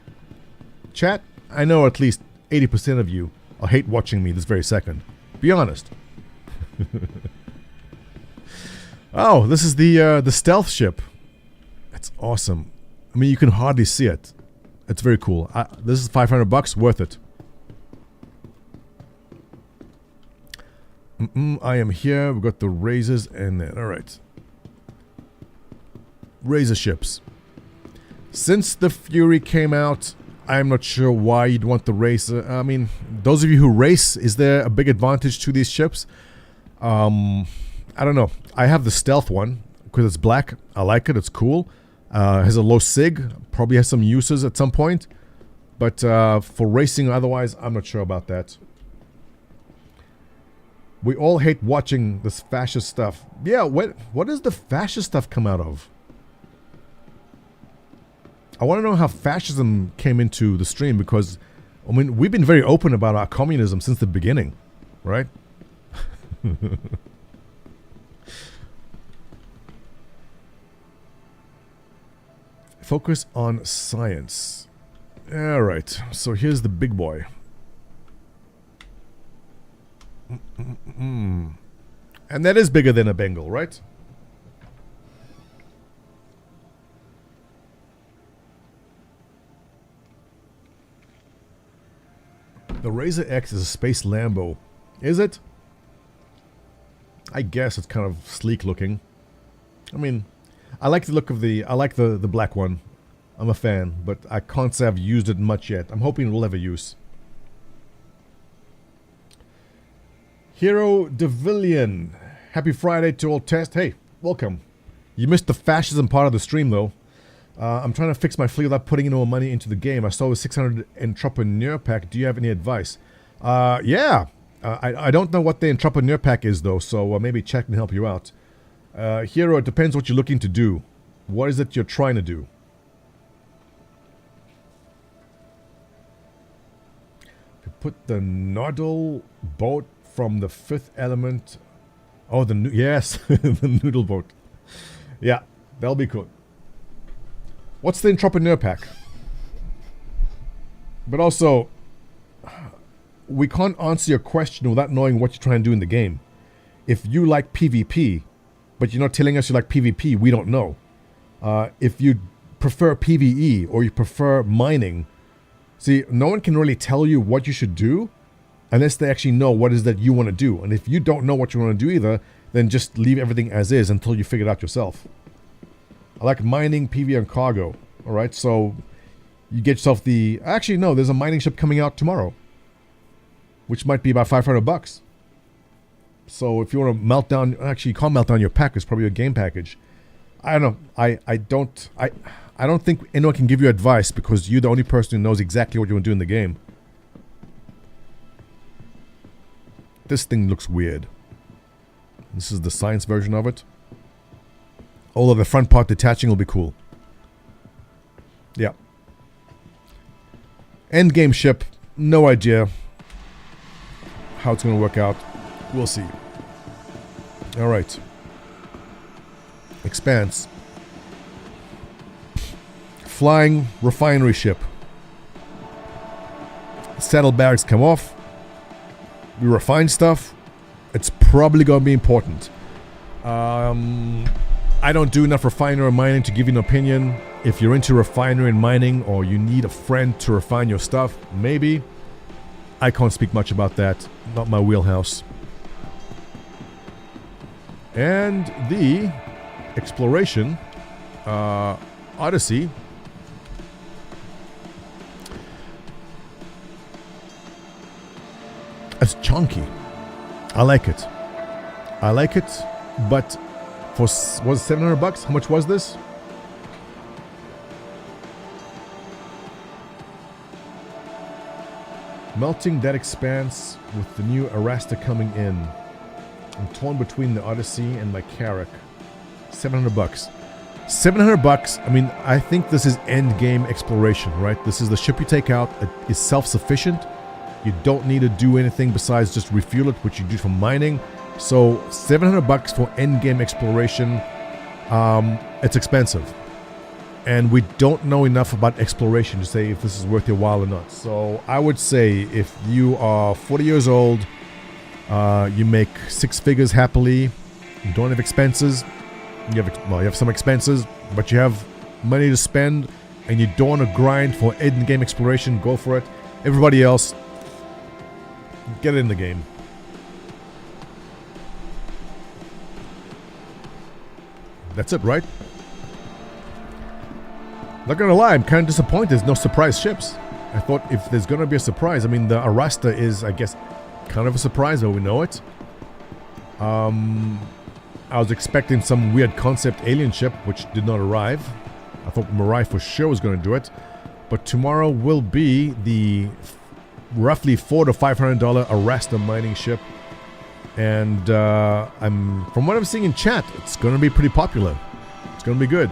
Chat, I know at least 80% of you are hate watching me this very second. Be honest. Oh, this is the stealth ship. That's awesome. I mean, you can hardly see it. It's very cool. This is $500, worth it. I am here. We've got the razors and then, all right. Razor ships. Since the Fury came out, I'm not sure why you'd want the racer. I mean, those of you who race, is there a big advantage to these ships? I don't know. I have the stealth one because it's black. I like it. It's cool. Has a low sig. Probably has some uses at some point. But for racing otherwise, I'm not sure about that. We all hate watching this fascist stuff. Yeah, what does the fascist stuff come out of? I want to know how fascism came into the stream because, I mean, we've been very open about our communism since the beginning, right? Focus on science. Alright, so here's the big boy. And that is bigger than a Bengal, right? The Razor X is a space Lambo. Is it? I guess it's kind of sleek looking. I mean, I like the look of the black one. I'm a fan, but I can't say I've used it much yet. I'm hoping it will have a use. Hero Devillian. Happy Friday to all test. Hey, welcome. You missed the fascism part of the stream though. I'm trying to fix my fleet without putting any more money into the game. I saw the 600 entrepreneur pack. Do you have any advice? Yeah. I don't know what the entrepreneur pack is though, so maybe Chat can help you out. Hero, it depends what you're looking to do. What is it you're trying to do? To put the Noddle boat from the Fifth Element. Oh, yes, the Noodle boat. Yeah, that'll be cool. What's the entrepreneur pack? But also, we can't answer your question without knowing what you're trying to do in the game. If you like PvP, but you're not telling us you like PvP, we don't know. If you prefer PvE or you prefer mining, see, no one can really tell you what you should do unless they actually know what is that you want to do. And if you don't know what you want to do either, then just leave everything as is until you figure it out yourself. I like mining, PV, and cargo. Alright, so you get yourself the... Actually, no, there's a mining ship coming out tomorrow, which might be about $500. So if you want to melt down... Actually, you can't melt down your pack. It's probably a game package. I don't know. I don't think anyone can give you advice because you're the only person who knows exactly what you want to do in the game. This thing looks weird. This is the science version of it. Although the front part detaching will be cool. Yeah. Endgame ship. No idea how it's going to work out. We'll see. Alright. Expanse. Flying refinery ship. Saddlebags come off. We refine stuff. It's probably going to be important. I don't do enough refinery and mining to give you an opinion. If you're into refinery and mining or you need a friend to refine your stuff, maybe. I can't speak much about that. Not my wheelhouse. And the exploration Odyssey. It's chunky. I like it. I like it, but for was it $700? How much was this? Melting that expanse with the new Arasta coming in. I'm torn between the Odyssey and my Carrack. $700. $700. I mean, I think this is end game exploration, right? This is the ship you take out. It is self-sufficient. You don't need to do anything besides just refuel it, which you do for mining. So $700 for end game exploration. It's expensive. And we don't know enough about exploration to say if this is worth your while or not. So I would say if you are 40 years old, you make 6 figures happily, you don't have expenses, you have some expenses, but you have money to spend, and you don't want to grind for end game exploration, go for it. Everybody else, get in the game. That's it, right? Not gonna lie, I'm kind of disappointed there's no surprise ships. I thought if there's gonna be a surprise, I mean, the Arasta is, I guess, kind of a surprise, but we know it. I was expecting some weird concept alien ship, which did not arrive. I thought MIRAI for sure was going to do it. But tomorrow will be the roughly $400 to $500 Arasta mining ship. And from what I'm seeing in chat, it's going to be pretty popular. It's going to be good.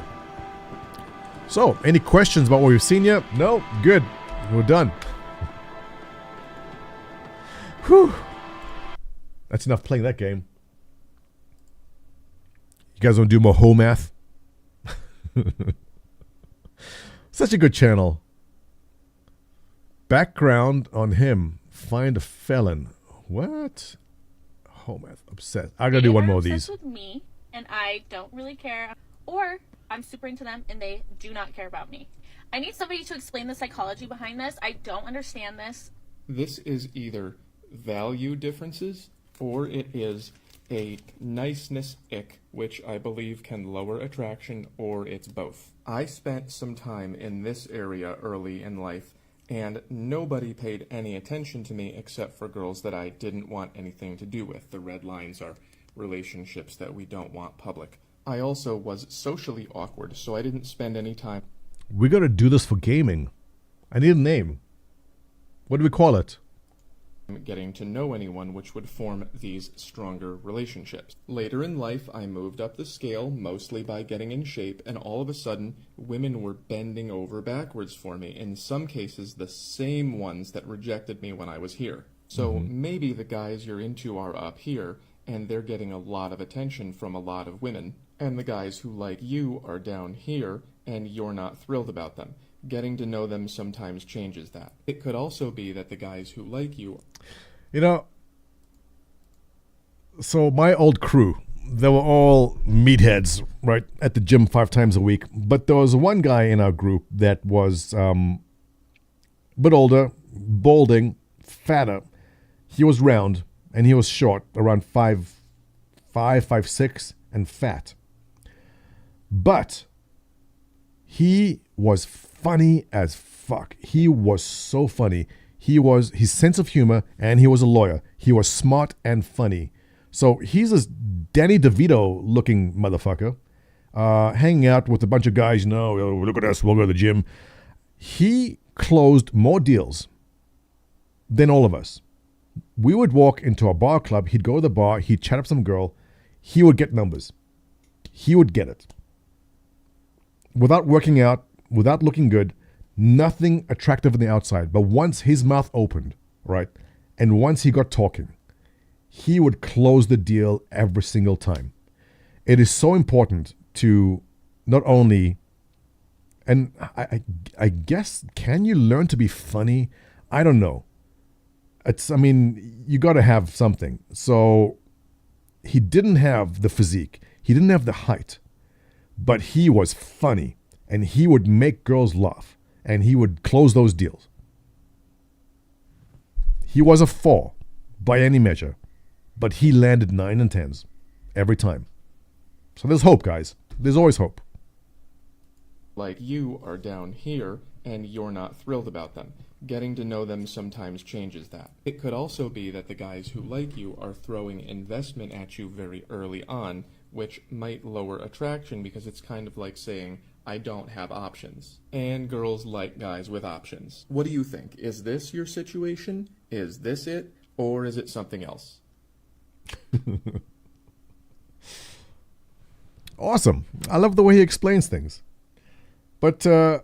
So, any questions about what we've seen yet? No? Good. We're done. Whew. That's enough playing that game. You guys want to do more home math? Such a good channel. Background on him. Find a felon. What? Home math. Obsessed. I gotta do one more of these. With me, and I don't really care, or I'm super into them and they do not care about me. I need somebody to explain the psychology behind this. I don't understand this. This is either value differences or it is a niceness ick, which I believe can lower attraction, or it's both. I spent some time in this area early in life, and nobody paid any attention to me except for girls that I didn't want anything to do with. The red lines are relationships that we don't want public. I also was socially awkward, so I didn't spend any time. We gotta do this for gaming. I need a name. What do we call it? Getting to know anyone, which would form these stronger relationships. Later in life, I moved up the scale, mostly by getting in shape, and all of a sudden, women were bending over backwards for me, in some cases the same ones that rejected me when I was here. So maybe the guys you're into are up here, and they're getting a lot of attention from a lot of women, and the guys who like you are down here, and you're not thrilled about them. Getting to know them sometimes changes that. It could also be that the guys who like you... You know, so my old crew, they were all meatheads, right, at the gym 5 times a week. But there was one guy in our group that was a bit older, balding, fatter. He was round, and he was short, around 5'6", and fat. But he was funny as fuck. He was so funny. His sense of humor, and he was a lawyer. He was smart and funny. So he's this Danny DeVito looking motherfucker, hanging out with a bunch of guys. Look at us, we'll go to the gym. He closed more deals than all of us. We would walk into a bar club. He'd go to the bar. He'd chat up some girl. He would get numbers. He would get it. Without working out, without looking good, nothing attractive on the outside. But once his mouth opened, right, and once he got talking, he would close the deal every single time. It is so important to not only, and I guess, can you learn to be funny? I don't know. You got to have something. So he didn't have the physique. He didn't have the height. But he was funny, and he would make girls laugh, and he would close those deals. He was a 4 by any measure, but he landed 9 and 10s every time. So there's hope, guys. There's always hope. Like you are down here, and you're not thrilled about them. Getting to know them sometimes changes that. It could also be that the guys who like you are throwing investment at you very early on, which might lower attraction because it's kind of like saying, I don't have options. And girls like guys with options. What do you think? Is this your situation? Is this it? Or is it something else? Awesome. I love the way he explains things. But the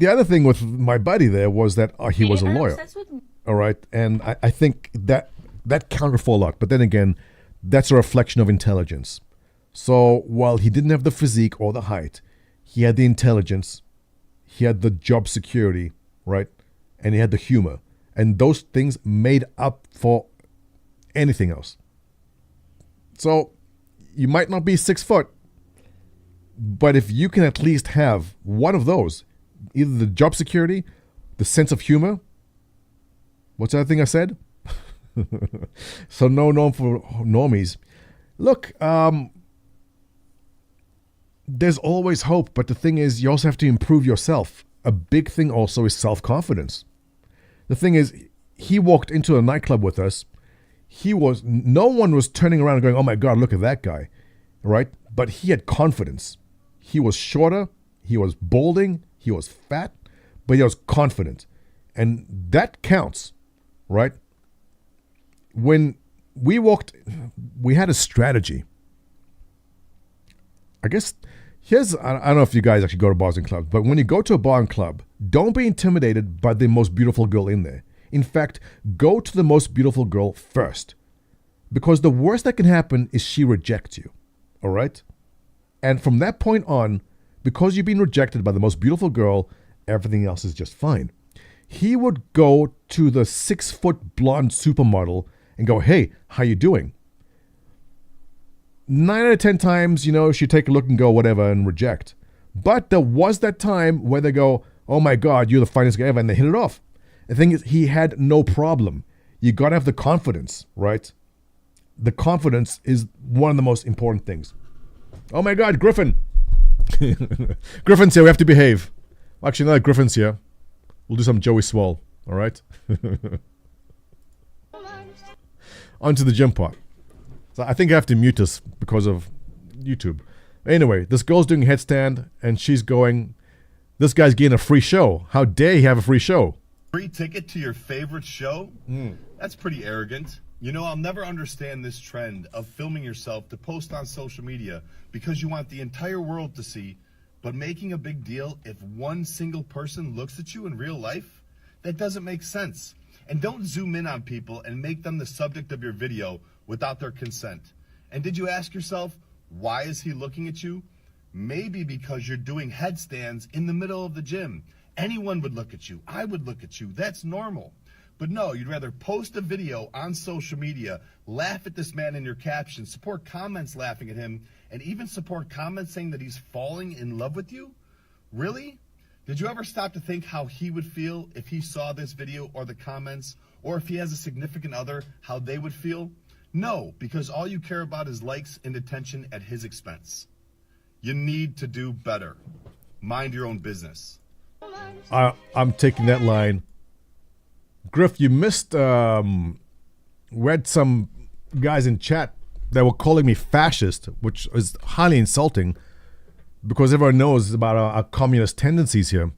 other thing with my buddy there was that he was a lawyer. All right. And I think that counted for a lot. But then again, that's a reflection of intelligence. So while he didn't have the physique or the height, he had the intelligence, he had the job security, right? And he had the humor. And those things made up for anything else. So you might not be 6 foot, but if you can at least have one of those, either the job security, the sense of humor, what's the other thing I said? So no norm for normies. Look, there's always hope, but the thing is, you also have to improve yourself. A big thing also is self-confidence. The thing is, he walked into a nightclub with us. No one was turning around and going, oh my God, look at that guy, right? But he had confidence. He was shorter, he was balding, he was fat, but he was confident. And that counts, right? When we walked, we had a strategy. I guess, I don't know if you guys actually go to bars and clubs, but when you go to a bar and club, don't be intimidated by the most beautiful girl in there. In fact, go to the most beautiful girl first. Because the worst that can happen is she rejects you. All right? And from that point on, because you've been rejected by the most beautiful girl, everything else is just fine. He would go to the 6-foot blonde supermodel and go, hey, how you doing? 9 out of 10 times, she'd take a look and go whatever and reject. But there was that time where they go, oh my God, you're the finest guy ever, and they hit it off. The thing is, he had no problem. You got to have the confidence, right? The confidence is one of the most important things. Oh my God, Griffin. Griffin's here, we have to behave. Actually, no, Griffin's here. We'll do some Joey Swole, all right? On to the gym part. So I think I have to mute this because of YouTube. Anyway, this girl's doing a headstand, and she's going, this guy's getting a free show. How dare he have a free show? Free ticket to your favorite show? That's pretty arrogant. I'll never understand this trend of filming yourself to post on social media because you want the entire world to see, but making a big deal if one single person looks at you in real life? That doesn't make sense. And don't zoom in on people and make them the subject of your video without their consent. And did you ask yourself, why is he looking at you? Maybe because you're doing headstands in the middle of the gym. Anyone would look at you. I would look at you. That's normal. But no, you'd rather post a video on social media, laugh at this man in your caption, support comments laughing at him, and even support comments saying that he's falling in love with you? Really? Did you ever stop to think how he would feel if he saw this video or the comments, or if he has a significant other, how they would feel? No, because all you care about is likes and attention at his expense. You need to do better. Mind your own business. I'm taking that line. Griff, you missed, read some guys in chat that were calling me fascist, which is highly insulting because everyone knows about our communist tendencies here.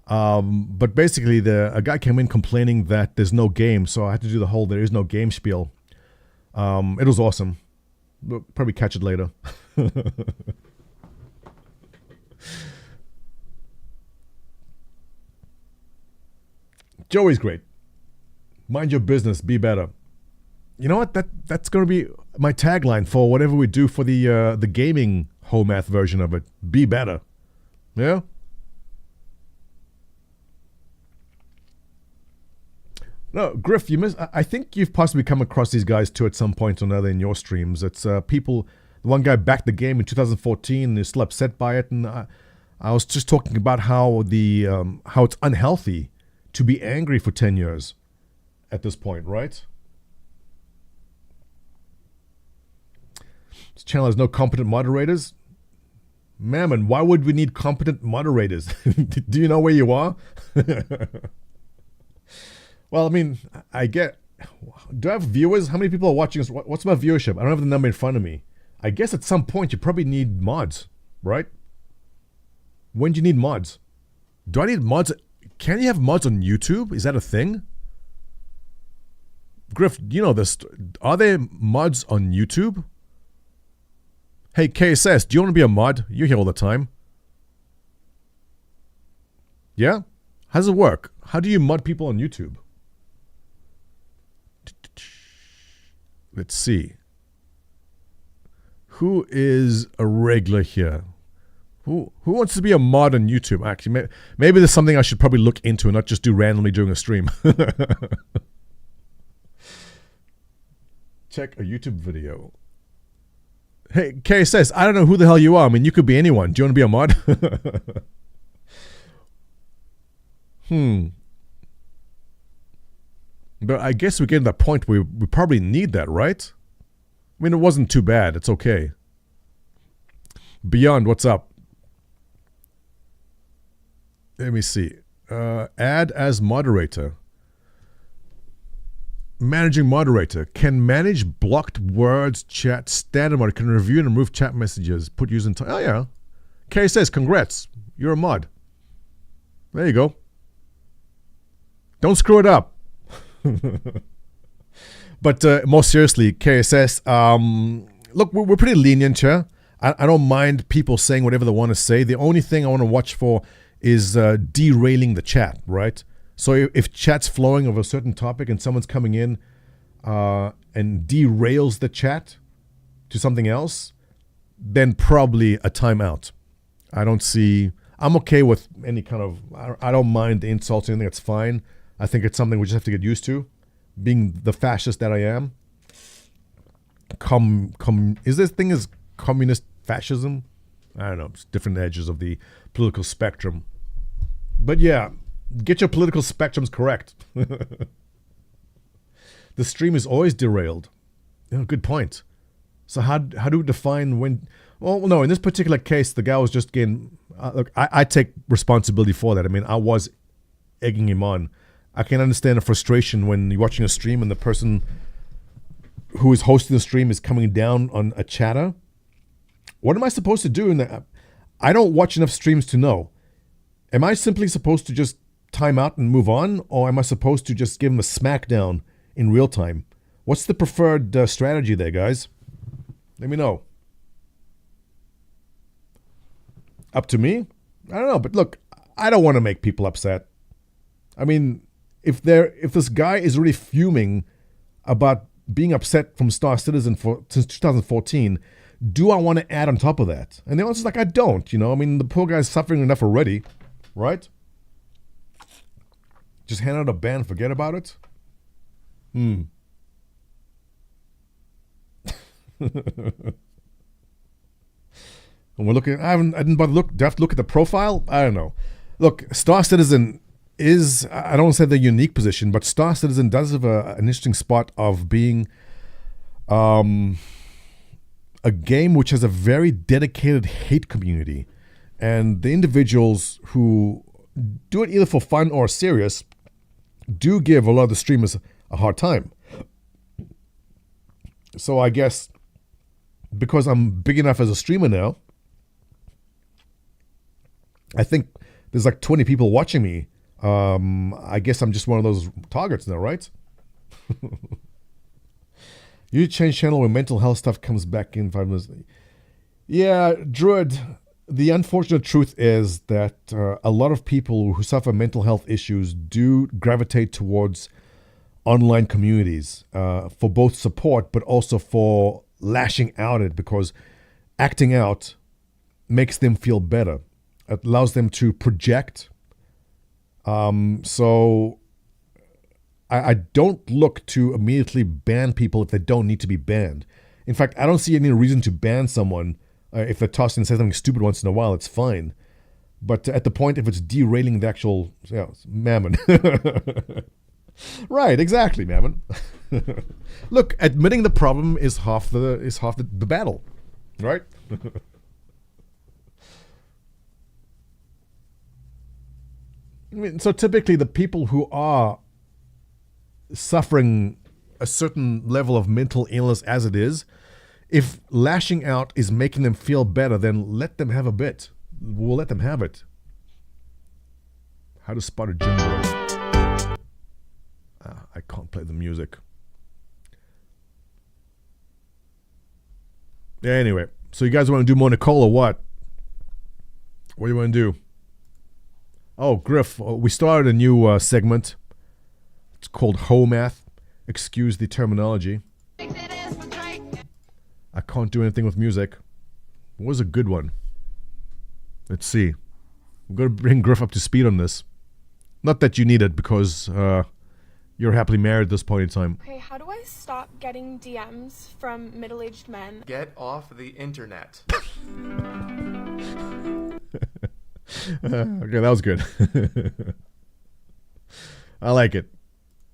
But basically, a guy came in complaining that there's no game, so I had to do the whole there is no game spiel. It was awesome. We'll probably catch it later. Joey's great. Mind your business, be better. You know what? That's going to be my tagline for whatever we do for the gaming home math version of it. Be better. Yeah? No, Griff, you miss. I think you've possibly come across these guys too at some point or another in your streams. It's people. The one guy backed the game in 2014 and is still upset by it. And I was just talking about how how it's unhealthy to be angry for 10 years at this point, right? This channel has no competent moderators. Mammon, why would we need competent moderators? Do you know where you are? Well, I mean, do I have viewers? How many people are watching us? What's my viewership? I don't have the number in front of me. I guess at some point you probably need mods, right? When do you need mods? Do I need mods? Can you have mods on YouTube? Is that a thing? Griff, you know this. Are there mods on YouTube? Hey, KSS, do you want to be a mod? You're here all the time. Yeah? How does it work? How do you mod people on YouTube? Let's see. Who is a regular here? Who wants to be a mod on YouTube? Actually, maybe there's something I should probably look into and not just do randomly during a stream. Check a YouTube video. Hey, KSS, I don't know who the hell you are. I mean, you could be anyone. Do you want to be a mod? But I guess we're getting to that point where we probably need that, right? I mean, it wasn't too bad. It's okay. Beyond, what's up? Let me see. Add as moderator. Managing moderator. Can manage blocked words, chat, standard mode. Can review and remove chat messages. Put user in time. Oh, yeah. Kay says, congrats. You're a mod. There you go. Don't screw it up. But more seriously, KSS, look, we're pretty lenient here. I don't mind people saying whatever they want to say. The only thing I want to watch for is derailing the chat, right? So if chat's flowing of a certain topic and someone's coming in and derails the chat to something else, then probably a timeout. I'm okay with any kind of, I don't mind the insults or anything, that's fine. I think it's something we just have to get used to. Being the fascist that I am. Is this thing as communist fascism? I don't know, it's different edges of the political spectrum. But yeah, get your political spectrums correct. The stream is always derailed. Good point. So how do we define when? Well, no, in this particular case, the guy was just getting. Look, I take responsibility for that. I mean, I was egging him on. I can understand the frustration when you're watching a stream and the person who is hosting the stream is coming down on a chatter. What am I supposed to do? I don't watch enough streams to know. Am I simply supposed to just time out and move on, or am I supposed to just give him a smackdown in real time? What's the preferred strategy there, guys? Let me know. Up to me? I don't know, but look, I don't want to make people upset. I mean, if this guy is really fuming about being upset from Star Citizen since 2014, do I want to add on top of that? And the answer's like, I don't, I mean, the poor guy's suffering enough already, right? Just hand out a ban, forget about it? And we're looking, I didn't bother look, do I have to look at the profile? I don't know. Look, Star Citizen is, I don't want to say the unique position, but Star Citizen does have an interesting spot of being a game which has a very dedicated hate community. And the individuals who do it either for fun or serious do give a lot of the streamers a hard time. So I guess because I'm big enough as a streamer now, I think there's like 20 people watching me. I guess I'm just one of those targets now, right? You change channel when mental health stuff comes back in 5 minutes. Yeah, Druid, the unfortunate truth is that a lot of people who suffer mental health issues do gravitate towards online communities for both support, but also for lashing out at it, because acting out makes them feel better. It allows them to project. So I don't look to immediately ban people if they don't need to be banned. In fact, I don't see any reason to ban someone if they're tossing and say something stupid once in a while. It's fine. But at the point, if it's derailing the actual mammon. Right, exactly, mammon. Look, admitting the problem is half the battle, right? I mean, so typically the people who are suffering a certain level of mental illness as it is, if lashing out is making them feel better, then let them have a bit. We'll let them have it. How to spot a gym bro. I can't play the music. Yeah, anyway, so you guys want to do more Nicole or what? What do you want to do? Oh, Griff, we started a new segment. It's called Ho Math. Excuse the terminology. I can't do anything with music. What was a good one? Let's see. I'm going to bring Griff up to speed on this. Not that you need it, because you're happily married at this point in time. Okay, how do I stop getting DMs from middle-aged men? Get off the internet. Okay, that was good. I like it.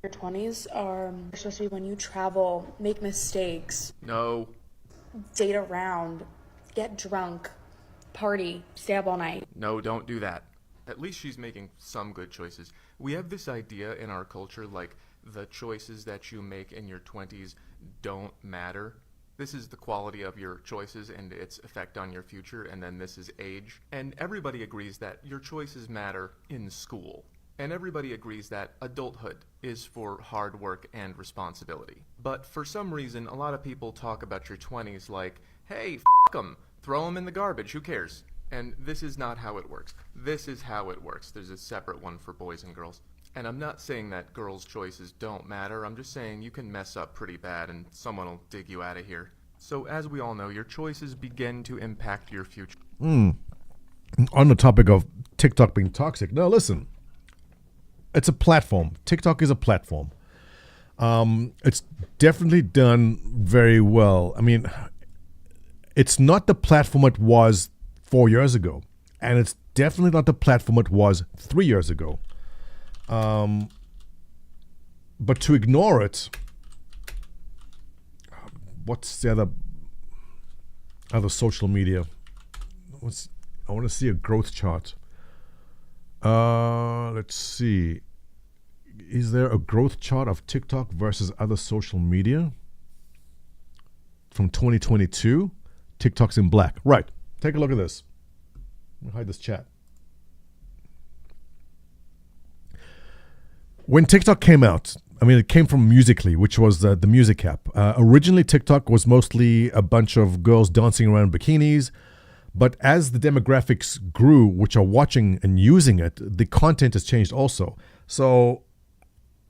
Your 20s are supposed to be when you travel, make mistakes, No. date around, get drunk, party, stay up all night. No, don't do that. At least she's making some good choices. We have this idea in our culture, like the choices that you make in your 20s don't matter. This is the quality of your choices and its effect on your future, and then this is age. And everybody agrees that your choices matter in school. And everybody agrees that adulthood is for hard work and responsibility. But for some reason, a lot of people talk about your 20s like, hey, f*** them, throw them in the garbage, who cares? And this is not how it works. This is how it works. There's a separate one for boys and girls. And I'm not saying that girls' choices don't matter. I'm just saying you can mess up pretty bad and someone will dig you out of here. So as we all know, your choices begin to impact your future. On the topic of TikTok being toxic, no, listen. It's a platform. TikTok is a platform. It's definitely done very well. I mean, it's not the platform it was 4 years ago. And it's definitely not the platform it was 3 years ago. But to ignore it, what's the other social media? I want to see a growth chart. Let's see. Is there a growth chart of TikTok versus other social media from 2022? TikTok's in black. Right. Take a look at this. Let me hide this chat. When TikTok came out, I mean, it came from Musical.ly, which was the music app. Originally, TikTok was mostly a bunch of girls dancing around in bikinis. But as the demographics grew, which are watching and using it, the content has changed also. So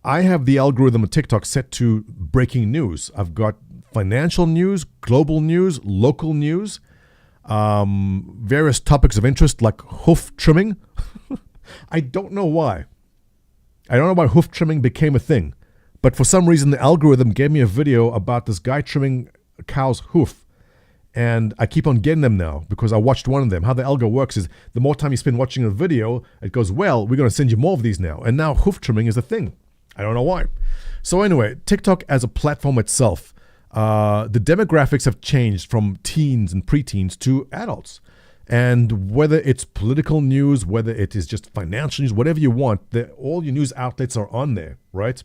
I have the algorithm of TikTok set to breaking news. I've got financial news, global news, local news, various topics of interest like hoof trimming. I don't know why. I don't know why hoof trimming became a thing. But for some reason, the algorithm gave me a video about this guy trimming a cow's hoof. And I keep on getting them now because I watched one of them. How the algo works is the more time you spend watching a video, it goes, well, we're going to send you more of these now. And now hoof trimming is a thing. I don't know why. So anyway, TikTok as a platform itself, the demographics have changed from teens and preteens to adults. And whether it's political news, whether it is just financial news, whatever you want, all your news outlets are on there, right?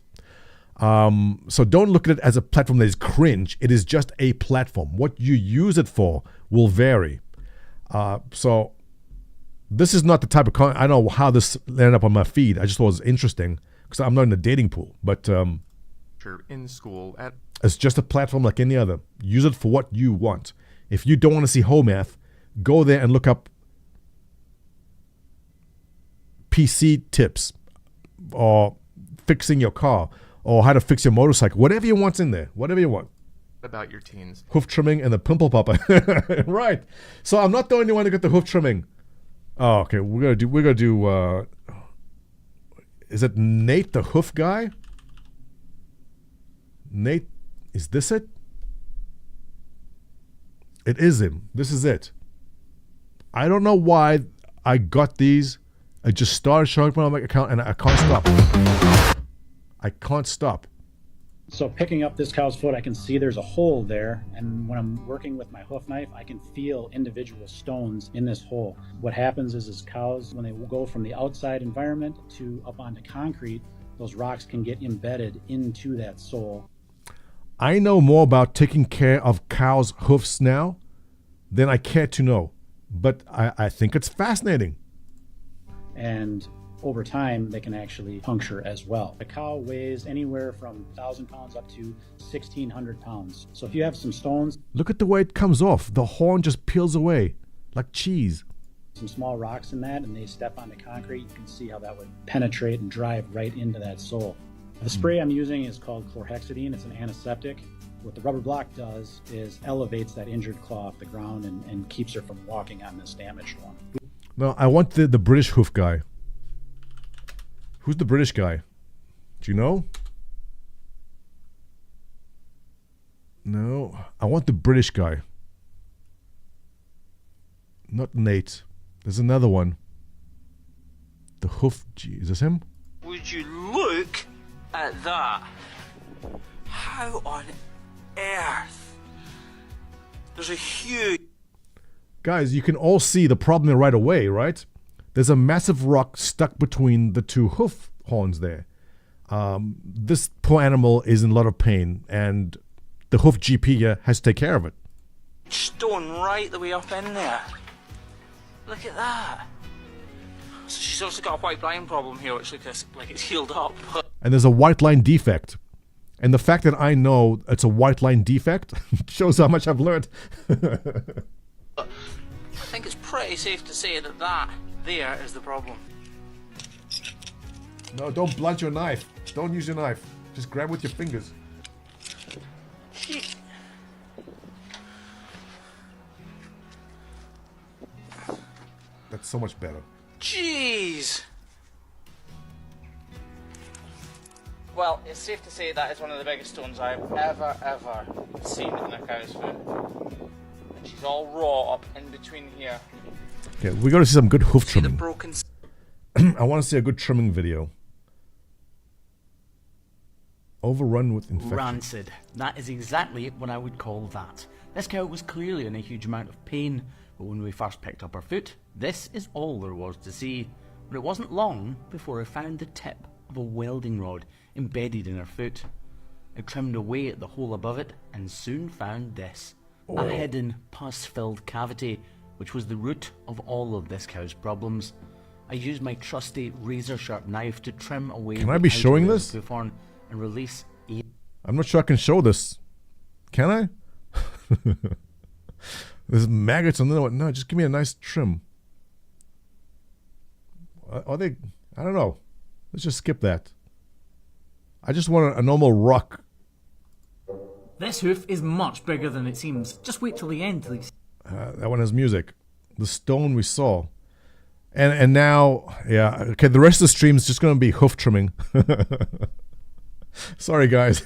So don't look at it as a platform that is cringe. It is just a platform. What you use it for will vary. So this is not the type of content. I don't know how this landed up on my feed. I just thought it was interesting because I'm not in the dating pool. But in school, it's just a platform like any other. Use it for what you want. If you don't want to see home math, go there and look up PC tips or fixing your car or how to fix your motorcycle. Whatever you want's in there. Whatever you want. About your teens. Hoof trimming and the pimple popper. Right. So I'm not the only one to get the hoof trimming. Oh, okay. We're gonna do is it Nate the hoof guy? Nate, is this it? It is him. This is it. I don't know why I got these. I just started showing up on my account and I can't stop. I can't stop. So picking up this cow's foot, I can see there's a hole there. And when I'm working with my hoof knife, I can feel individual stones in this hole. What happens is cows, when they go from the outside environment to up onto concrete, those rocks can get embedded into that sole. I know more about taking care of cows' hoofs now than I care to know. But I think it's fascinating. And over time, they can actually puncture as well. A cow weighs anywhere from 1,000 pounds up to 1,600 pounds. So if you have some stones... Look at the way it comes off. The horn just peels away like cheese. Some small rocks in that and they step onto concrete, you can see how that would penetrate and drive right into that sole. The spray I'm using is called chlorhexidine. It's an antiseptic. What the rubber block does is elevates that injured claw off the ground and keeps her from walking on this damaged one. No, I want the British hoof guy. Who's the British guy? Do you know? No, I want the British guy. Not Nate. There's another one. The hoof G. Is this him? Would you look at that? How on earth? There's a huge... Guys, you can all see the problem right away, right? There's a massive rock stuck between the two hoof horns there. This poor animal is in a lot of pain, and the hoof GP here has to take care of it. Stone right the way up in there. Look at that. So she's also got a white line problem here, which looks like it's healed up. And there's a white line defect. And the fact that I know it's a white line defect shows how much I've learned. I think it's pretty safe to say that that there is the problem. No, don't blunt your knife. Don't use your knife. Just grab with your fingers. That's so much better. Jeez. Well, it's safe to say that is one of the biggest stones I've ever seen in a cow's foot. And she's all raw up in between here. Okay, we got to see some good hoof See the trimming. broken... I want to see a good trimming video. Overrun with infection. Rancid. That is exactly what I would call that. This cow was clearly in a huge amount of pain, but when we first picked up her foot, this is all there was to see. But it wasn't long before I found the tip of a welding rod embedded in her foot. I trimmed away at the hole above it and soon found this. A hidden pus-filled cavity, which was the root of all of this cow's problems. I used my trusty razor-sharp knife to trim away Can I be showing outer this? hoof horn and release I'm not sure I can show this. Can I? There's maggots on the... No, just give me a nice trim. Are they... I don't know. Let's just skip that. I just want a normal rock. This hoof is much bigger than it seems. Just wait till the end till you see. That one has music. The stone we saw. And now... Yeah, okay, the rest of the stream is just going to be hoof trimming. Sorry, guys.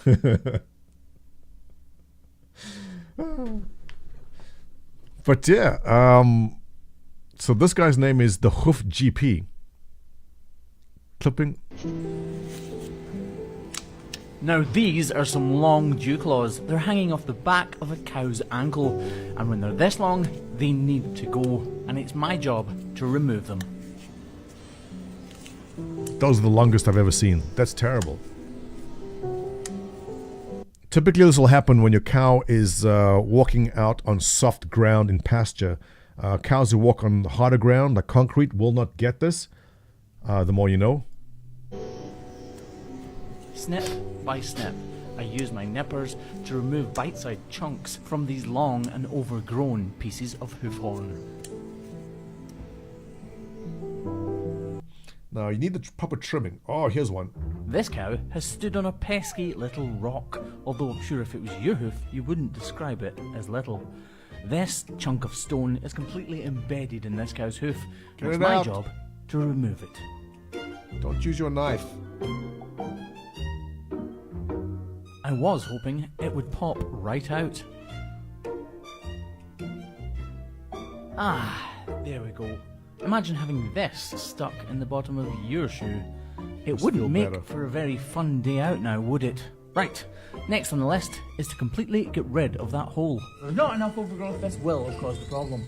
But yeah, so this guy's name is the Hoof GP. Clipping. Now these are some long dew claws. They're hanging off the back of a cow's ankle, and when they're this long, they need to go, and it's my job to remove them. Those are the longest I've ever seen. That's terrible. Typically this will happen when your cow is walking out on soft ground in pasture. Cows who walk on harder ground, like concrete, will not get this. The more you know. Snip by snip, I use my nippers to remove bite-sized chunks from these long and overgrown pieces of hoof horn. Now you need the proper trimming. Oh, here's one. This cow has stood on a pesky little rock, although I'm sure if it was your hoof, you wouldn't describe it as little. This chunk of stone is completely embedded in this cow's hoof. Get It's it my out. job to remove it. Don't use your knife. I was hoping it would pop right out. Ah, there we go. Imagine having this stuck in the bottom of your shoe. It Must wouldn't feel make better. for a very fun day out now, would it? Right, next on the list is to completely get rid of that hole. There's not enough overgrowth, this will have caused the problem.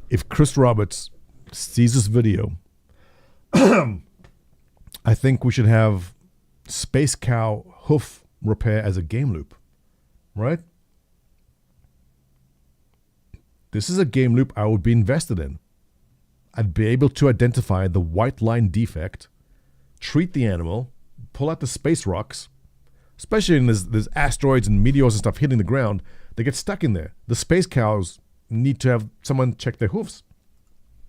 If Chris Roberts sees this video, I think we should have Space Cow hoof repair as a game loop, right? This is a game loop I would be invested in. I'd be able to identify the white line defect, treat the animal, pull out the space rocks, especially when there's asteroids and meteors and stuff hitting the ground. They get stuck in there. The space cows need to have someone check their hoofs.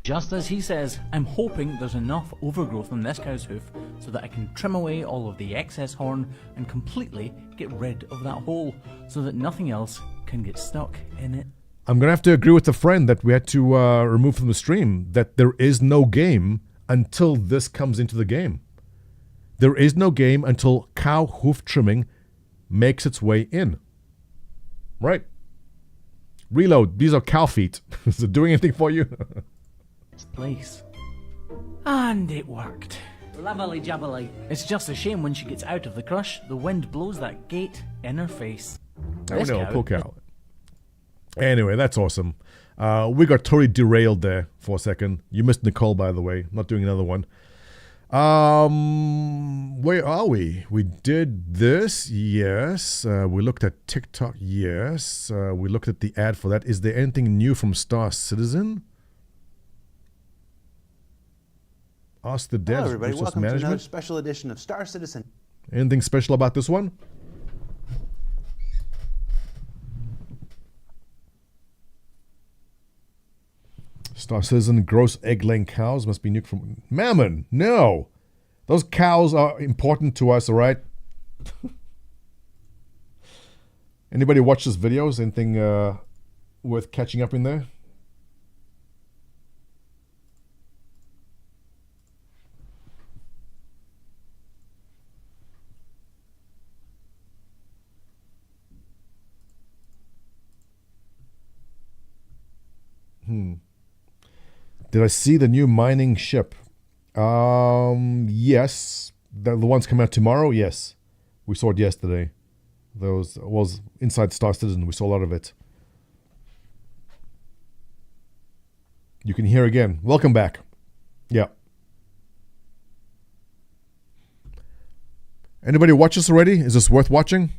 Just as he says, I'm hoping there's enough overgrowth on this cow's hoof so that I can trim away all of the excess horn and completely get rid of that hole so that nothing else can get stuck in it. I'm going to have to agree with a friend that we had to remove from the stream, that there is no game until this comes into the game. There is no game until cow hoof trimming makes its way in. Right? Reload. These are cow feet. Is it doing anything for you? Its place. And it worked. Lovely jubbly. It's just a shame when she gets out of the crush, the wind blows that gate in her face. I This know, cow poor cow. Anyway, that's awesome. We got totally derailed there for a second. You missed Nicole, by the way. Not doing another one. Where are we? We did this, yes. We looked at TikTok, yes. We looked at the ad for that. Is there anything new from Star Citizen? Ask the devs. Hello, everybody. Resource Welcome to another management. special edition of Star Citizen. Anything special about this one? Star Citizen, gross egg-laying cows must be nuked from... Mammon! No! Those cows are important to us, all right? Anybody watch this videos? Anything worth catching up in there? Did I see the new mining ship? Yes. The one's coming out tomorrow? Yes. We saw it yesterday. Those was inside Star Citizen. We saw a lot of it. You can hear again. Welcome back. Yeah. Anybody watch this already? Is this worth watching?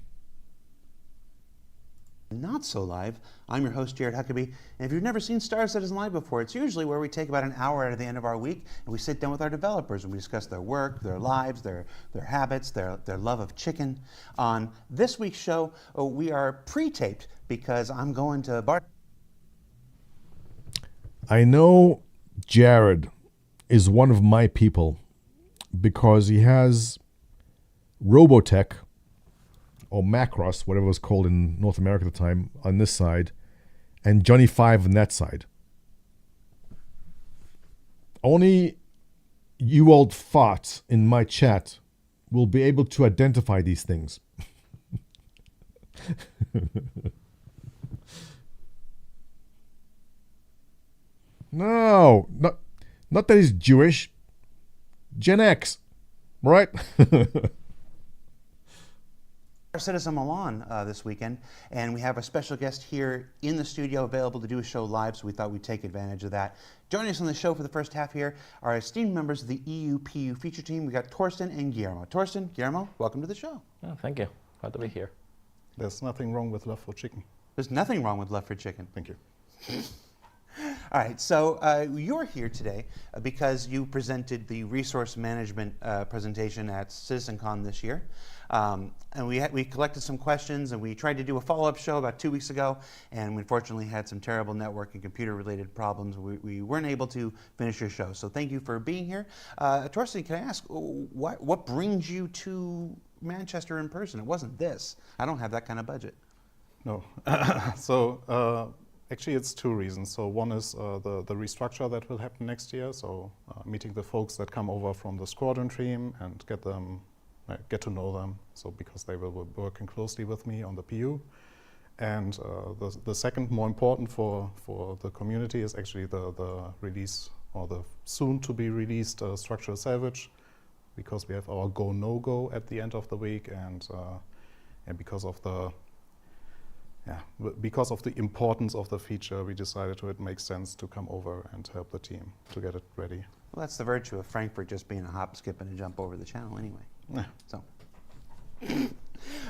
Not so live. I'm your host, Jared Huckabee, and if you've never seen Star Citizen Live before, it's usually where we take about an hour out of the end of our week and we sit down with our developers and we discuss their work, their lives, their habits, their love of chicken. On this week's show, we are pre-taped because I'm going to bar. I know Jared is one of my people because he has Robotech, or Macross, whatever it was called in North America at the time, on this side, and Johnny 5 on that side. Only you old farts in my chat will be able to identify these things. No, not that he's Jewish. Gen X, right? Citizen Milan this weekend, and we have a special guest here in the studio available to do a show live, so we thought we'd take advantage of that. Joining us on the show for the first half here are esteemed members of the EU-PU feature team. We got Torsten and Guillermo. Torsten, Guillermo, welcome to the show. Oh, thank you. Glad to be here. There's nothing wrong with love for chicken. There's nothing wrong with love for chicken. Thank you. All right, so you're here today because you presented the resource management presentation at CitizenCon this year. And we collected some questions and we tried to do a follow-up show about 2 weeks ago, and we unfortunately had some terrible network and computer-related problems. We weren't able to finish your show, so thank you for being here. Torsten, can I ask, what brings you to Manchester in person? It wasn't this. I don't have that kind of budget. No. So actually it's two reasons. So one is the restructure that will happen next year, so meeting the folks that come over from the squadron team and get to know them, so because they will be working closely with me on the PU. And the second, more important for the community, is actually the release, or the soon to be released structural salvage, because we have our go no go at the end of the week, and because of the importance of the feature, we decided it makes sense to come over and help the team to get it ready. Well, that's the virtue of Frankfurt just being a hop, skip, and a jump over the channel anyway. Yeah. So,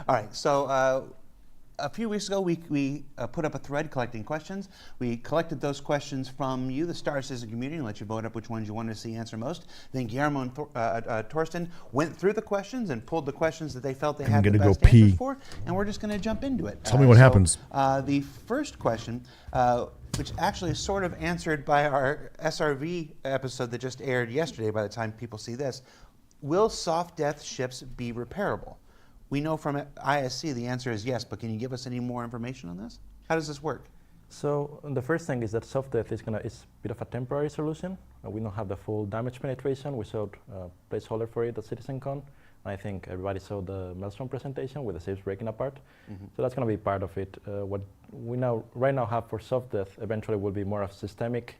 all right. So a few weeks ago, we put up a thread collecting questions. We collected those questions from you, the Star Citizen community, and let you vote up which ones you wanted to see answer most. Then Guillermo and Torsten went through the questions and pulled the questions that they felt they had the best answers for, and we're just going to jump into it. Tell me what happens. The first question, which actually is sort of answered by our SRV episode that just aired yesterday by the time people see this. Will soft death ships be repairable? We know from ISC the answer is yes, but can you give us any more information on this? How does this work? So the first thing is that soft death is a bit of a temporary solution. We don't have the full damage penetration. We showed a placeholder for it at CitizenCon. I think everybody saw the Maelstrom presentation with the ships breaking apart. Mm-hmm. So that's going to be part of it. What we right now have for soft death eventually will be more of a systemic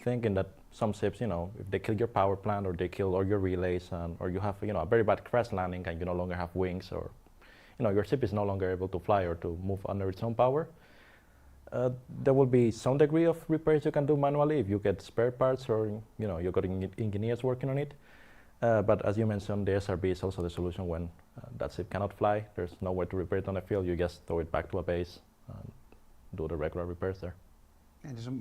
thing, in that some ships, if they kill your power plant or they kill all your relays, or you have, a very bad crash landing and you no longer have wings, or, your ship is no longer able to fly or to move under its own power, there will be some degree of repairs you can do manually if you get spare parts or, you've got engineers working on it. But as you mentioned, the SRB is also the solution when that ship cannot fly. There's nowhere to repair it on the field. You just throw it back to a base and do the regular repairs there.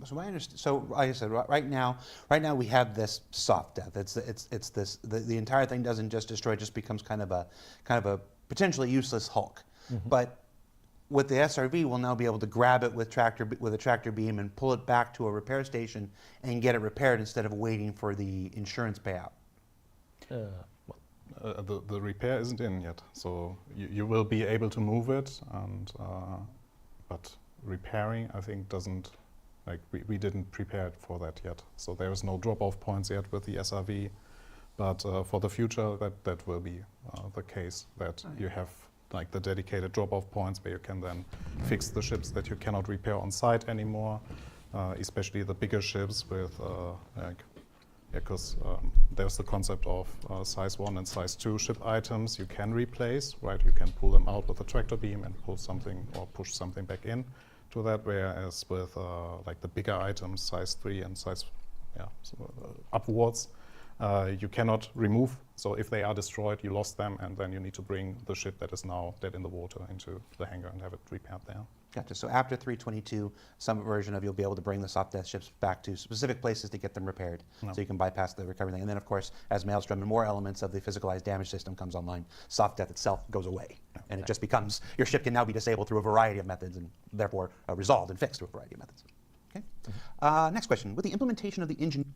So I understand. So like I said, right now we have this soft death. It's this. The entire thing doesn't just destroy; it just becomes kind of a potentially useless hulk. Mm-hmm. But with the SRV, we'll now be able to grab it with a tractor beam and pull it back to a repair station and get it repaired instead of waiting for the insurance payout. The repair isn't in yet, so you will be able to move it, and but repairing, I think, doesn't, like, we didn't prepare it for that yet. So there is no drop-off points yet with the SRV, but for the future, that will be the case, that you have like the dedicated drop-off points where you can then fix the ships that you cannot repair on site anymore, especially the bigger ships with because there's the concept of size 1 and size 2 ship items you can replace, right? You can pull them out with a tractor beam and pull something or push something back in to that, whereas with like the bigger items, size 3 and size upwards, you cannot remove. So if they are destroyed, you lost them, and then you need to bring the ship that is now dead in the water into the hangar and have it repaired there. Gotcha. So after 322, some version of you'll be able to bring the soft death ships back to specific places to get them repaired, so you can bypass the recovery thing. And then, of course, as Maelstrom and more elements of the physicalized damage system comes online, soft death itself goes away, and it just becomes, your ship can now be disabled through a variety of methods, and therefore resolved and fixed through a variety of methods. Okay. Next question: with the implementation of the engine.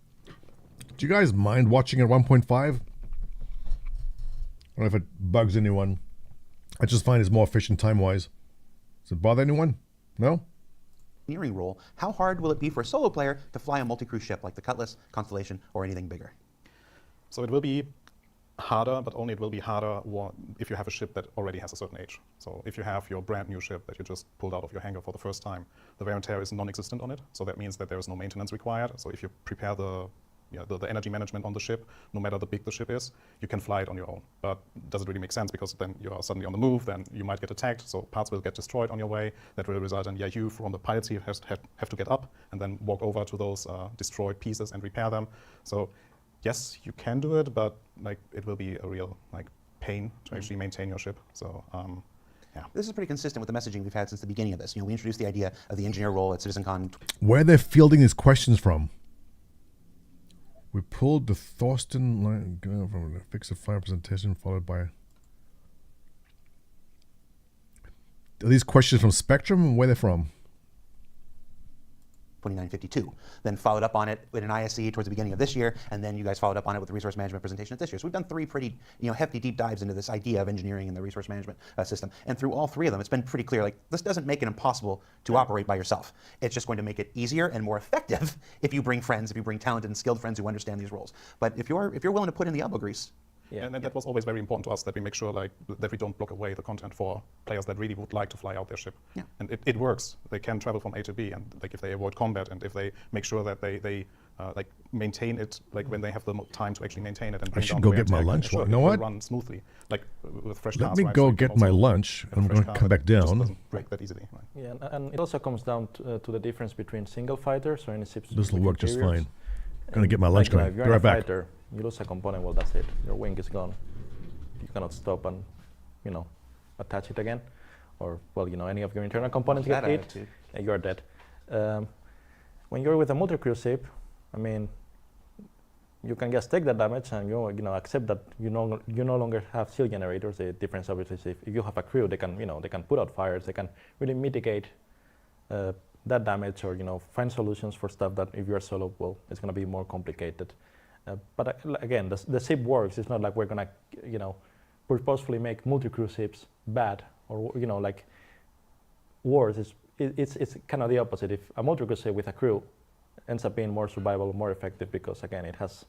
Do you guys mind watching at 1.5? I don't know if it bugs anyone. I just find it's more efficient time-wise. Does it bother anyone? No? Engineering role, how hard will it be for a solo player to fly a multi-crew ship like the Cutlass, Constellation, or anything bigger? So it will be harder, but only it will be harder if you have a ship that already has a certain age. So if you have your brand new ship that you just pulled out of your hangar for the first time, the wear and tear is non-existent on it. So that means that there is no maintenance required. So if you prepare the energy management on the ship, no matter how big the ship is, you can fly it on your own. But does it really make sense? Because then you are suddenly on the move, then you might get attacked, so parts will get destroyed on your way. That will result in, you from the pilot seat have to get up and then walk over to those destroyed pieces and repair them. So yes, you can do it, but like it will be a real pain to actually maintain your ship. So This is pretty consistent with the messaging we've had since the beginning of this. We introduced the idea of the engineer role at CitizenCon. Where they're fielding these questions from? We pulled the Thorsten line from the fix of fire presentation, followed by. Are these questions from Spectrum? Where are they from? 2952. Then followed up on it with an ISE towards the beginning of this year, and then you guys followed up on it with the resource management presentation at this year. So we've done 3 pretty hefty deep dives into this idea of engineering and the resource management system. And through all 3 of them, it's been pretty clear, this doesn't make it impossible to operate by yourself. It's just going to make it easier and more effective if you bring friends, if you bring talented and skilled friends who understand these roles. But if you're willing to put in the elbow grease. And that was always very important to us, that we make sure that we don't block away the content for players that really would like to fly out their ship. And it works. They can travel from A to B, and if they avoid combat, and if they make sure that they maintain it, when they have the time to actually maintain it and bring down the wear and tear, lunch. sure, You know what? Run smoothly, with fresh Let cars. me go get my lunch. I'm going to come back down. Doesn't break that easily. Right? Yeah, and it also comes down to the difference between single fighters or any ships. This will work just fine. I'm going to get my lunch going. If you're Be right back. Fighter, you lose a component, well, that's it. Your wing is gone. You cannot stop and, attach it again. Or, any of your internal components get hit, you're dead. When you're with a multi-crew ship, you can just take that damage and accept that you no longer have shield generators. The difference obviously is if you have a crew, they can put out fires, they can really mitigate that damage, or find solutions for stuff that if you're solo, well, it's going to be more complicated. But again, the ship works. It's not like we're going to purposefully make multi-crew ships bad, or worse. It's kind of the opposite. If a multi-crew ship with a crew ends up being more survivable, more effective, because again, it has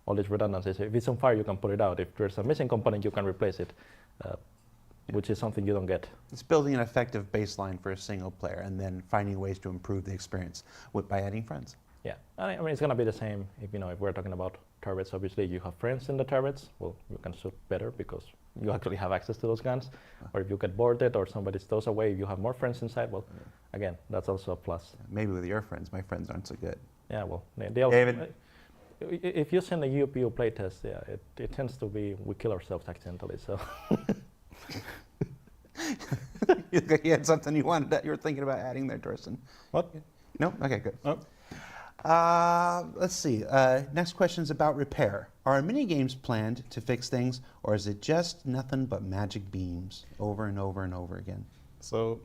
all these redundancies. If it's on fire, you can put it out. If there's a missing component, you can replace it, which is something you don't get. It's building an effective baseline for a single player, and then finding ways to improve the experience by adding friends. Yeah, it's going to be the same if we're talking about turrets. Obviously, you have friends in the turrets. Well, you can shoot better because you actually have access to those guns. Or if you get boarded or somebody stows away, you have more friends inside. Well, again, that's also a plus. Maybe with your friends. My friends aren't so good. Yeah, well, they also, David. If you send a UPU playtest, it tends to be we kill ourselves accidentally. So. You had something you wanted that you were thinking about adding there, Thorsten. What? No? Okay, good. Oh. Let's see. Next question is about repair. Are mini games planned to fix things, or is it just nothing but magic beams over and over and over again? So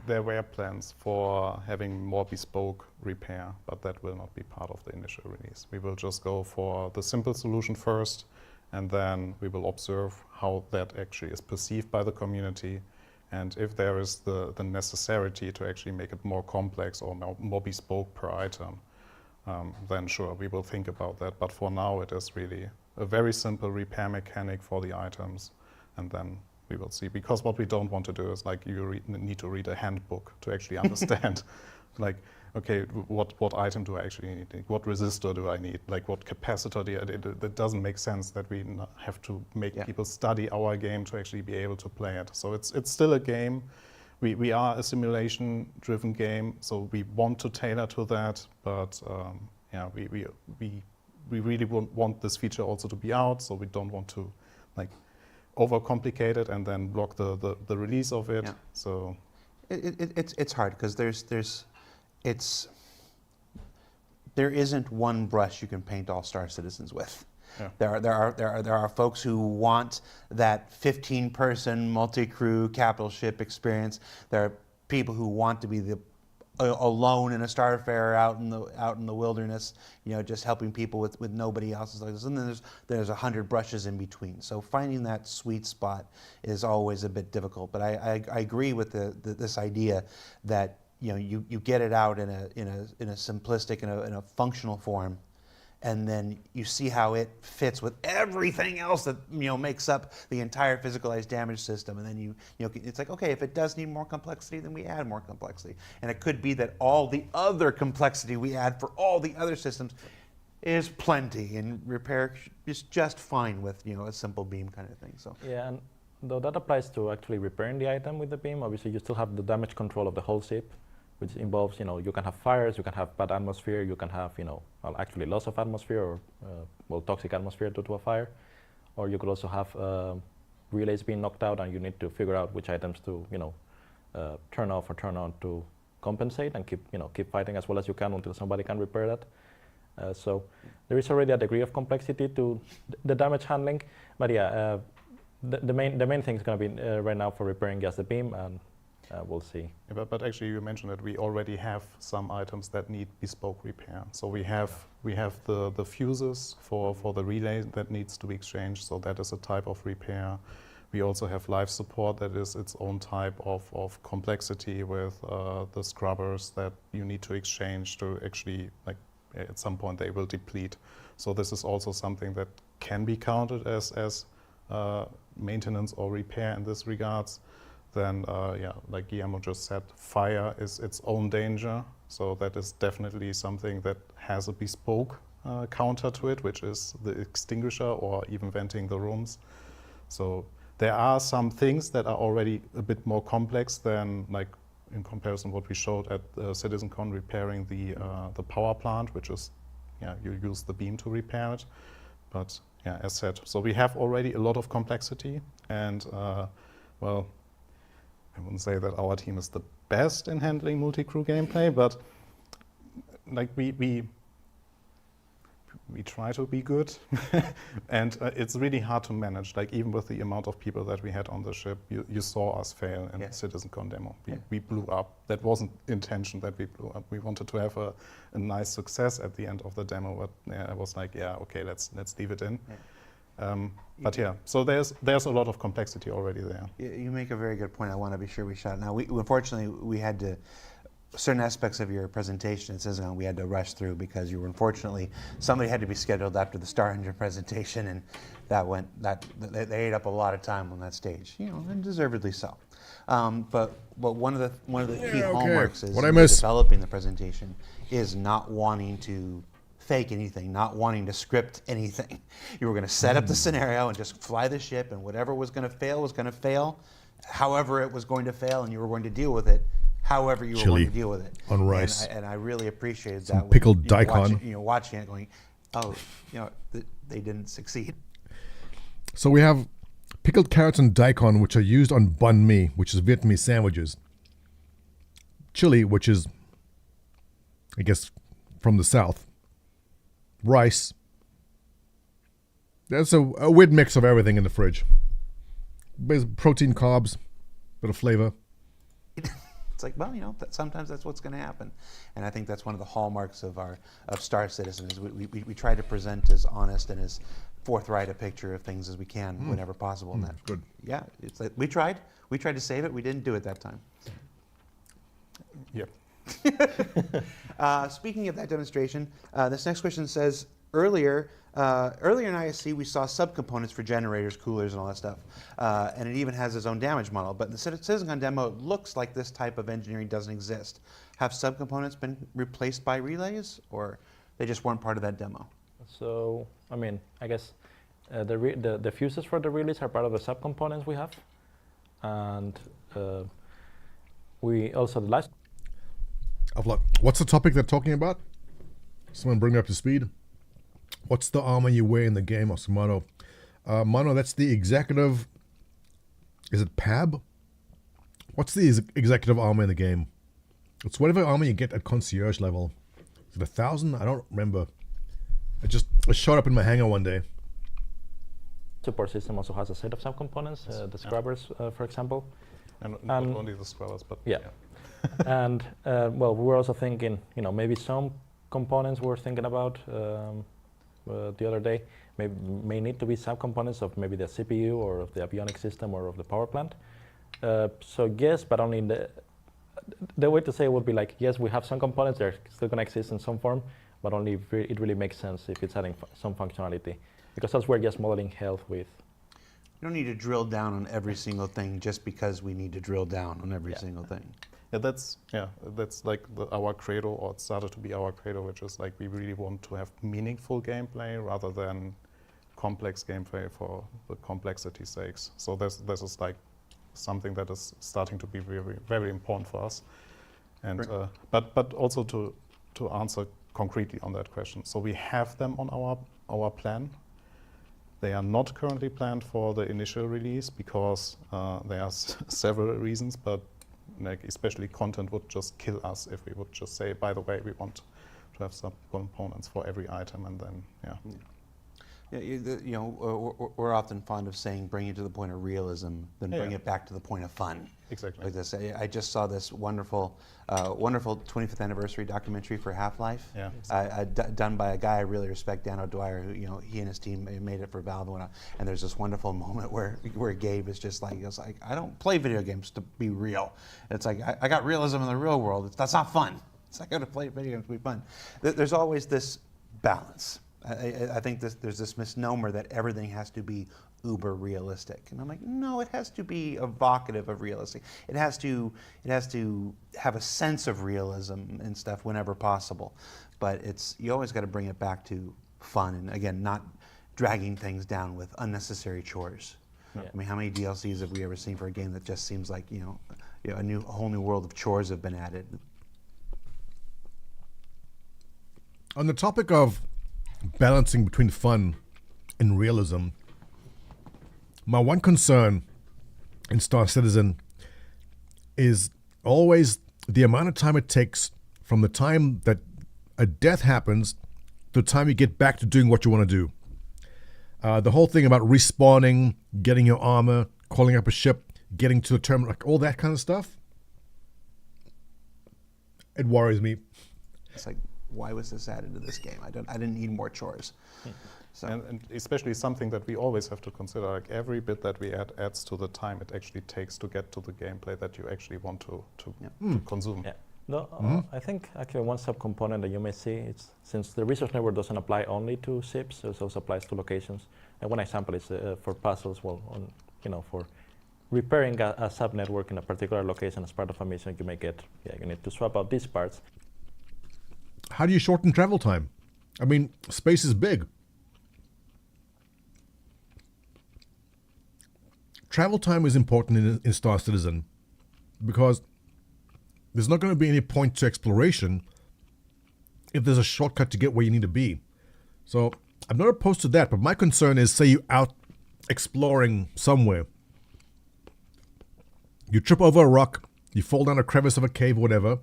there were plans for having more bespoke repair, but that will not be part of the initial release. We will just go for the simple solution first, and then we will observe how that actually is perceived by the community. And if there is the necessity to actually make it more complex or more bespoke per item, then sure, we will think about that. But for now, it is really a very simple repair mechanic for the items, and then we will see. Because what we don't want to do is like you need to read a handbook to actually understand, like, okay, what item do I actually need? What resistor do I need? Like, what capacitor do I need? It doesn't make sense that we have to make people study our game to actually be able to play it. So it's still a game. We are a simulation-driven game, so we want to tailor to that. But yeah, we really want this feature also to be out, so we don't want to like overcomplicate it and then block the release of it. Yeah. So it's hard because there isn't one brush you can paint all Star Citizens with. Yeah. There are folks who want that 15-person multi-crew capital ship experience. There are people who want to be alone in a starfarer out in the wilderness, just helping people with nobody else. And then there's 100 brushes in between. So finding that sweet spot is always a bit difficult. But I agree with this idea that you get it out in a simplistic, in a functional form, and then you see how it fits with everything else that makes up the entire physicalized damage system. And then it's like, okay, if it does need more complexity, then we add more complexity. And it could be that all the other complexity we add for all the other systems is plenty, and repair is just fine with a simple beam kind of thing. So yeah, and though that applies to actually repairing the item with the beam, obviously you still have the damage control of the whole ship, which involves, you can have fires, you can have bad atmosphere, you can have, well, actually loss of atmosphere or, toxic atmosphere due to a fire. Or you could also have relays being knocked out, and you need to figure out which items to, turn off or turn on to compensate and keep fighting as well as you can until somebody can repair that. So there is already a degree of complexity to the damage handling. But yeah, the main thing is going to be right now for repairing just the beam, and we'll see. Yeah, but actually, you mentioned that we already have some items that need bespoke repair. So we have the fuses for the relay that needs to be exchanged. So that is a type of repair. We also have life support that is its own type of complexity with the scrubbers that you need to exchange to actually, like, at some point they will deplete. So this is also something that can be counted as maintenance or repair in this regards. Then, yeah, like Guillermo just said, fire is its own danger. So that is definitely something that has a bespoke counter to it, which is the extinguisher or even venting the rooms. So there are some things that are already a bit more complex than, like, in comparison what we showed at CitizenCon, repairing the power plant, which is, yeah, you use the beam to repair it. But yeah, as said, so we have already a lot of complexity, and well, I wouldn't say that our team is the best in handling multi-crew gameplay, but like we try to be good, and it's really hard to manage. Like, even with the amount of people that we had on the ship, you saw us fail in CitizenCon demo. We blew up. That wasn't intention that we blew up. We wanted to have a nice success at the end of the demo, but yeah, I was like, yeah, okay, let's leave it in. But yeah, so there's a lot of complexity already there. You make a very good point. I want to be sure we shot. Now, unfortunately, we had to, certain aspects of your presentation, it says we had to rush through because somebody had to be scheduled after the Star Engine presentation, and they ate up a lot of time on that stage, and deservedly so. But one of the key hallmarks is developing the presentation is not wanting to fake anything, not wanting to script anything. You were going to set up the scenario and just fly the ship, and whatever was going to fail, however it was going to fail, and you were going to deal with it however you were going to deal with it. On rice. And I really appreciated Some that. Pickled daikon. Watching it going, oh, they didn't succeed. So we have pickled carrots and daikon, which are used on banh mi, which is Vietnamese sandwiches. Chili, which is, I guess, from the south. Rice. There's a weird mix of everything in the fridge. Protein, carbs, bit of flavor. It's like, well, sometimes that's what's going to happen, and I think that's one of the hallmarks of Star Citizen is we try to present as honest and as forthright a picture of things as we can whenever possible. And that, good. Yeah, it's like we tried to save it. We didn't do it that time. Yep. Speaking of that demonstration, this next question says, earlier in ISC we saw subcomponents for generators, coolers, and all that stuff. And it even has its own damage model. But in the CitizenCon demo, it looks like this type of engineering doesn't exist. Have subcomponents been replaced by relays, or they just weren't part of that demo? So, I mean, I guess the fuses for the relays are part of the subcomponents we have. And we also, the last... What's the topic they're talking about? Someone bring me up to speed. What's the armor you wear in the game, Osmano? Mano, that's the executive... Is it PAB? What's the executive armor in the game? It's whatever armor you get at concierge level. Is it 1,000? I don't remember. It showed up in my hangar one day. Support system also has a set of subcomponents, the scrubbers, for example. And not only the scrubbers, but... Yeah. And, well, we were also thinking, maybe some components we were thinking about the other day may need to be subcomponents of maybe the CPU or of the avionics system or of the power plant. So yes, but only the way to say it would be like, yes, we have some components, they're still going to exist in some form, but only if it really makes sense if it's adding some functionality. Because that's where just modeling health with. You don't need to drill down on every single thing just because we need to drill down on every single thing. Yeah, that's like our credo, or it started to be our credo, which is like we really want to have meaningful gameplay rather than complex gameplay for the complexity's sakes. So this is like something that is starting to be very, very important for us. And but also to answer concretely on that question. So we have them on our plan. They are not currently planned for the initial release because there are several reasons, but like especially content would just kill us if we would just say, by the way, we want to have some components for every item, and then we're often fond of saying bring it to the point of realism, then bring it back to the point of fun. Exactly. Like this, I just saw this wonderful 25th anniversary documentary for Half-Life, done by a guy I really respect, Dan O'Dwyer, who he and his team made it for Valve and whatnot. And there's this wonderful moment where Gabe is just like, I don't play video games to be real. It's like I got realism in the real world. That's not fun. It's like I got to play video games to be fun. There's always this balance. I think there's this misnomer that everything has to be uber realistic, and I'm like, no, it has to be evocative of realistic. It has to have a sense of realism and stuff whenever possible, but you always got to bring it back to fun, and again, not dragging things down with unnecessary chores. Yeah. I mean, how many DLCs have we ever seen for a game that just seems like a whole new world of chores have been added? On the topic of balancing between fun and realism, my one concern in Star Citizen is always the amount of time it takes from the time that a death happens to the time you get back to doing what you want to do. The whole thing about respawning, getting your armor, calling up a ship, getting to the terminal, like all that kind of stuff, it worries me. It's like, why was this added to this game? I didn't need more chores. So. And especially something that we always have to consider, like every bit that we add adds to the time it actually takes to get to the gameplay that you actually want to consume. Yeah. No, I think actually one subcomponent that you may see is, since the resource network doesn't apply only to ships, it also applies to locations. And one example is for puzzles, for repairing a sub-network in a particular location as part of a mission, you may get, you need to swap out these parts. How do you shorten travel time? I mean, space is big. Travel time is important in Star Citizen because there's not going to be any point to exploration if there's a shortcut to get where you need to be. So I'm not opposed to that, but my concern is, say you're out exploring somewhere. You trip over a rock, you fall down a crevice of a cave, whatever.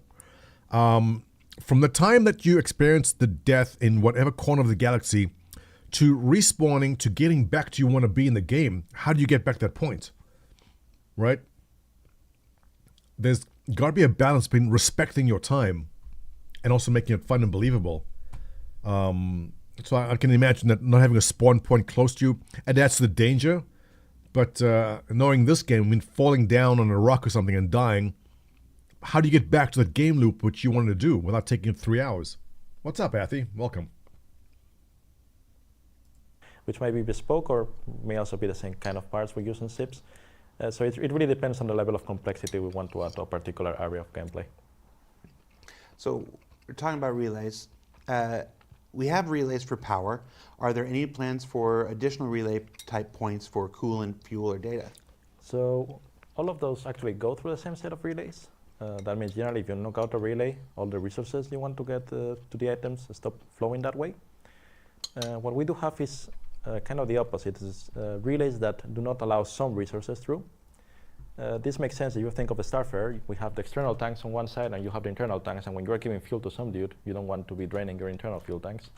From the time that you experience the death in whatever corner of the galaxy to respawning to getting back to you want to be in the game, how do you get back to that point? Right? There's got to be a balance between respecting your time and also making it fun and believable. So I can imagine that not having a spawn point close to you, and that's the danger. But knowing this game, I mean, falling down on a rock or something and dying, how do you get back to that game loop which you wanted to do without taking 3 hours? What's up, Athy? Welcome. Which may be bespoke or may also be the same kind of parts we use in SIPs. So it really depends on the level of complexity we want to add to a particular area of gameplay. So we're talking about relays. We have relays for power. Are there any plans for additional relay type points for coolant, fuel, or data? So all of those actually go through the same set of relays. That means generally if you knock out a relay, all the resources you want to get to the items stop flowing that way. What we do have is kind of the opposite. Is relays that do not allow some resources through. This makes sense if you think of a starfarer. We have the external tanks on one side and you have the internal tanks, and when you're giving fuel to some dude, you don't want to be draining your internal fuel tanks.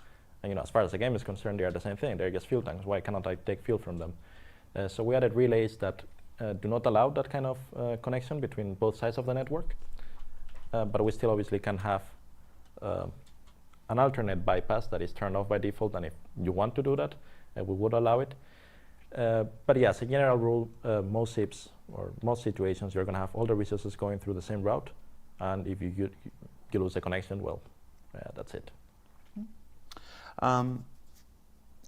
And you know, as far as the game is concerned, they are the same thing. They're just fuel tanks. Why cannot I take fuel from them? So we added relays that do not allow that kind of connection between both sides of the network. But we still obviously can have an alternate bypass that is turned off by default, and if you want to do that, we would allow it. But yeah, as a general rule, most SIPs or most situations, you're going to have all the resources going through the same route, and if you lose the connection, well, that's it.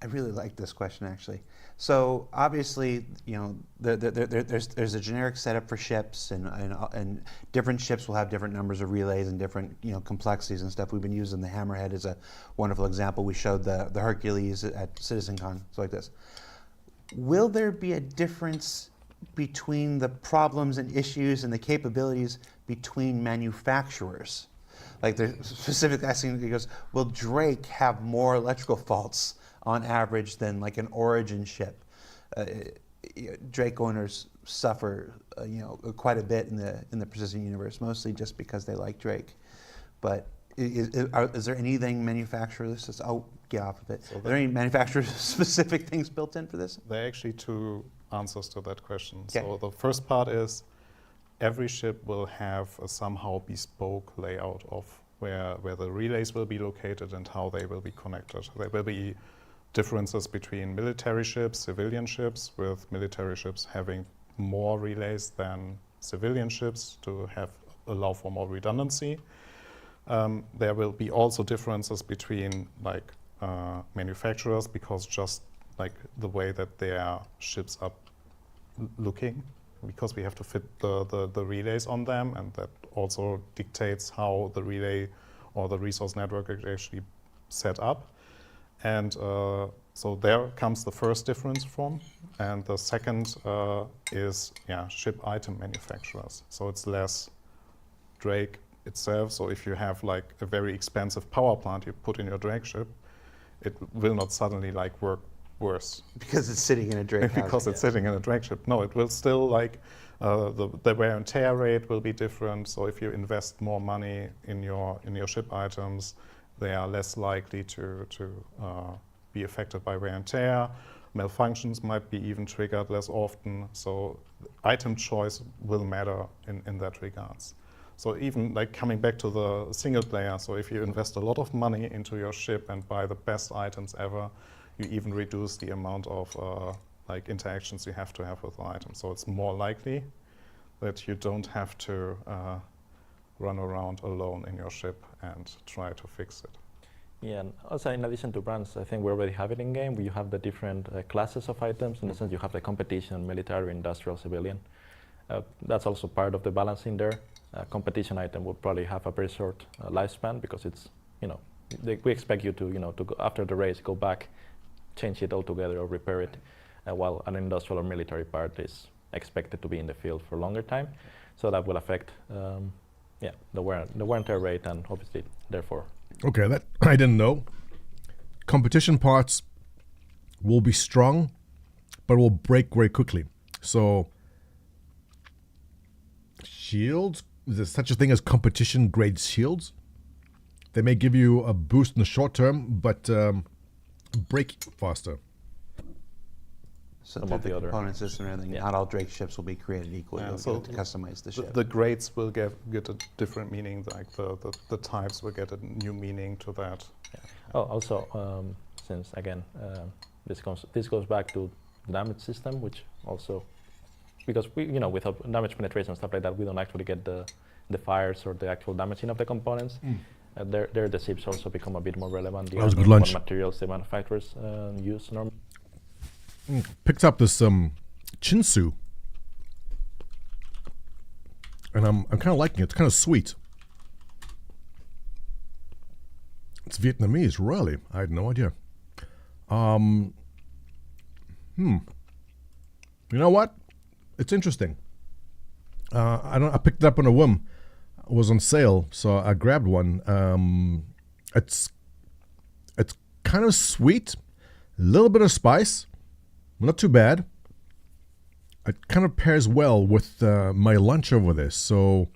I really like this question, actually. So obviously, you know, there's a generic setup for ships, and different ships will have different numbers of relays and different, you know, complexities and stuff. We've been using the Hammerhead as a wonderful example. We showed the Hercules at CitizenCon, so like this. Will there be a difference between the problems and issues and the capabilities between manufacturers? Like they're specifically asking, he goes, will Drake have more electrical faults on average than like an Origin ship? Drake owners suffer, you know, quite a bit in the persistent universe, mostly just because they like Drake. But is there anything manufacturers? I'll get off of it. So are there any manufacturer-specific things built in for this? There are actually two answers to that question. Okay. So the first part is every ship will have a somehow bespoke layout of where the relays will be located and how they will be connected. There will be differences between military ships, civilian ships, with military ships having more relays than civilian ships to allow for more redundancy. There will be also differences between like manufacturers, because just like the way that their ships are looking, because we have to fit the relays on them, and that also dictates how the relay or the resource network is actually set up. And so there comes the first difference from. And the second is ship item manufacturers. So it's less Drake itself. So if you have like a very expensive power plant you put in your Drake ship, it will not suddenly like work worse. Because it's sitting in a Drake house. Because it's sitting in a Drake ship. No, it will still like, the wear and tear rate will be different. So if you invest more money in your ship items, they are less likely to be affected by wear and tear. Malfunctions might be even triggered less often. So item choice will matter in that regards. So even like coming back to the single player, so if you invest a lot of money into your ship and buy the best items ever, you even reduce the amount of like interactions you have to have with the item. So it's more likely that you don't have to run around alone in your ship and try to fix it. Yeah, and also in addition to brands, I think we already have it in game. You have the different classes of items. In the sense you have the competition, military, industrial, civilian. That's also part of the balancing there. Competition item will probably have a very short lifespan, because it's, you know, we expect you to, you know, to go after the race, go back, change it altogether or repair it, while an industrial or military part is expected to be in the field for a longer time. So that will affect, the wear and tear rate, and obviously, therefore. Okay, that I didn't know. Competition parts will be strong, but will break very quickly. So shields, there's such a thing as competition grade shields. They may give you a boost in the short term, but break faster. So the component system and everything, not all Drake ships will be created equally. So to customize the ship. The grades will get a different meaning, like the types will get a new meaning to that. Yeah. Oh, also, since again, this goes back to the damage system, which also, because we, without damage penetration and stuff like that, we don't actually get the fires or the actual damaging of the components. There the SIPs also become a bit more relevant. That was a good lunch. What materials the manufacturers use normally. Picked up this chinsu, and I'm kind of liking it. It's kind of sweet. It's Vietnamese, really. I had no idea. You know what? It's interesting. I picked it up on a whim. It was on sale, so I grabbed one. It's kind of sweet, a little bit of spice, not too bad. It kind of pairs well with my lunch over this. So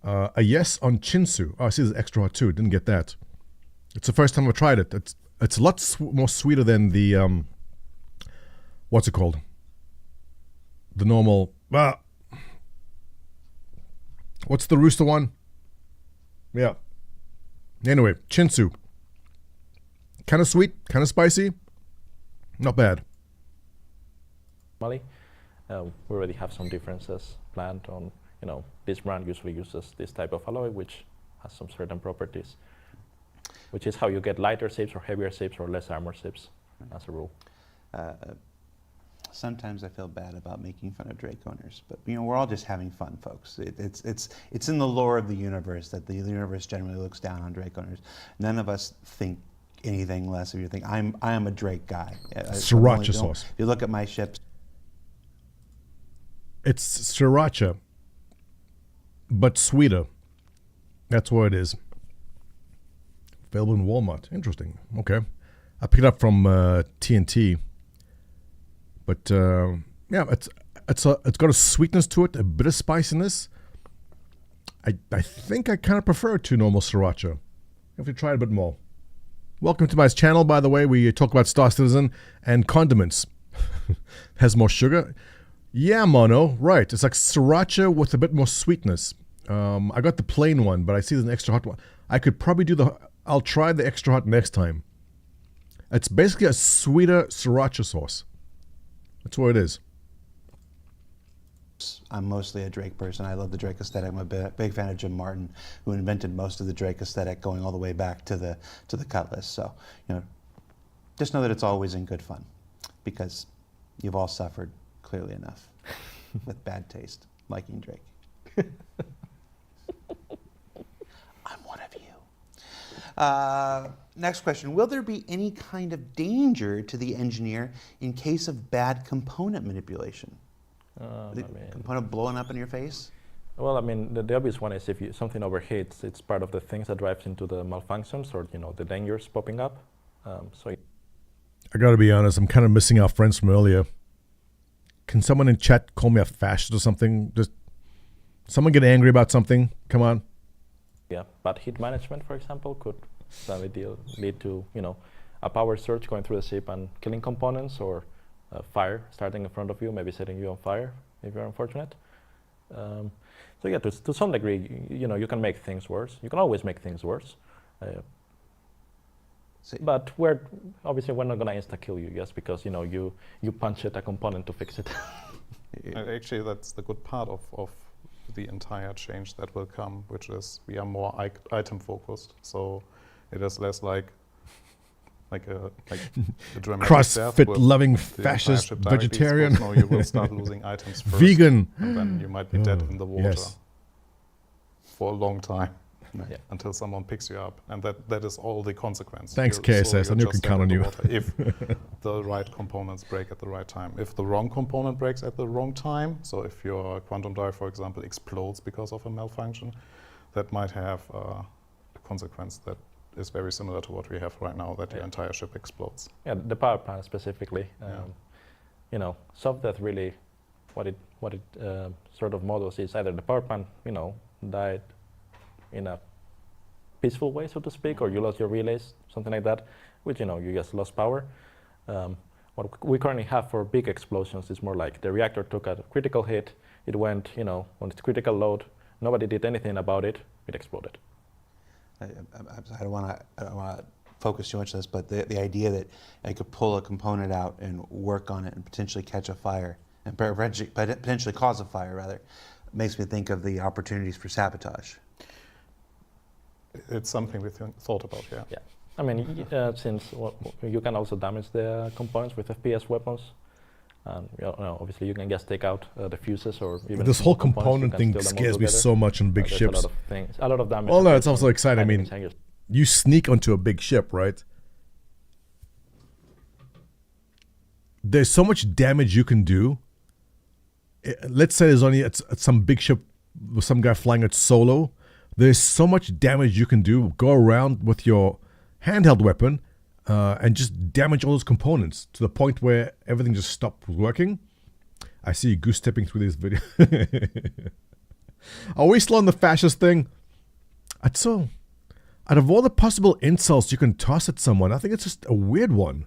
a yes on chinsu. Oh, I see there's extra hot too. Didn't get that. It's the first time I tried it. It's a lot more sweeter than the what's it called? The normal. What's the rooster one? Yeah. Anyway, chinsu. Kind of sweet, kind of spicy. Not bad. We already have some differences planned on, this brand usually uses this type of alloy, which has some certain properties, which is how you get lighter shapes or heavier shapes or less armor shapes, as a rule. Sometimes I feel bad about making fun of Drake owners, but we're all just having fun, folks. It's in the lore of the universe that the universe generally looks down on Drake owners. None of us think anything less of you. Think I am a Drake guy. Sriracha sauce. If you look at my ships, it's sriracha, but sweeter. That's what it is. Available in Walmart. Interesting. Okay, I picked it up from TNT. But yeah, it's got a sweetness to it, a bit of spiciness. I think I kind of prefer it to normal sriracha. I have to try it a bit more. Welcome to my channel, by the way. We talk about Star Citizen and condiments. Has more sugar. Yeah, Mono, right. It's like sriracha with a bit more sweetness. I got the plain one, but I see there's an extra hot one. I could probably I'll try the extra hot next time. It's basically a sweeter sriracha sauce. That's what it is. I'm mostly a Drake person. I love the Drake aesthetic. I'm a big fan of Jim Martin, who invented most of the Drake aesthetic, going all the way back to the Cutlass. So, just know that it's always in good fun, because you've all suffered clearly enough with bad taste, liking Drake. I'm one of you. Next question. Will there be any kind of danger to the engineer in case of bad component manipulation? Component blowing up in your face? Well, the obvious one is if something overheats, it's part of the things that drives into the malfunctions or, the dangers popping up. I gotta be honest, I'm kind of missing our friends from earlier. Can someone in chat call me a fascist or something? Just someone get angry about something? Come on. Yeah, bad heat management, for example, could lead to, a power surge going through the ship and killing components, or fire starting in front of you, maybe setting you on fire if you're unfortunate. So yeah, to some degree, you can make things worse. You can always make things worse. But we're not going to insta-kill you just because, you punch at a component to fix it. Actually, that's the good part of the entire change that will come, which is we are more item focused. So it is less like a dramatic CrossFit-loving fascist vegetarian. No, you will start losing items first. Vegan. And then you might be dead in the water for a long time. Yeah. Until someone picks you up, and that is all the consequence. Thanks, KSS. I knew I can count on you. If the right components break at the right time. If the wrong component breaks at the wrong time, so if your quantum drive, for example, explodes because of a malfunction, that might have a consequence that is very similar to what we have right now, that your entire ship explodes. Yeah, the power plant specifically. Soft death really, what it sort of models is either the power plant, died in a peaceful way, so to speak, or you lost your relays, something like that, which, you just lost power. What we currently have for big explosions is more like the reactor took a critical hit, it went, on its critical load, nobody did anything about it, it exploded. I don't want to focus too much on this, but the idea that I could pull a component out and work on it and potentially catch a fire and potentially cause a fire, rather, makes me think of the opportunities for sabotage. It's something we thought about, yeah. Yeah. I mean, since you can also damage the components with FPS weapons. Obviously, you can just take out the fuses or even this whole component thing scares me so much on big ships. A lot of damage. Well, no, it's also exciting. I mean, you sneak onto a big ship, right? There's so much damage you can do. Let's say there's only some big ship with some guy flying it solo. There's so much damage you can do. Go around with your handheld weapon and just damage all those components to the point where everything just stopped working. I see you goose stepping through this video. Are we still on the fascist thing? Out of all the possible insults you can toss at someone, I think it's just a weird one.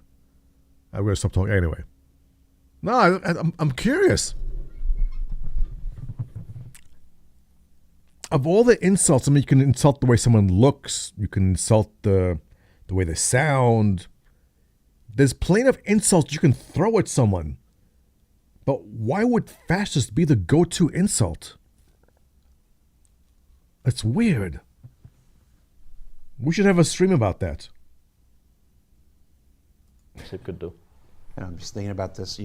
I'm going to stop talking anyway. No, I'm curious. Of all the insults, I mean, you can insult the way someone looks. You can insult the way they sound. There's plenty of insults you can throw at someone. But why would fascist be the go-to insult? It's weird. We should have a stream about that. It could do. I'm just thinking about this.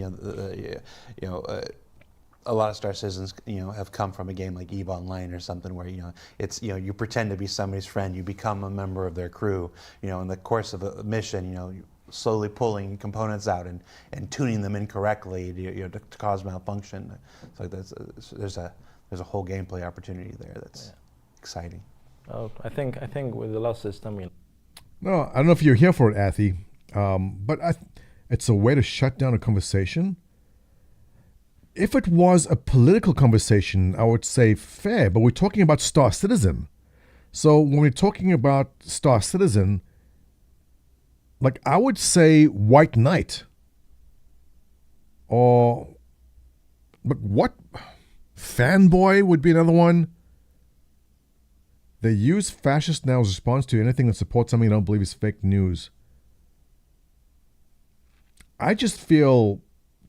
A lot of Star Citizens, have come from a game like EVE Online or something where, it's, you pretend to be somebody's friend, you become a member of their crew, in the course of a mission, you're slowly pulling components out and tuning them incorrectly, to cause malfunction. So there's a whole gameplay opportunity there that's exciting. Oh, I think with the last system, No, I don't know if you're here for it, Athy, but it's a way to shut down a conversation. If it was a political conversation, I would say fair, but we're talking about Star Citizen. So when we're talking about Star Citizen, like I would say White Knight. Or, but what? Fanboy would be another one. They use fascist now as a response to anything that supports something they don't believe is fake news. I just feel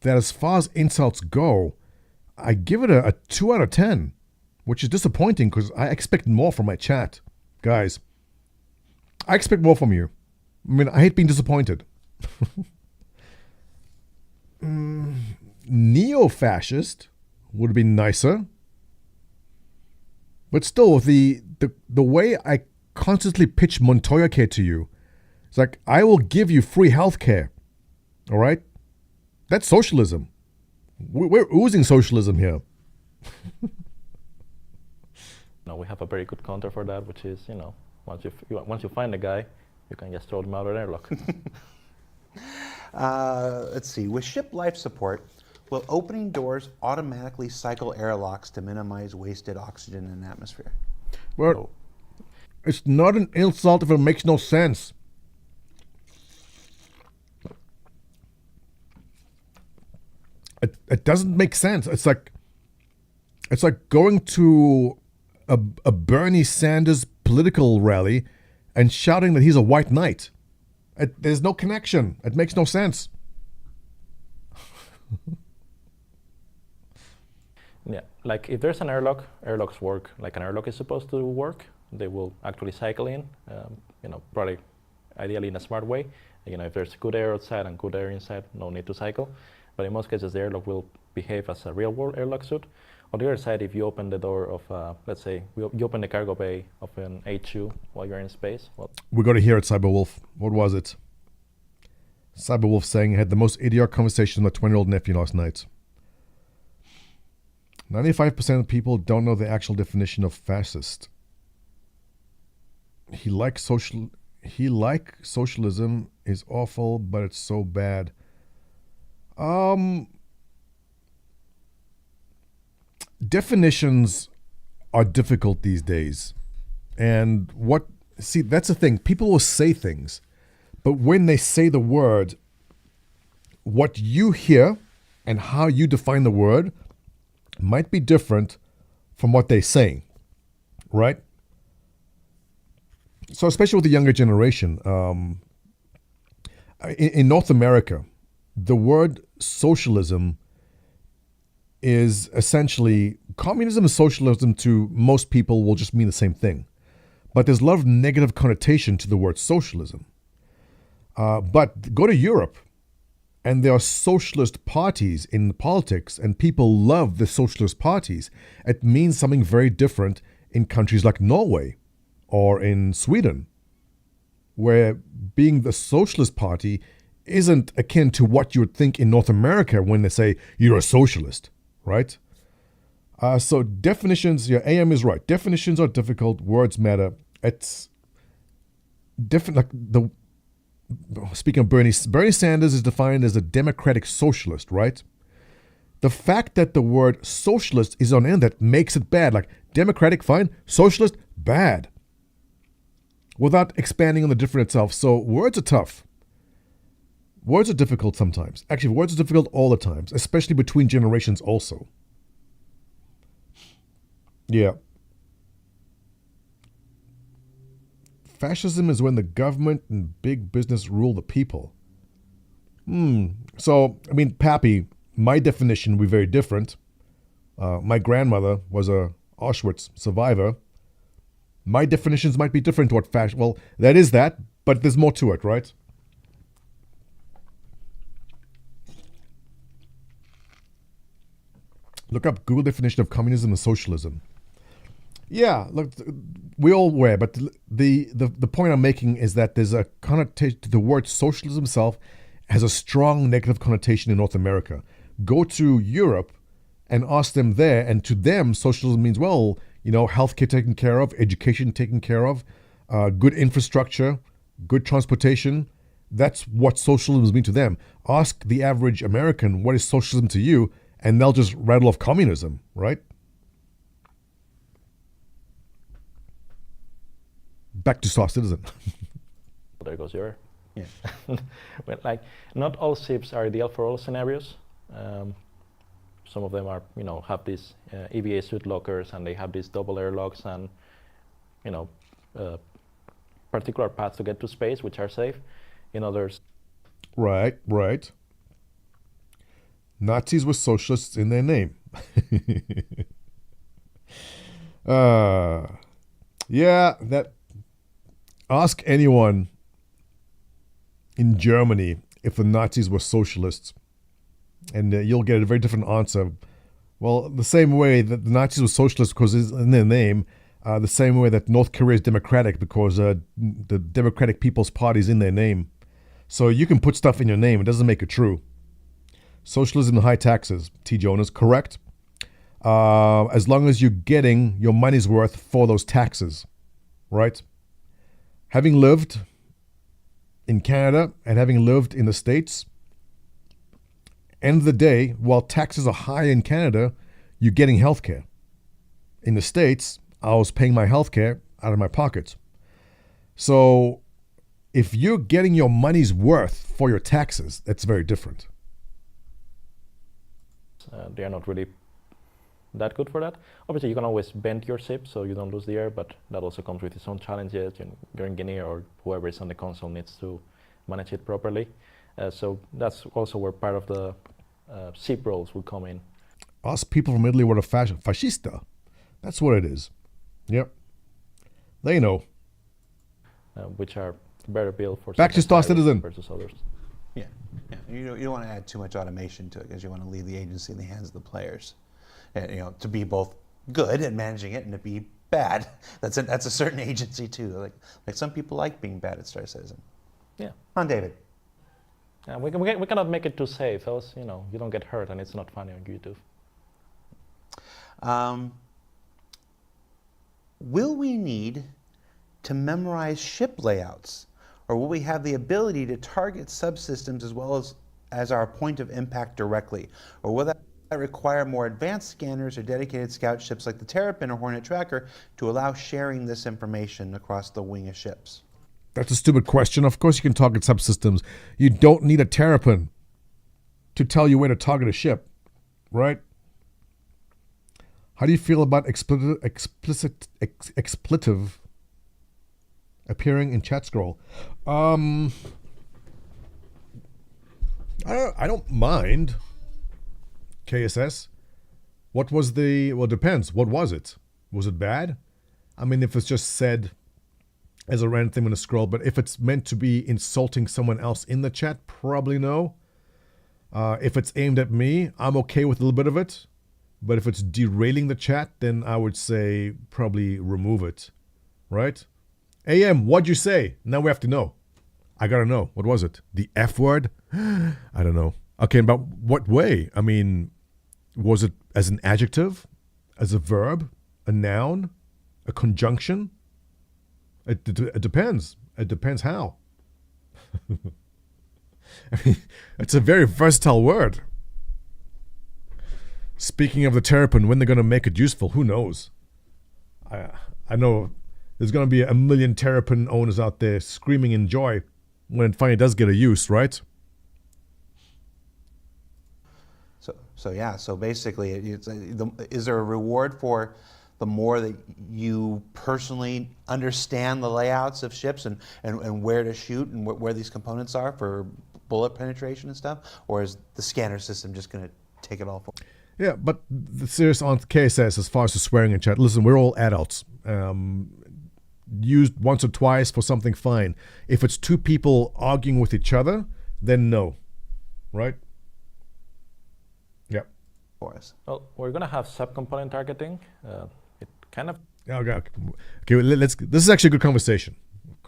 that as far as insults go, I give it a 2 out of 10, which is disappointing because I expect more from my chat. Guys, I expect more from you. I mean, I hate being disappointed. Neo-fascist would have been nicer. But still, the way I constantly pitch Montoya care to you, it's like, I will give you free health care. All right? That's socialism. We're oozing socialism here. We have a very good counter for that, which is, once you find a guy, you can just throw them out of an airlock. Let's see. With ship life support, will opening doors automatically cycle airlocks to minimize wasted oxygen in the atmosphere? Well, it's not an insult if it makes no sense. It doesn't make sense. It's like going to a Bernie Sanders political rally and shouting that he's a white knight. There's no connection. It makes no sense. Yeah, like if there's an airlock, airlocks work like an airlock is supposed to work. They will actually cycle in, probably ideally in a smart way. If there's good air outside and good air inside, no need to cycle. But in most cases, the airlock will behave as a real-world airlock should. On the other side, if you open the door of, let's say, you open the cargo bay of an H2 while you're in space. Well, we got to hear it, Cyberwolf. What was it? Cyberwolf saying he had the most idiotic conversation with my 20-year-old nephew last night. 95% of people don't know the actual definition of fascist. He like socialism is awful, but it's so bad. Definitions are difficult these days. And that's the thing. People will say things, but when they say the word, what you hear and how you define the word might be different from what they're saying, right? So especially with the younger generation, in North America, the word socialism is essentially communism and socialism to most people will just mean the same thing. But there's a lot of negative connotation to the word socialism. But go to Europe, and there are socialist parties in politics, and people love the socialist parties. It means something very different in countries like Norway or in Sweden, where being the socialist party isn't akin to what you would think in North America when they say you're a socialist, right? So definitions, yeah, AM is right. Definitions are difficult. Words matter. It's different. Like speaking of Bernie Sanders is defined as a democratic socialist, right? The fact that the word socialist is on end, that makes it bad. Like democratic, fine. Socialist, bad. Without expanding on the different itself. So words are tough. Words are difficult sometimes. Actually, words are difficult all the times, especially between generations also. Yeah. Fascism is when the government and big business rule the people. So, I mean, Pappy, my definition would be very different. My grandmother was a Auschwitz survivor. My definitions might be different to what fascism... Well, that is that, but there's more to it, right? Look up Google definition of communism and socialism. Yeah, look, we all aware, but the point I'm making is that there's a connotation, the word socialism itself has a strong negative connotation in North America. Go to Europe and ask them there, and to them, socialism means, well, you know, healthcare taken care of, education taken care of, good infrastructure, good transportation. That's what socialism means to them. Ask the average American, what is socialism to you? And they'll just rattle off communism, right? Back to Star Citizen. There goes your... Yeah. But like, not all ships are ideal for all scenarios. Some of them are, you know, have these EVA suit lockers, and they have these double airlocks, and, you know, particular paths to get to space, which are safe. In others... Right. Nazis were socialists in their name. Yeah, that... Ask anyone in Germany if the Nazis were socialists, and you'll get a very different answer. Well, the same way that the Nazis were socialists because it's in their name, the same way that North Korea is democratic because the Democratic People's Party is in their name. So you can put stuff in your name. It doesn't make it true. Socialism and high taxes, T. Jonas, correct. As long as you're getting your money's worth for those taxes, right? Having lived in Canada and having lived in the States, end of the day, while taxes are high in Canada, you're getting health care. In the States, I was paying my health care out of my pockets. So if you're getting your money's worth for your taxes, that's very different. They are not really that good for that. Obviously, you can always bend your ship so you don't lose the air, but that also comes with its own challenges. Your engineer or whoever is on the console needs to manage it properly. So that's also where part of the ship roles will come in. Us people from Italy were a fascista. That's what it is. Yep. They know. Which are better built for... Back to Star Citizen. Versus others. Yeah. You don't want to add too much automation to it because you want to leave the agency in the hands of the players. And, you know, to be both good at managing it and to be bad. That's a certain agency too. Like some people like being bad at Star Citizen. Yeah. Come on, David. Yeah, we cannot make it too safe, else, you know, you don't get hurt and it's not funny on YouTube. Will we need to memorize ship layouts, or will we have the ability to target subsystems as well as our point of impact directly, or will that require more advanced scanners or dedicated scout ships like the Terrapin or Hornet Tracker to allow sharing this information across the wing of ships? That's a stupid question. Of course you can target subsystems. You don't need a Terrapin to tell you where to target a ship, right? How do you feel about expletive appearing in chat scroll. I don't mind. KSS. What was the... Well, it depends. What was it? Was it bad? I mean, if it's just said as a random thing on a scroll, but if it's meant to be insulting someone else in the chat, probably no. If it's aimed at me, I'm okay with a little bit of it. But if it's derailing the chat, then I would say probably remove it. Right? AM, what'd you say? Now we have to know. I gotta know. What was it? The F word? I don't know. Okay, but what way? I mean, was it as an adjective? As a verb? A noun? A conjunction? It depends. It depends how. I mean, it's a very versatile word. Speaking of the terrapin, when they're going to make it useful, who knows? I know there's going to be a million terrapin owners out there screaming in joy when it finally does get a use, right? So basically, is there a reward for the more that you personally understand the layouts of ships and where to shoot and where these components are for bullet penetration and stuff? Or is the scanner system just going to take it all for you? Yeah, but the serious on KSS, as far as the swearing in chat, listen, we're all adults. Used once or twice for something, fine. If it's two people arguing with each other, then no. Right? Yeah. For us. Well, we're going to have subcomponent targeting. It kind of... Okay, this is actually a good conversation.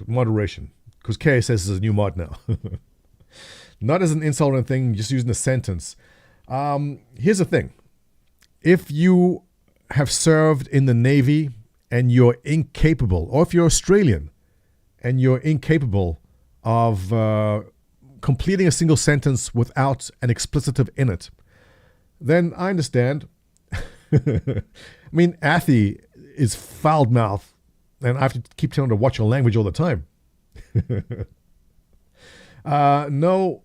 Moderation. Because KSS is a new mod now. Not as an insult or anything, just using a sentence. Here's the thing. If you have served in the Navy and you're incapable, or if you're Australian and you're incapable of completing a single sentence without an explicitive in it, then I understand. I mean, Athy is foul-mouthed, and I have to keep telling her to watch her language all the time. No,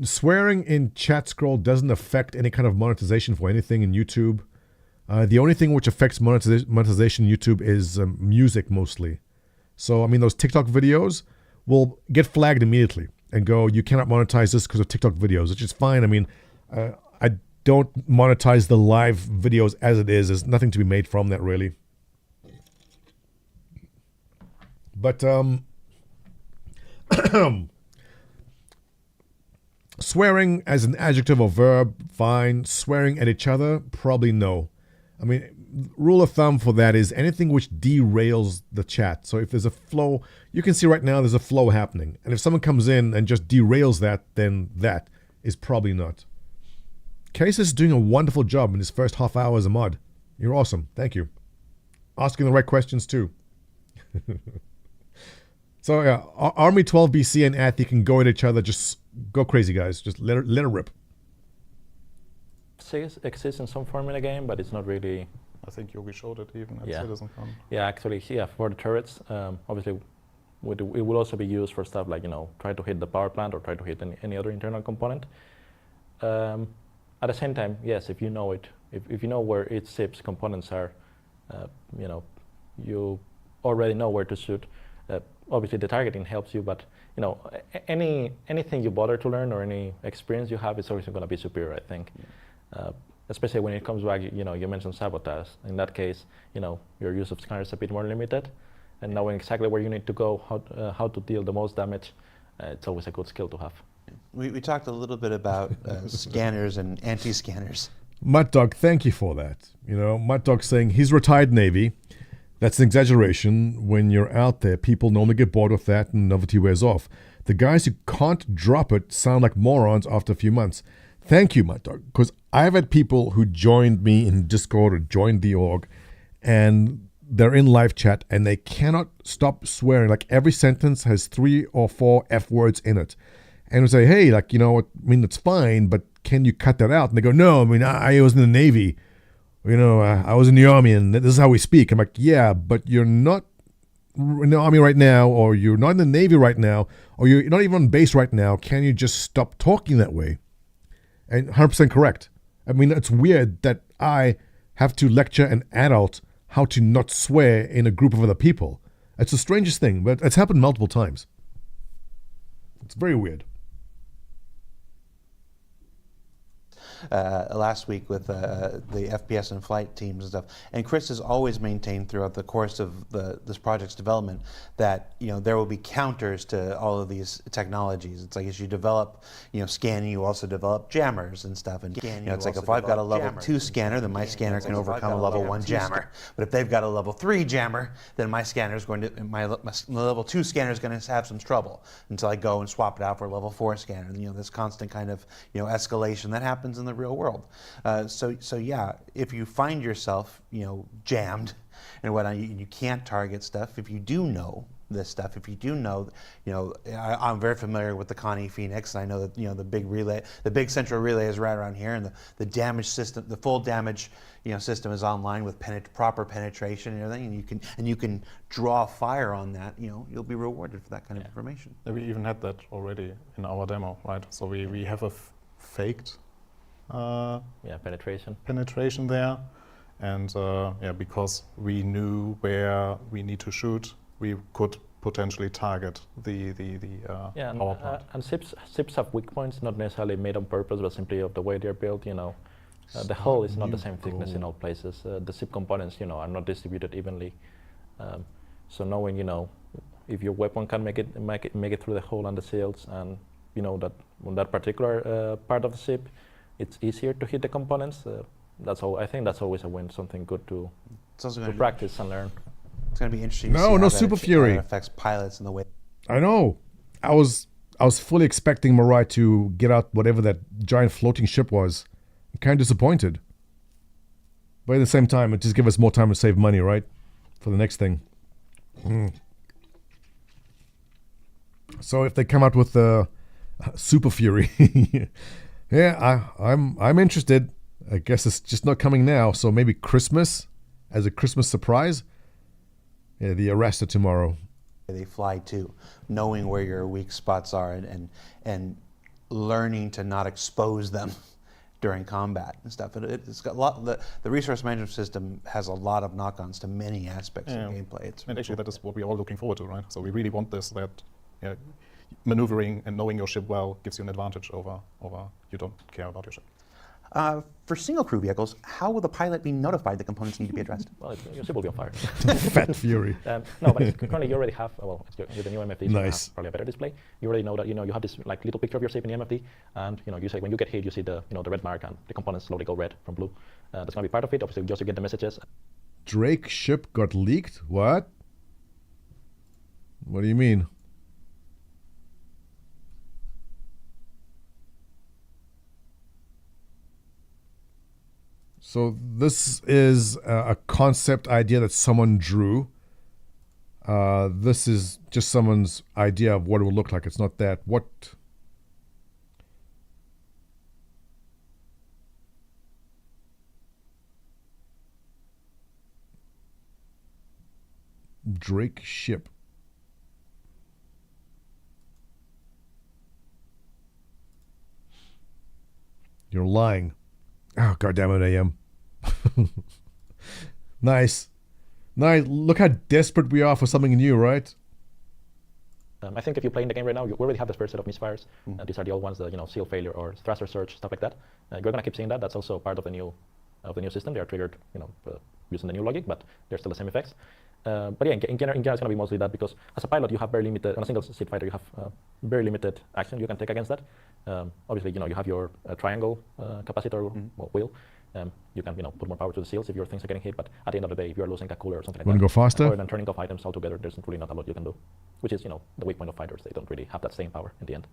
swearing in chat scroll doesn't affect any kind of monetization for anything in YouTube. The only thing which affects monetization in YouTube is music mostly. So, I mean, those TikTok videos will get flagged immediately and go, you cannot monetize this because of TikTok videos, which is fine. I mean, I don't monetize the live videos as it is. There's nothing to be made from that, really. But, swearing as an adjective or verb, fine. Swearing at each other, probably no. I mean, rule of thumb for that is anything which derails the chat. So if there's a flow, you can see right now there's a flow happening. And if someone comes in and just derails that, then that is probably not. Case is doing a wonderful job in his first half hour as a mod. You're awesome. Thank you. Asking the right questions too. So yeah, Army 12 BC and Athy can go at each other. Just go crazy, guys. Just let her rip. Exists in some form in the game, but it's not really... I think Yogi showed it even at yeah. CitizenCon. Yeah, actually, yeah, for the turrets, obviously, it will also be used for stuff like, try to hit the power plant or try to hit any other internal component. At the same time, yes, if you know it, if you know where each ship's components are, you already know where to shoot. Obviously, the targeting helps you, but anything you bother to learn or any experience you have is always going to be superior, I think. Yeah. Especially when it comes back, you mentioned sabotage. In that case, your use of scanners is a bit more limited, and knowing exactly where you need to go, how to deal the most damage, it's always a good skill to have. We talked a little bit about scanners and anti-scanners. Mud Dog, thank you for that. Mud Dog saying he's retired Navy. That's an exaggeration. When you're out there, people normally get bored with that and novelty wears off. The guys who can't drop it sound like morons after a few months. Thank you, Mud Dog, because I've had people who joined me in Discord or joined the org, and they're in live chat, and they cannot stop swearing. Like, every sentence has 3 or 4 F words in it. And we say, hey, it's fine, but can you cut that out? And they go, no, I was in the Navy. I was in the Army, and this is how we speak. I'm like, yeah, but you're not in the Army right now, or you're not in the Navy right now, or you're not even on base right now. Can you just stop talking that way? And 100% correct. It's weird that I have to lecture an adult how to not swear in a group of other people. It's the strangest thing, but it's happened multiple times. It's very weird. Last week with the FPS and flight teams and stuff. And Chris has always maintained throughout the course of this project's development that there will be counters to all of these technologies. It's like as you develop scanning, you also develop jammers and stuff. And it's like if I've got a level 2 scanner, then my scanner can overcome a level 1 jammer. But if they've got a level 3 jammer, then my level 2 scanner is going to have some trouble until I go and swap it out for a level 4 scanner. And, this constant kind of escalation that happens in the real world. So yeah, if you find yourself jammed and whatnot, you can't target stuff. If you do know this stuff, if you do know, I'm very familiar with the Connie Phoenix, and I know that the big relay, the big central relay is right around here, and the damage system, the full damage system is online with proper penetration and everything, and you can draw fire on that. You'll be rewarded for that kind of information. Yeah, we even had that already in our demo, right? So we have a faked penetration there, and because we knew where we need to shoot, we could potentially target our part. And SIPs have weak points, not necessarily made on purpose, but simply of the way they're built. The hull is not the same thickness in all places. The SIP components, are not distributed evenly. So knowing, if your weapon can make it through the hull and the sails, and that on that particular part of the SIP, it's easier to hit the components. I think that's always a win, something good to practice and learn. It's going to be interesting. No Super Fury affects pilots in the way. I know. I was fully expecting MIRAI to get out whatever that giant floating ship was. I'm kind of disappointed. But at the same time, it just gives us more time to save money, right? For the next thing. So if they come out with the Super Fury, yeah, I'm interested. I guess it's just not coming now. So maybe Christmas as a Christmas surprise. Yeah, the Arrested tomorrow. They fly too, knowing where your weak spots are and learning to not expose them during combat and stuff. It's got a lot. The resource management system has a lot of knock-ons to many aspects of gameplay. And actually, that is what we're all looking forward to, right? So we really want this. That maneuvering and knowing your ship well gives you an advantage over you don't care about your ship. For single crew vehicles, how will the pilot be notified that components need to be addressed? Well, your ship will be on fire. Fat Fury. No, but currently you already have, with the new MFD, nice. You have probably a better display. You already know that, you have this little picture of your ship in the MFD, and, you say when you get hit, you see the red mark, and the components slowly go red from blue. That's going to be part of it. Obviously, just to get the messages. Drake ship got leaked? What? What do you mean? So this is a concept idea that someone drew. This is just someone's idea of what it would look like. It's not that. What? Drake ship. You're lying. Oh, goddammit, I am. Nice. Look how desperate we are for something new, right? I think if you play in the game right now, you already have the first set of misfires. These are the old ones, the seal failure or thruster surge, stuff like that. You're going to keep seeing that. That's also part of the new system. They are triggered, using the new logic, but they're still the same effects. But yeah, in general, it's going to be mostly that, because as a pilot, you have very limited, on a single seat fighter, you have very limited action you can take against that. Obviously, you have your triangle capacitor wheel. You can, put more power to the seals if your things are getting hit, but at the end of the day, if you're losing a cooler or something like that, want to go faster? Other than turning off items altogether, there's really not a lot you can do, which is, the weak point of fighters. They don't really have that staying power in the end.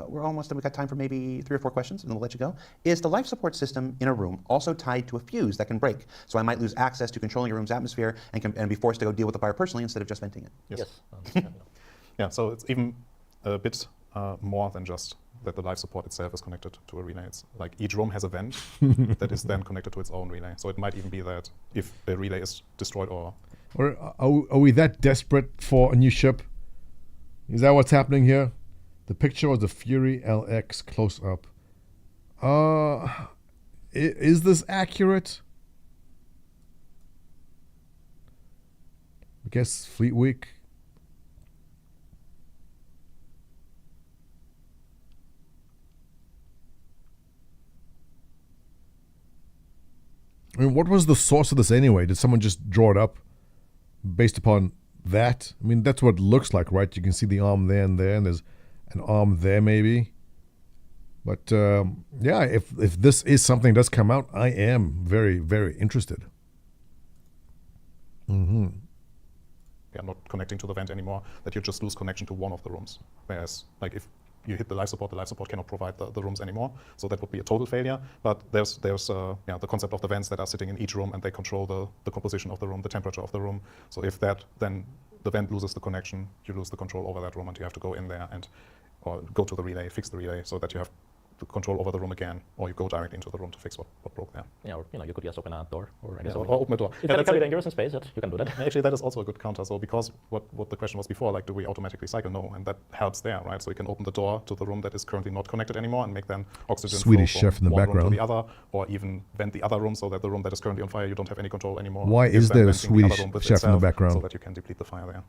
We're almost done. We've got time for maybe 3 or 4 questions, and then we'll let you go. Is the life support system in a room also tied to a fuse that can break? So I might lose access to controlling a room's atmosphere and be forced to go deal with the fire personally instead of just venting it. Yes. Yeah, so it's even a bit more than just that the life support itself is connected to a relay. It's like each room has a vent that is then connected to its own relay. So it might even be that if a relay is destroyed or are we that desperate for a new ship? Is that what's happening here? The picture of the Fury LX close up. Is this accurate? I guess Fleet Week. I mean, what was the source of this anyway? Did someone just draw it up based upon that? I mean, that's what it looks like, right? You can see the arm there, and there's an arm there maybe. But yeah, if this is something that does come out, I am very, very interested. Yeah, not connecting to the vent anymore, that you just lose connection to one of the rooms. Whereas, like, if you hit the life support cannot provide the rooms anymore. So that would be a total failure. But there's the concept of the vents that are sitting in each room, and they control the composition of the room, the temperature of the room. So if that, then the vent loses the connection, you lose the control over that room, and you have to go in there or go to the relay, fix the relay, so that you have the control over the room again, or you go directly into the room to fix what broke there. Yeah, or you could just open a door, or open a door. It's technically dangerous in space. You can do that. Actually, that is also a good counter. So because what the question was before, like, do we automatically cycle? No, and that helps there, right? So you can open the door to the room that is currently not connected anymore and make then oxygen Swedish flow chef from in the one room background. to the other, or even vent the other room so that the room that is currently on fire you don't have any control anymore. Why is there a Swedish chef in the background? So that you can deplete the fire there.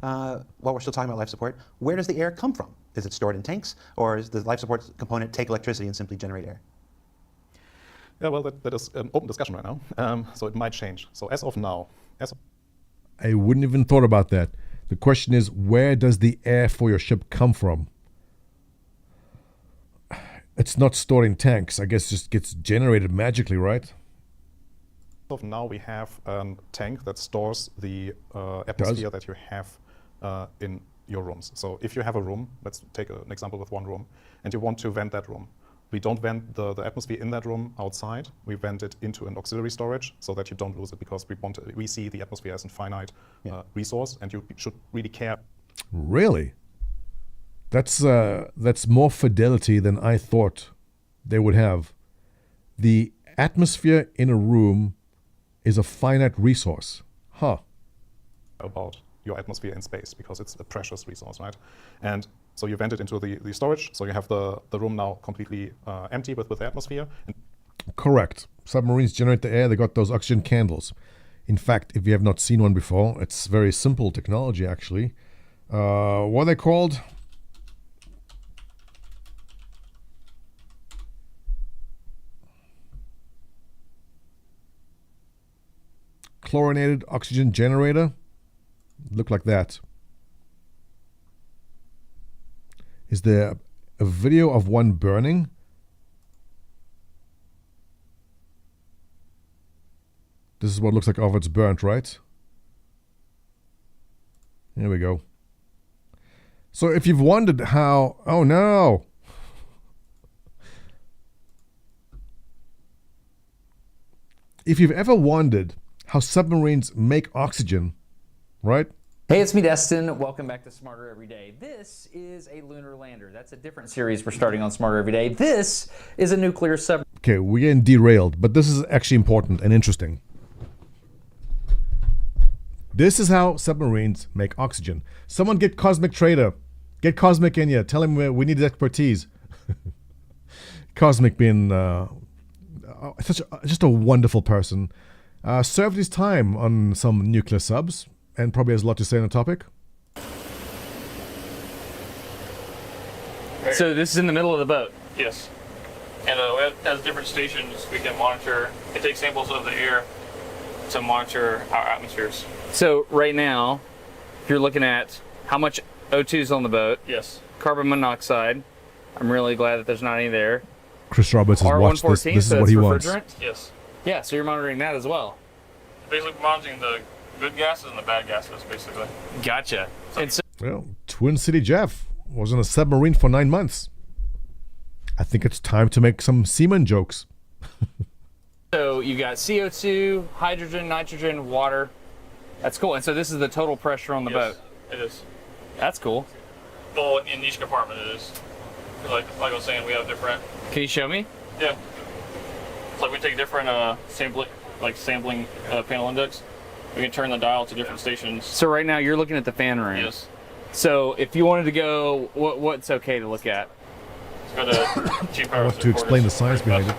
While we're still talking about life support, where does the air come from? Is it stored in tanks, or does the life support component take electricity and simply generate air? Yeah, well, that is an open discussion right now, so it might change. So as of now, I wouldn't even thought about that. The question is, where does the air for your ship come from? It's not stored in tanks. I guess it just gets generated magically, right? Of now we have a tank that stores the atmosphere that you have in your rooms. So if you have a room, let's take an example with one room, and you want to vent that room, we don't vent the atmosphere in that room outside. We vent it into an auxiliary storage so that you don't lose it, because we see the atmosphere as a finite resource, and you should really care. Really? That's more fidelity than I thought they would have. The atmosphere in a room is a finite resource. Huh. About your atmosphere in space, because it's a precious resource, right? And so you vent it into the storage, so you have the room now completely empty with the atmosphere. Correct. Submarines generate the air. They got those oxygen candles. In fact, if you have not seen one before, it's very simple technology, actually. What are they called? Chlorinated oxygen generator. Look like that. Is there a video of one burning? This is what it looks like after it's burnt, right? Here we go. So if you've wondered how... Oh no! If you've ever wondered how submarines make oxygen, right? Hey, it's me, Destin. Welcome back to Smarter Every Day. This is a lunar lander. That's a different series we're starting on Smarter Every Day. This is a nuclear submarine. Okay, we're getting derailed, but this is actually important and interesting. This is how submarines make oxygen. Someone get Cosmic Trader. Get Cosmic in here. Tell him we need his expertise. Cosmic being just a wonderful person. Served his time on some nuclear subs, and probably has a lot to say on the topic. So this is in the middle of the boat? Yes. And as different stations, we can monitor, it takes samples of the air to monitor our atmospheres. So right now, if you're looking at how much O2 is on the boat, yes, carbon monoxide, I'm really glad that there's not any there. Chris Roberts has watched this. This is what he wants. Yes. Yeah, so you're monitoring that as well. Basically monitoring the good gases and the bad gases, basically. Gotcha. And so Well, Twin City Jeff was on a submarine for 9 months. I think it's time to make some seaman jokes. So you got CO2, hydrogen, nitrogen, water. That's cool. And so this is the total pressure on the boat. It is. That's cool. Well, in each compartment it is. Like I was saying, we have different. Can you show me? Yeah. It's like we take different sampling panel index. We can turn the dial to different stations. So right now you're looking at the fan room. Yes. So if you wanted to go, what's okay to look at? Let's go to cheap I want to explain the science behind it.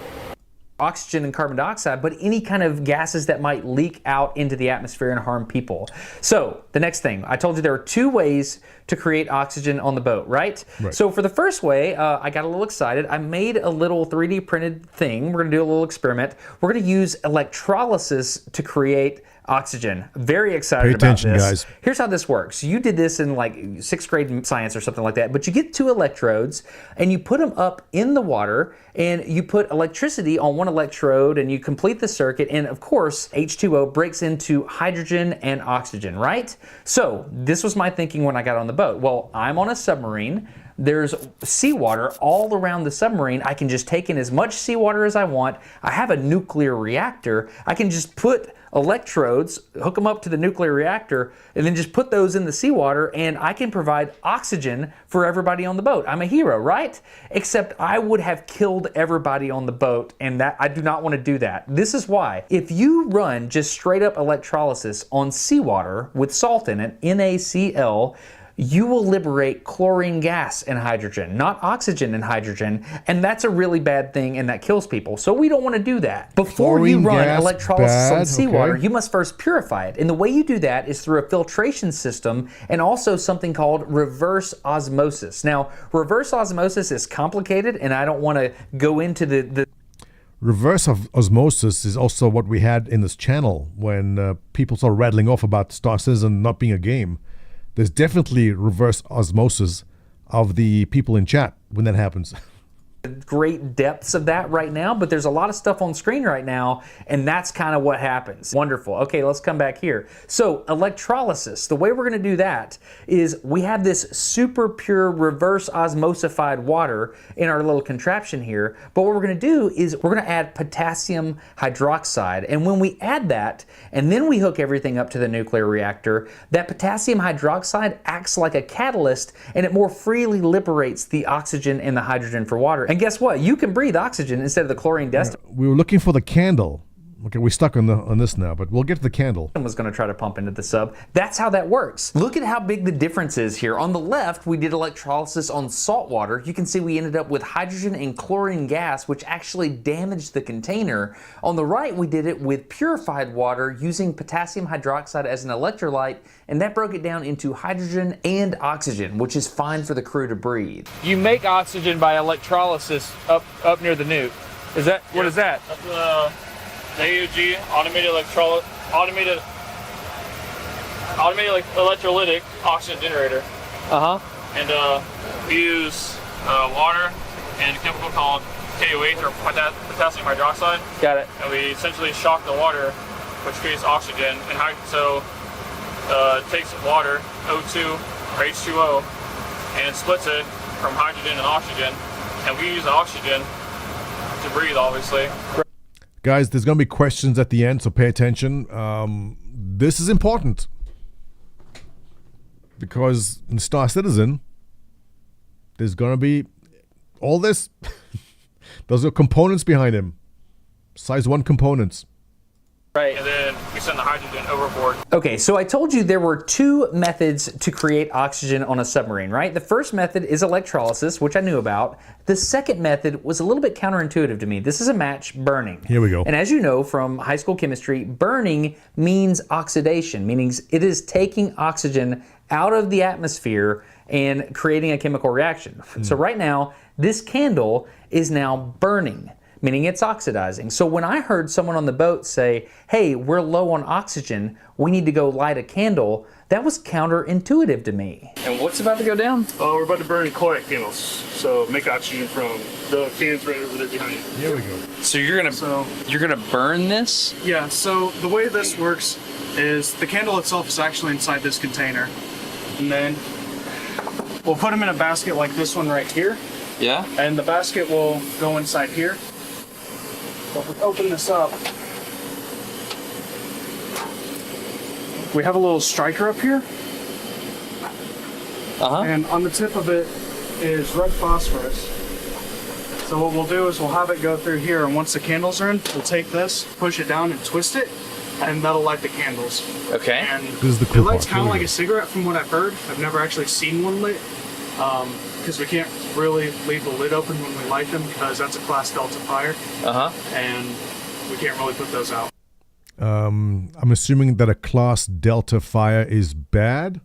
oxygen and carbon dioxide, but any kind of gases that might leak out into the atmosphere and harm people. So the next thing, I told you there are 2 ways to create oxygen on the boat, right? So for the first way, I got a little excited. I made a little 3D printed thing. We're gonna do a little experiment. We're gonna use electrolysis to create oxygen. Very excited Pay attention, about this. guys. Here's how this works. You did this in like 6th grade science or something like that, but you get 2 electrodes and you put them up in the water and you put electricity on one electrode and you complete the circuit, and of course H2O breaks into hydrogen and oxygen, right? So this was my thinking when I got on the boat. Well, I'm on a submarine. There's seawater all around the submarine. I can just take in as much seawater as I want. I have a nuclear reactor. I can just put electrodes, hook them up to the nuclear reactor, and then just put those in the seawater, and I can provide oxygen for everybody on the boat. I'm a hero, right? Except I would have killed everybody on the boat, and that I do not want to do that. This is why. If you run just straight up electrolysis on seawater with salt in it, NaCl, you will liberate chlorine gas and hydrogen, not oxygen and hydrogen, and that's a really bad thing, and that kills people. So we don't want to do that. Before Chlorine you run gas, electrolysis on bad, seawater, okay. you must first purify it. And the way you do that is through a filtration system and also something called reverse osmosis. Now, reverse osmosis is complicated, and I don't want to go into the Reverse of osmosis is also what we had in this channel when people started rattling off about Star Citizen not being a game. There's definitely reverse osmosis of the people in chat when that happens. great depths of that right now, but there's a lot of stuff on screen right now, and that's kind of what happens. Wonderful. Okay, let's come back here. So electrolysis, the way we're going to do that is we have this super pure reverse osmosified water in our little contraption here, but what we're going to do is we're going to add potassium hydroxide, and when we add that and then we hook everything up to the nuclear reactor, that potassium hydroxide acts like a catalyst, and it more freely liberates the oxygen and the hydrogen for water. And guess what? You can breathe oxygen instead of the chlorine dust. We were looking for the candle. Okay, we're stuck on this now, but we'll get to the candle. I was going to try to pump into the sub. That's how that works. Look at how big the difference is here. On the left, we did electrolysis on salt water. You can see we ended up with hydrogen and chlorine gas, which actually damaged the container. On the right, we did it with purified water using potassium hydroxide as an electrolyte, and that broke it down into hydrogen and oxygen, which is fine for the crew to breathe. You make oxygen by electrolysis up near the nuke. Is that what is that? The AUG, automated electrolytic oxygen generator. And we use water and a chemical called KOH, or potassium hydroxide. Got it. And we essentially shock the water, which creates oxygen. And so it takes water, O2 or H2O, and splits it from hydrogen and oxygen. And we use the oxygen to breathe, obviously. Guys, there's going to be questions at the end, so pay attention. This is important because in Star Citizen, there's going to be all this. Those are components behind him. Size 1 components. Right. And then we send the hydrogen overboard. Okay, so I told you there were 2 methods to create oxygen on a submarine, right? The first method is electrolysis, which I knew about. The second method was a little bit counterintuitive to me. This is a match, burning. Here we go. And as you know from high school chemistry, burning means oxidation, meaning it is taking oxygen out of the atmosphere and creating a chemical reaction. So right now, this candle is now burning, meaning it's oxidizing. So when I heard someone on the boat say, hey, we're low on oxygen, we need to go light a candle, that was counterintuitive to me. And what's about to go down? We're about to burn chloride candles, so make oxygen from the cans right over there behind you. Here we go. So you're gonna burn this? Yeah, so the way this works is the candle itself is actually inside this container. And then we'll put them in a basket like this one right here. Yeah. And the basket will go inside here. So if we open this up, we have a little striker up here. And on the tip of it is red phosphorus. So what we'll do is we'll have it go through here, and once the candles are in, we'll take this, push it down and twist it, and that'll light the candles. Okay. And this is the it cool lights part. kind of like a cigarette from what I've heard. I've never actually seen one lit. because we can't really leave the lid open when we light them because that's a Class Delta fire. And we can't really put those out. I'm assuming that a Class Delta fire is bad.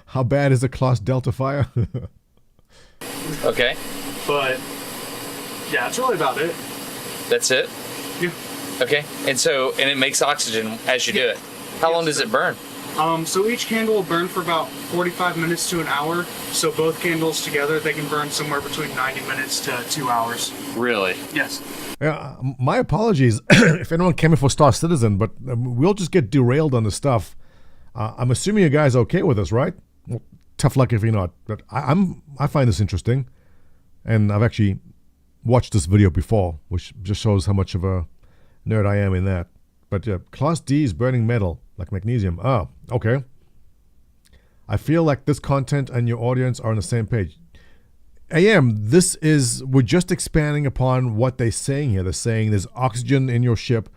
How bad is a Class Delta fire? Okay. But yeah, that's really about it. That's it? Yeah. Okay. And it makes oxygen as you do it. How long does it burn? So each candle will burn for about 45 minutes to an hour. So both candles together, they can burn somewhere between 90 minutes to 2 hours. Really? Yes. Yeah, my apologies if anyone came in for Star Citizen, but we'll just get derailed on the stuff. I'm assuming you guys are okay with this, right? Well, tough luck if you're not. But I find this interesting, and I've actually watched this video before, which just shows how much of a nerd I am in that. But yeah, Class D is burning metal, like magnesium. Ah, okay. I feel like this content and your audience are on the same page. We're just expanding upon what they're saying here. They're saying there's oxygen in your ship.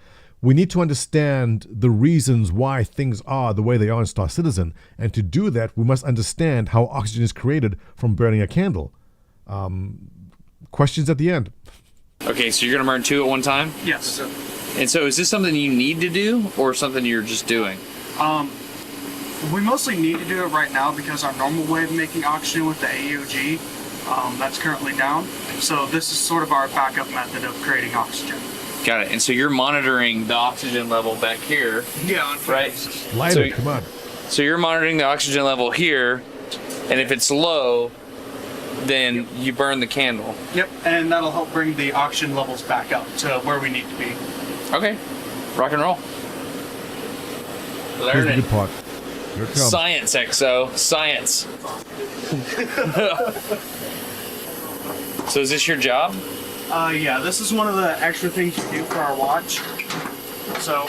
We need to understand the reasons why things are the way they are in Star Citizen. And to do that, we must understand how oxygen is created from burning a candle. Questions at the end. Okay, so you're going to burn 2 at one time? Yes. And so is this something you need to do or something you're just doing? We mostly need to do it right now because our normal way of making oxygen with the AUG, that's currently down. So this is sort of our backup method of creating oxygen. Got it. And so you're monitoring the oxygen level back here. Yeah, right? Lighter, come on. So you're monitoring the oxygen level here, and if it's low, then you burn the candle. Yep, and that'll help bring the oxygen levels back up to where we need to be. Okay, rock and roll. Here's Learn the it. good part. Here it comes. Science, XO. Science. So is this your job? Yeah, this is one of the extra things we do for our watch. So,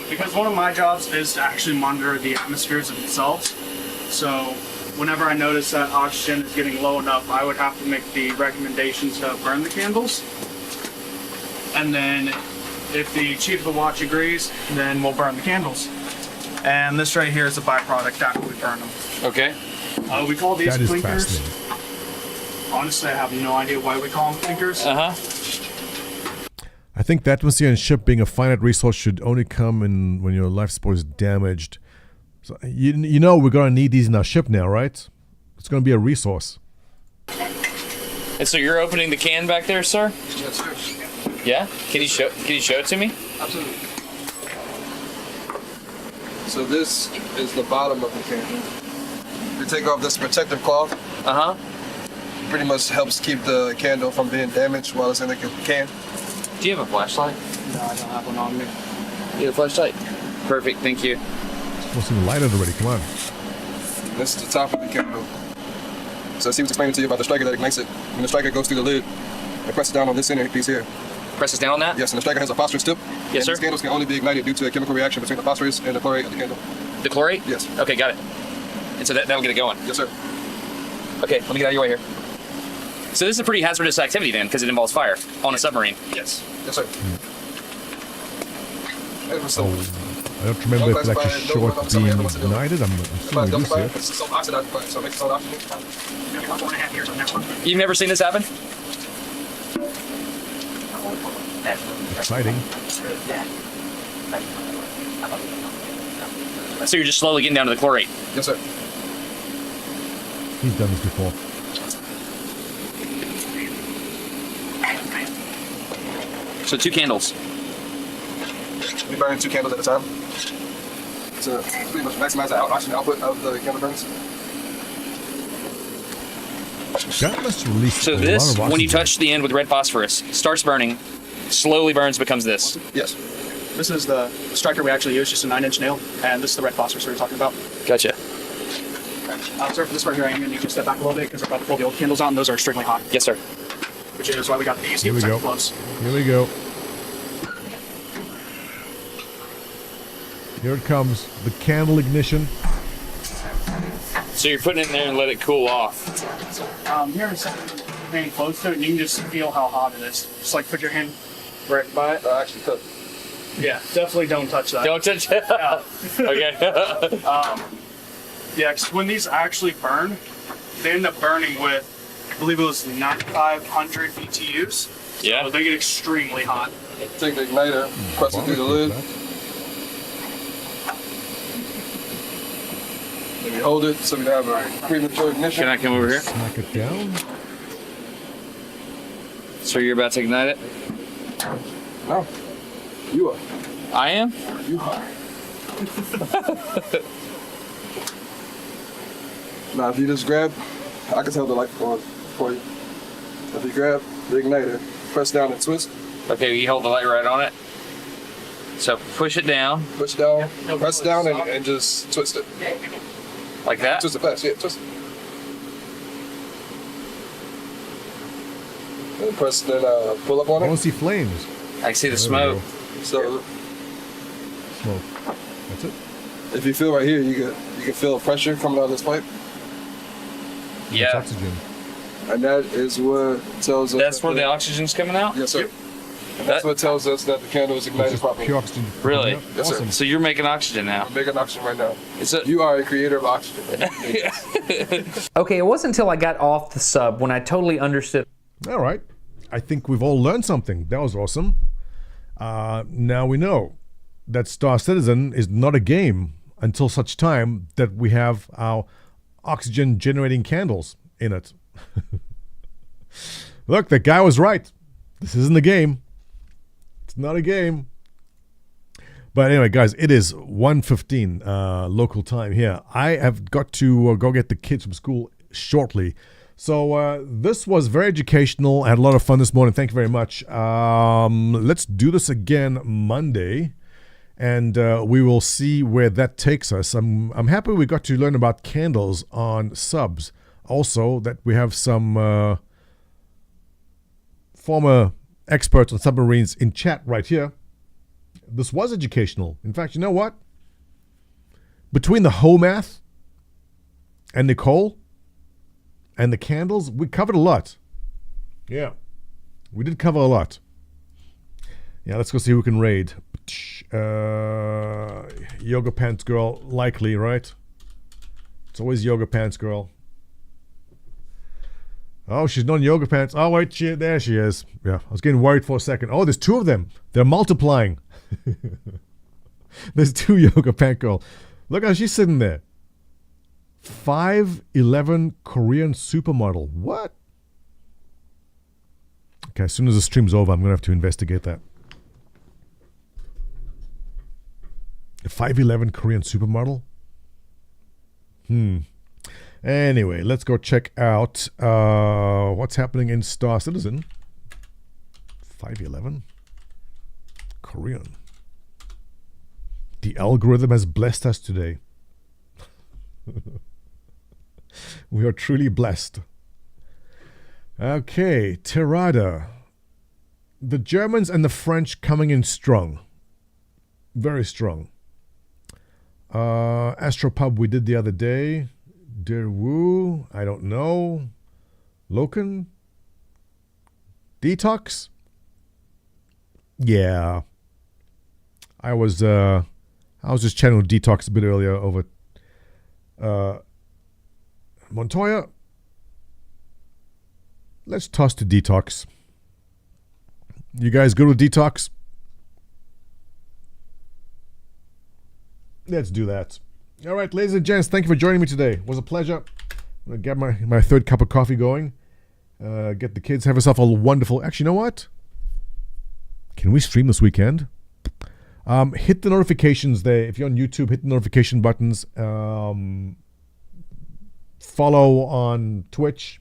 because one of my jobs is to actually monitor the atmospheres themselves. So, whenever I notice that oxygen is getting low enough, I would have to make the recommendation to burn the candles. And then, if the chief of the watch agrees, then we'll burn the candles. And this right here is a byproduct after we burn them. Okay. We call these That is clinkers. fascinating. Honestly, I have no idea why we call them clinkers. I think the atmosphere and ship being a finite resource should only come in when your life support is damaged. So you know we're gonna need these in our ship now, right? It's gonna be a resource. And so you're opening the can back there, sir? Yes, sir. Yeah? Can you show it to me? Absolutely. So this is the bottom of the can. You take off this protective cloth. Pretty much helps keep the candle from being damaged while it's in the can. Do you have a flashlight? No, I don't have one on me. You have a flashlight? Perfect, thank you. Supposed to be lighted already. Come on. This is the top of the candle. So see what's explaining to you about the striker that ignites it. When the striker goes through the lid, it presses down on this center piece here. Presses down on that? Yes, and the striker has a phosphorus tip. Yes, sir. These candles can only be ignited due to a chemical reaction between the phosphorus and the chlorate of the candle. The chlorate? Yes. Okay, got it. And so that'll get it going? Yes, sir. Okay, let me get out of your way here. So this is a pretty hazardous activity then, because it involves fire on a submarine. Yes. Yes, sir. I don't remember if it's actually short being ignited. I'm assuming we do see it. It's self-oxidizing, so it makes it oxygen. About 1.5 years on this one. You've never seen this happen? Exciting. So you're just slowly getting down to the chlorate? Yes, sir. He's done this before. So 2 candles. We burn 2 candles at a time to pretty much maximize the oxygen output of the candle burns. That must release So a lot this, of when you oxygen. touch the end with red phosphorus, starts burning, slowly burns, becomes this. Yes. This is the striker we actually use, just a 9-inch nail, and this is the red phosphorus we were talking about. Gotcha. Sir, for this part here, I am going to need you to step back a little bit because we're about to pull the old candles out, and those are extremely hot. Yes, sir. Which is why we got these Here we go. close. Here we go. Here it comes. The candle ignition. So you're putting it in there and let it cool off. Here in a second, hand close to it, and you can just feel how hot it is. Just like put your hand right by it. I actually cook. Yeah, definitely don't touch that. Don't touch it. Okay. Yeah, because when these actually burn, they end up burning with, I believe it was 9,500 BTUs. Yeah. So they get extremely hot. Take the igniter, press it through the lid. Maybe hold it so we don't have a premature ignition. Can I come over here? Smack it down. So you're about to ignite it? No. You are. I am? You are. Now, if you just grab, I can tell the light on for you. If you grab the igniter, press down and twist. Okay, you hold the light right on it. So push it down. Push down, press down, and just twist it. Like that? Twist it fast, yeah, twist it. And press, then pull up on I it. want to see flames. I can see the There we smoke. go. So, Smoke. That's it. if you feel right here, you can feel pressure coming out of this pipe. Yeah. It's oxygen. And that is what tells us. That's where the oxygen's coming out? Yes, sir. And that's what tells us that the candle is ignited properly. Pure oxygen. Really? Yes, sir. So you're making oxygen now? I'm making oxygen right now. Is it? You are a creator of oxygen. Okay, it wasn't until I got off the sub when I totally understood. All right. I think we've all learned something. That was awesome. Now we know that Star Citizen is not a game until such time that we have our oxygen generating candles in it. Look, the guy was right. This isn't a game. It's not a game. But anyway, guys, it is 1:15 local time here. I have got to go get the kids from school shortly. So this was very educational. I had a lot of fun this morning. Thank you very much. Let's do this again Monday, and we will see where that takes us. I'm happy we got to learn about candles on subs. Also, that we have some former experts on submarines in chat right here. This was educational. In fact, you know what? Between the whole math and Nicole and the candles, we covered a lot. Yeah, we did cover a lot. Yeah, let's go see who can raid. Yoga Pants Girl, likely, right? It's always Yoga Pants Girl. Oh, she's not in Yoga Pants. Oh, wait, there she is. Yeah, I was getting worried for a second. Oh, there's two of them. They're multiplying. There's two Yoga Pant Girl. Look how she's sitting there. 5'11" Korean supermodel. What? Okay, as soon as the stream's over, I'm going to have to investigate that. A 5'11" Korean supermodel? Anyway, let's go check out what's happening in Star Citizen. 5'11". Korean. The algorithm has blessed us today. We are truly blessed. Okay, Tirada. The Germans and the French coming in strong. Very strong. Astropub we did the other day. Derwoo, I don't know. Loken? Detox? Yeah. I was just channeling Detox a bit earlier over Montoya. Let's toss to Detox. You guys good with Detox? Let's do that. All right, ladies and gents, thank you for joining me today. It was a pleasure. I'm going to get my third cup of coffee going. Get the kids, have yourself a wonderful... Actually, you know what? Can we stream this weekend? Hit the notifications there. If you're on YouTube, hit the notification buttons. Follow on Twitch.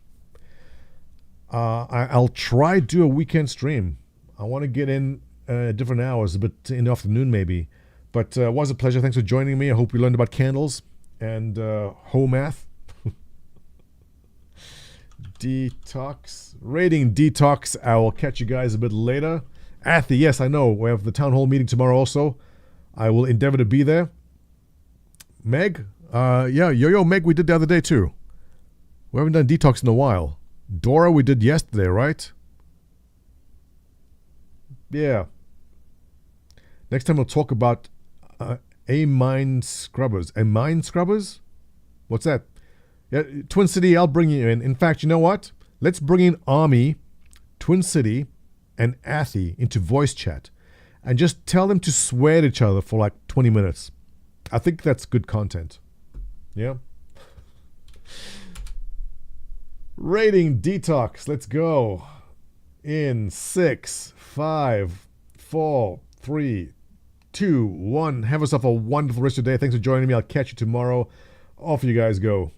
I'll try to do a weekend stream. I want to get in different hours, a bit in the afternoon maybe. But it was a pleasure. Thanks for joining me. I hope we learned about candles and home math. Detox. Rating Detox. I will catch you guys a bit later. Athy, yes, I know. We have the town hall meeting tomorrow also. I will endeavor to be there. Meg? Yeah, Yo-Yo Meg we did the other day too. We haven't done Detox in a while. Dora we did yesterday, right? Yeah. Next time we'll talk about amine scrubbers. Amine scrubbers? What's that? Yeah, Twin City, I'll bring you in. In fact, you know what? Let's bring in Army, Twin City, and Athy into voice chat and just tell them to swear at each other for like 20 minutes. I think that's good content. Yeah? Rating detox. Let's go. In 6, 5, 4, 3, 2, 1. Have yourself a wonderful rest of your day. Thanks for joining me. I'll catch you tomorrow. Off you guys go.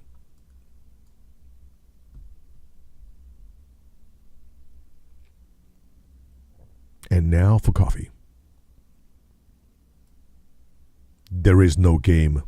And now for coffee. There is no game.